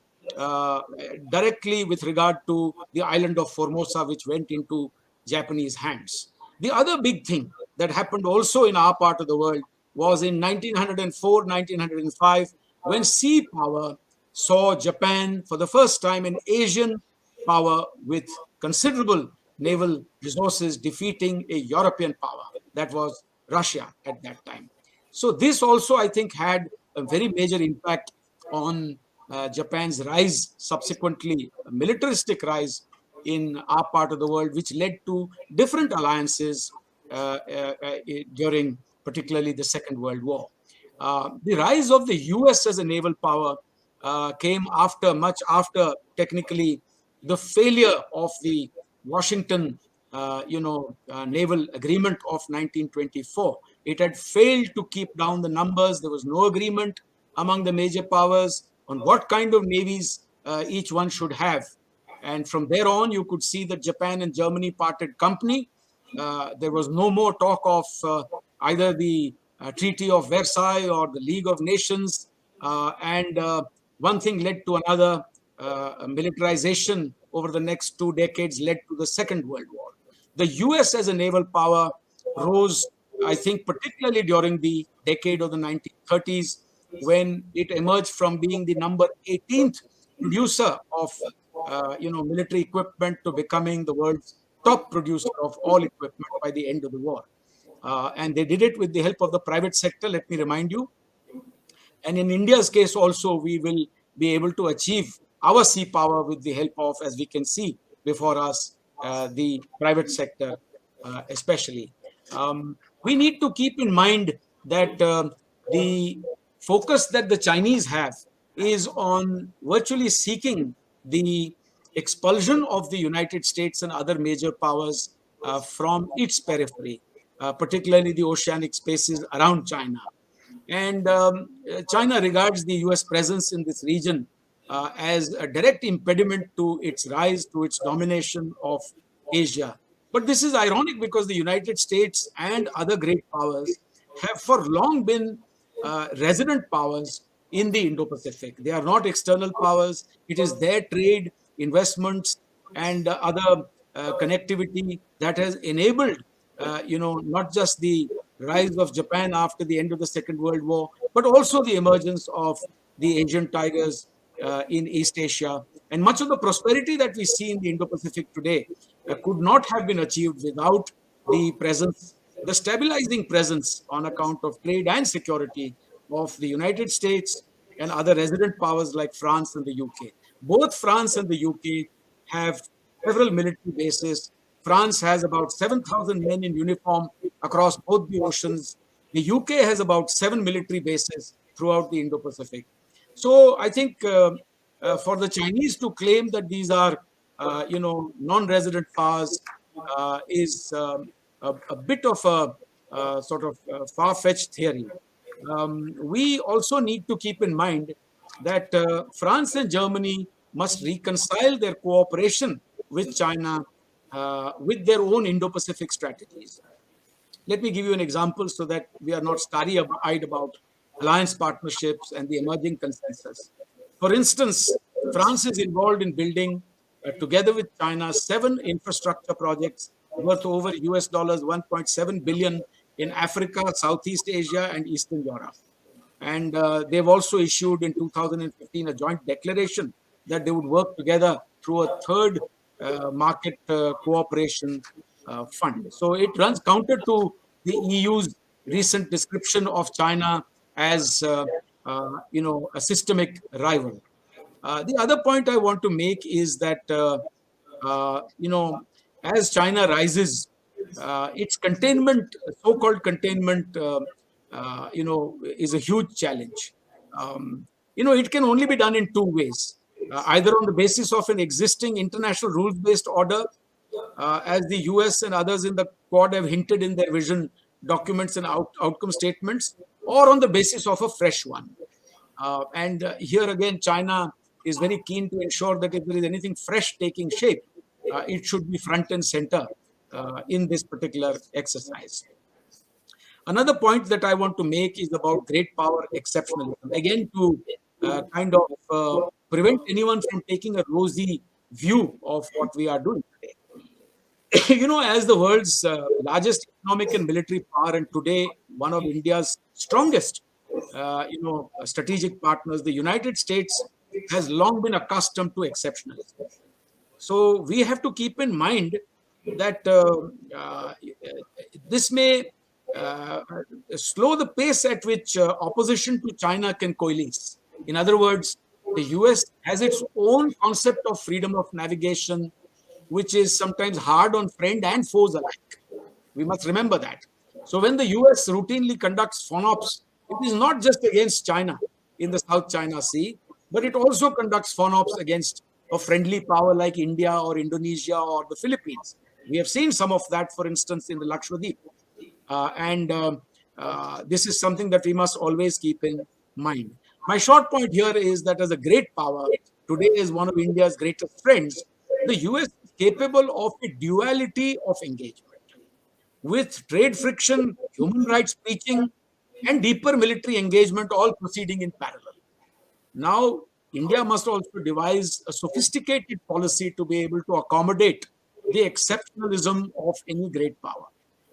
B: directly with regard to the island of Formosa, which went into Japanese hands. The other big thing that happened also in our part of the world was in 1904, 1905, when sea power saw Japan for the first time, an Asian power with considerable naval resources, defeating a European power, that was Russia at that time. So this also, I think, had a very major impact on Japan's rise, subsequently a militaristic rise in our part of the world, which led to different alliances during particularly the Second World War. The rise of the US as a naval power came much after, technically, the failure of the Washington naval agreement of 1924. It had failed to keep down the numbers. There was no agreement among the major powers on what kind of navies each one should have. And from there on, you could see that Japan and Germany parted company. There was no more talk of either the Treaty of Versailles or the League of Nations. And one thing led to another. Militarization over the next 2 decades led to the Second World War. The US as a naval power rose, I think, particularly during the decade of the 1930s, when it emerged from being the number 18th producer of military equipment to becoming the world's top producer of all equipment by the end of the war. And they did it with the help of the private sector, let me remind you. And in India's case also, we will be able to achieve our sea power with the help of, as we can see before us, the private sector especially. We need to keep in mind that the focus that the Chinese have is on virtually seeking the expulsion of the United States and other major powers from its periphery, particularly the oceanic spaces around China. And China regards the US presence in this region as a direct impediment to its rise, to its domination of Asia. But this is ironic because the United States and other great powers have for long been resident powers in the Indo-Pacific. They are not external powers. It is their trade, investments, and other connectivity that has enabled, not just the rise of Japan after the end of the Second World War, but also the emergence of the Asian tigers in East Asia. And much of the prosperity that we see in the Indo-Pacific today could not have been achieved without the presence, the stabilizing presence on account of trade and security of the United States and other resident powers like France and the UK. Both France and the UK have several military bases. France has about 7,000 men in uniform across both the oceans. The UK has about 7 military bases throughout the Indo-Pacific. So I think for the Chinese to claim that these are, non-resident powers is a bit of a sort of far-fetched theory. We also need to keep in mind that France and Germany must reconcile their cooperation with China with their own Indo-Pacific strategies. Let me give you an example so that we are not starry-eyed about alliance partnerships and the emerging consensus. For instance, France is involved in building, together with China, 7 infrastructure projects worth over US dollars 1.7 billion in Africa, Southeast Asia, and Eastern Europe. And they've also issued in 2015 a joint declaration that they would work together through a third market cooperation fund. So it runs counter to the EU's recent description of China as a systemic rival. The other point I want to make is that as China rises, its containment, so-called containment, is a huge challenge. It can only be done in 2 ways. Either on the basis of an existing international rules-based order, as the US and others in the Quad have hinted in their vision documents and outcome statements, or on the basis of a fresh one. And here again, China is very keen to ensure that if there is anything fresh taking shape, it should be front and center in this particular exercise. Another point that I want to make is about great power exceptionalism. Again, to kind of prevent anyone from taking a rosy view of what we are doing today. As the world's largest economic and military power, and today one of India's strongest, strategic partners, the United States has long been accustomed to exceptionalism. So we have to keep in mind that this may slow the pace at which opposition to China can coalesce. In other words, the US has its own concept of freedom of navigation, which is sometimes hard on friend and foes alike. We must remember that. So when the US routinely conducts FONOPs, it is not just against China in the South China Sea, but it also conducts FONOPs against a friendly power like India or Indonesia or the Philippines. We have seen some of that, for instance, in the Lakshadweep. This is something that we must always keep in mind. My short point here is that as a great power, today is one of India's greatest friends, the US is capable of a duality of engagement with trade friction, human rights preaching, and deeper military engagement all proceeding in parallel. Now, India must also devise a sophisticated policy to be able to accommodate the exceptionalism of any great power.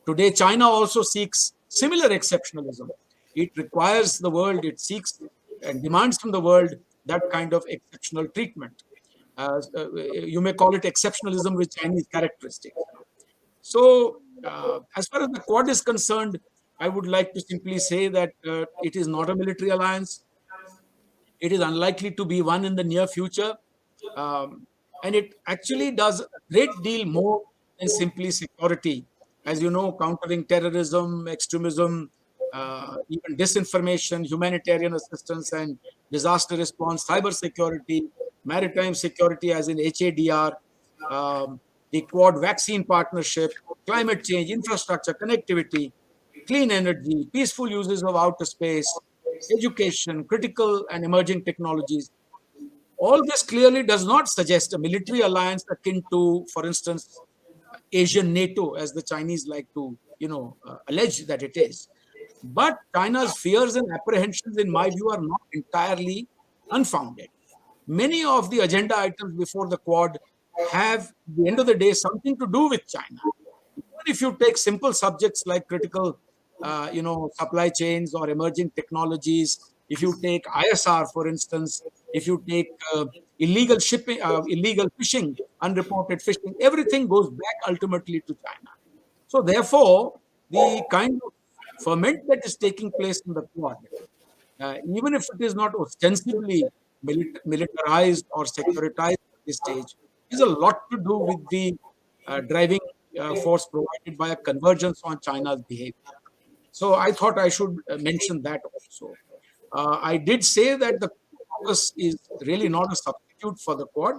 B: Today, China also seeks similar exceptionalism. It requires the world, it seeks and demands from the world that kind of exceptional treatment. You may call it exceptionalism with Chinese characteristics. So, as far as the Quad is concerned, I would like to simply say that it is not a military alliance. It is unlikely to be one in the near future. And it actually does a great deal more than simply security. As you know, countering terrorism, extremism, even disinformation, humanitarian assistance and disaster response, cyber security, maritime security as in HADR, the Quad vaccine partnership, climate change, infrastructure, connectivity, clean energy, peaceful uses of outer space, education, critical and emerging technologies. All this clearly does not suggest a military alliance akin to, for instance, Asian NATO, as the Chinese like to, allege that it is. But China's fears and apprehensions, in my view, are not entirely unfounded. Many of the agenda items before the Quad have, at the end of the day, something to do with China. Even if you take simple subjects like critical, supply chains or emerging technologies, if you take ISR, for instance, if you take illegal shipping, illegal fishing, unreported fishing, everything goes back ultimately to China. So therefore, the kind of ferment that is taking place in the Quad, even if it is not ostensibly militarized or securitized at this stage, is a lot to do with the driving force provided by a convergence on China's behavior. So I thought I should mention that also. I did say that the caucus is really not a substitute for the Quad,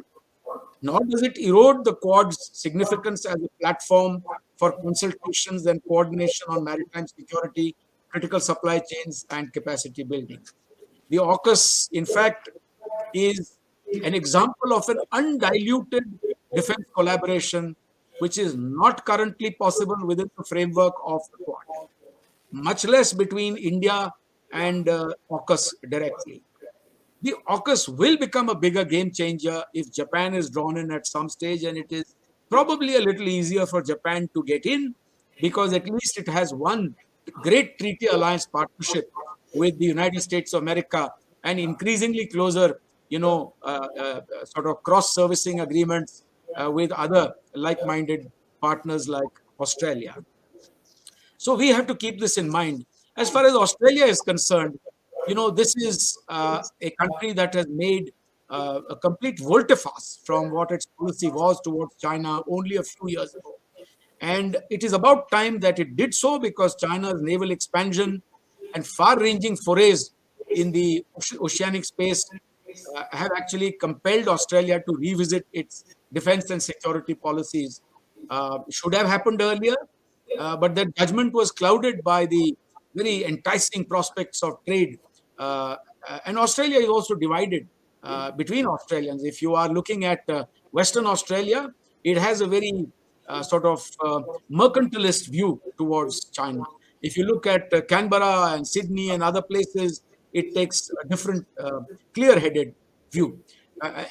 B: nor does it erode the Quad's significance as a platform for consultations and coordination on maritime security, critical supply chains, and capacity building. The AUKUS, in fact, is an example of an undiluted defense collaboration, which is not currently possible within the framework of the Quad, much less between India and AUKUS directly. The AUKUS will become a bigger game changer if Japan is drawn in at some stage, and it is probably a little easier for Japan to get in because at least it has one great treaty alliance partnership with the United States of America and increasingly closer, sort of cross-servicing agreements with other like-minded partners like Australia. So we have to keep this in mind. As far as Australia is concerned, this is a country that has made a complete volte-face from what its policy was towards China only a few years ago. And it is about time that it did so, because China's naval expansion and far-ranging forays in the oceanic space have actually compelled Australia to revisit its defense and security policies. Should have happened earlier, but that judgment was clouded by the very enticing prospects of trade. And Australia is also divided between Australians. If you are looking at Western Australia, it has a very sort of mercantilist view towards China. If you look at Canberra and Sydney and other places, it takes a different clear-headed view.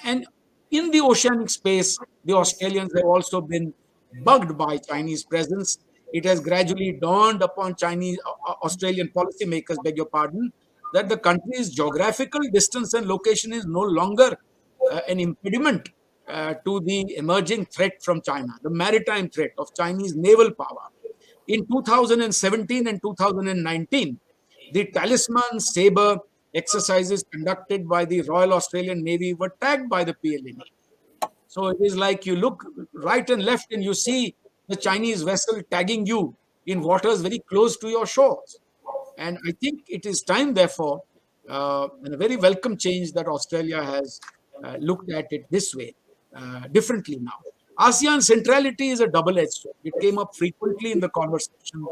B: And in the oceanic space, the Australians have also been bugged by Chinese presence. It has gradually dawned upon Australian policymakers, beg your pardon, that the country's geographical distance and location is no longer an impediment to the emerging threat from China, the maritime threat of Chinese naval power. In 2017 and 2019, the Talisman Sabre exercises conducted by the Royal Australian Navy were tagged by the PLNE. So it is like you look right and left and you see the Chinese vessel tagging you in waters very close to your shores. And I think it is time, therefore, and a very welcome change that Australia has looked at it this way, differently now. ASEAN centrality is a double-edged sword. It came up frequently in the conversation,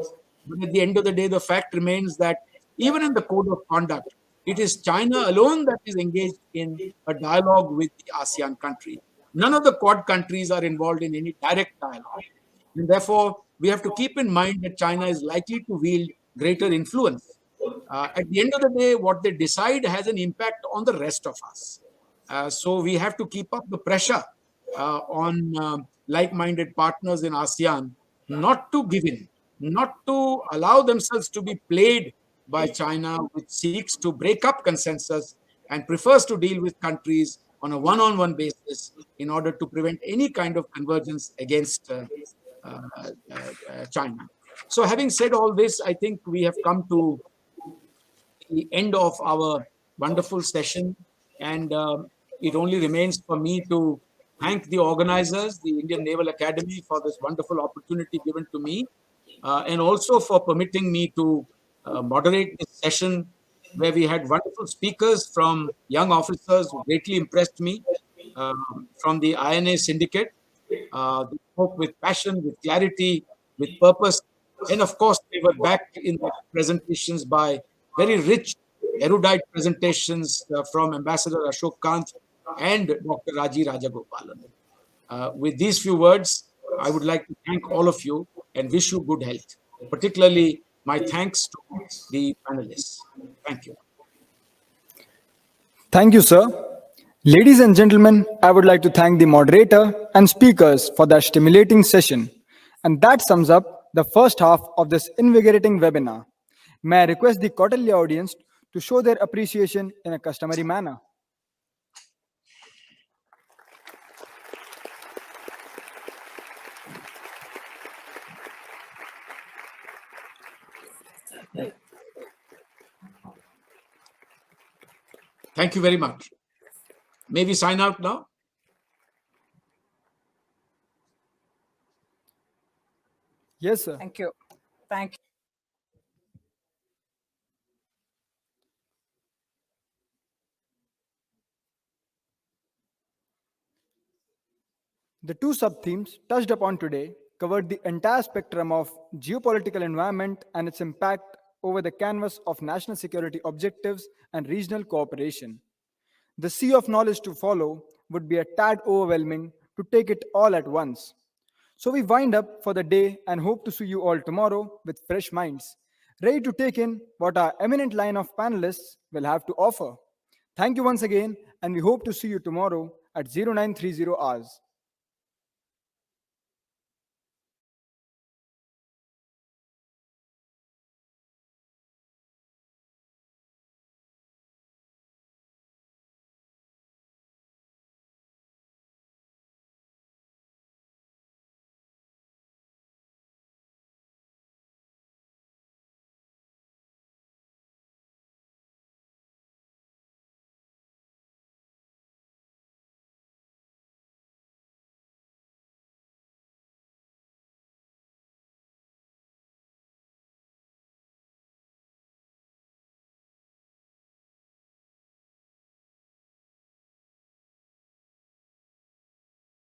B: but at the end of the day, the fact remains that even in the code of conduct, it is China alone that is engaged in a dialogue with the ASEAN country. None of the Quad countries are involved in any direct dialogue. And therefore, we have to keep in mind that China is likely to wield greater influence. At the end of the day, what they decide has an impact on the rest of us. So we have to keep up the pressure on like-minded partners in ASEAN not to give in, not to allow themselves to be played by China, which seeks to break up consensus and prefers to deal with countries on a one-on-one basis in order to prevent any kind of convergence against China. So having said all this, I think we have come to the end of our wonderful session, and it only remains for me to thank the organizers, the Indian Naval Academy, for this wonderful opportunity given to me, and also for permitting me to moderate this session where we had wonderful speakers from young officers who greatly impressed me, from the INA syndicate. They spoke with passion, with clarity, with purpose. And of course, they were backed in their presentations by very rich erudite presentations from Ambassador Ashok Kantha and Dr. Rajeshwari Rajagopalan. With these few words, I would like to thank all of you and wish you good health. Particularly, my thanks to the panelists. Thank you.
A: Thank you, sir. Ladies and gentlemen, I would like to thank the moderator and speakers for that stimulating session. And that sums up the first half of this invigorating webinar. May I request the quarterly audience to show their appreciation in a customary manner.
B: Thank you very much. May we sign out now?
A: Yes, sir.
I: Thank you. Thank you.
A: The two sub-themes touched upon today covered the entire spectrum of geopolitical environment and its impact over the canvas of national security objectives and regional cooperation. The sea of knowledge to follow would be a tad overwhelming to take it all at once. So we wind up for the day and hope to see you all tomorrow with fresh minds, ready to take in what our eminent line of panelists will have to offer. Thank you once again, and we hope to see you tomorrow at 0930 hours.